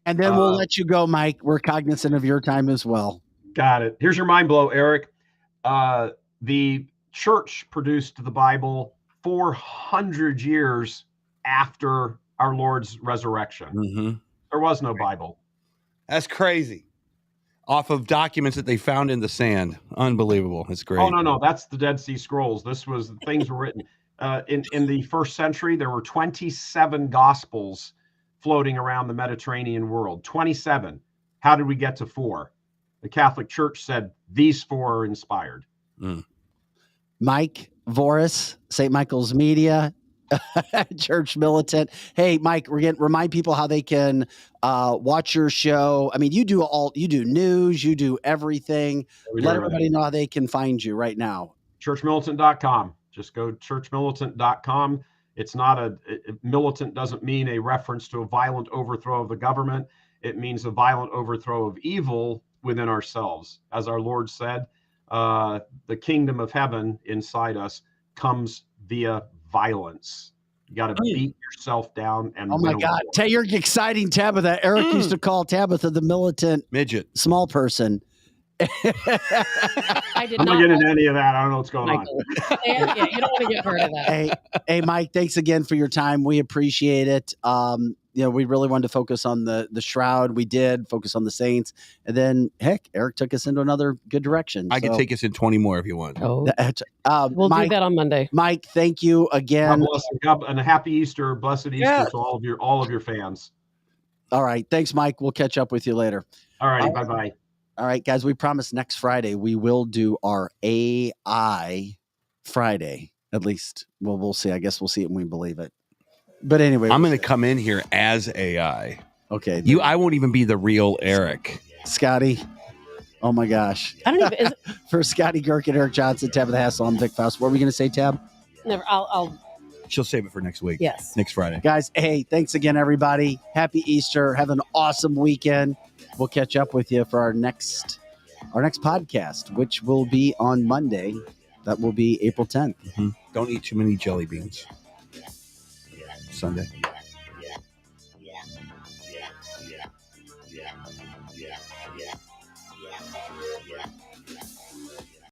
And then we'll let you go, Mike. We're cognizant of your time as well. Got it. Here's your mind blow, Eric. The church produced the Bible 400 years after our Lord's resurrection. Mm-hmm. There was no Bible. That's crazy. Off of documents that they found in the sand. Unbelievable. It's great. Oh, no. That's the Dead Sea Scrolls. Things were written. In the first century, there were 27 gospels floating around the Mediterranean world. 27. How did we get to 4? The Catholic Church said these 4 are inspired. Mike, Voris, St. Michael's Media, Church Militant. Hey, Mike, we're going to remind people how they can watch your show. You do news, you do everything. Let everybody know how they can find you right now. Churchmilitant.com. Just go to churchmilitant.com. It's not militant doesn't mean a reference to a violent overthrow of the government. It means a violent overthrow of evil within ourselves. As our Lord said, the kingdom of heaven inside us comes via violence. You got to beat yourself down and oh my God, you're exciting Tabitha. Eric used to call Tabitha the militant midget, small person. I did I'm not not getting into any of that. I don't know what's going Michael. Yeah, you don't want to get hurt of that. Hey, Mike, thanks again for your time. We appreciate it. We really wanted to focus on the Shroud. We did focus on the Saints. And then, heck, Eric took us into another good direction. I can take us in 20 more if you want. Oh, we'll do that on Monday. Mike, thank you again. God bless, and a happy Easter, blessed Easter to all of your fans. All right. Thanks, Mike. We'll catch up with you later. All righty. Bye-bye. All right, guys, we promise next Friday we will do our AI Friday. At least, we'll see. I guess we'll see it when we believe it. But anyway, I'm going to come in here as AI. Okay. I won't even be the real Eric. Scotty. Oh, my gosh. I don't even. For Scotty Girk and Eric Johnson, Tab of the Hassle, I'm Vic Faust. What were we going to say, Tab? Never. I'll. She'll save it for next week. Yes. Next Friday. Guys, hey, thanks again, everybody. Happy Easter. Have an awesome weekend. We'll catch up with you for our next podcast, which will be on Monday. That will be April 10th. Mm-hmm. Don't eat too many jelly beans. Sunday.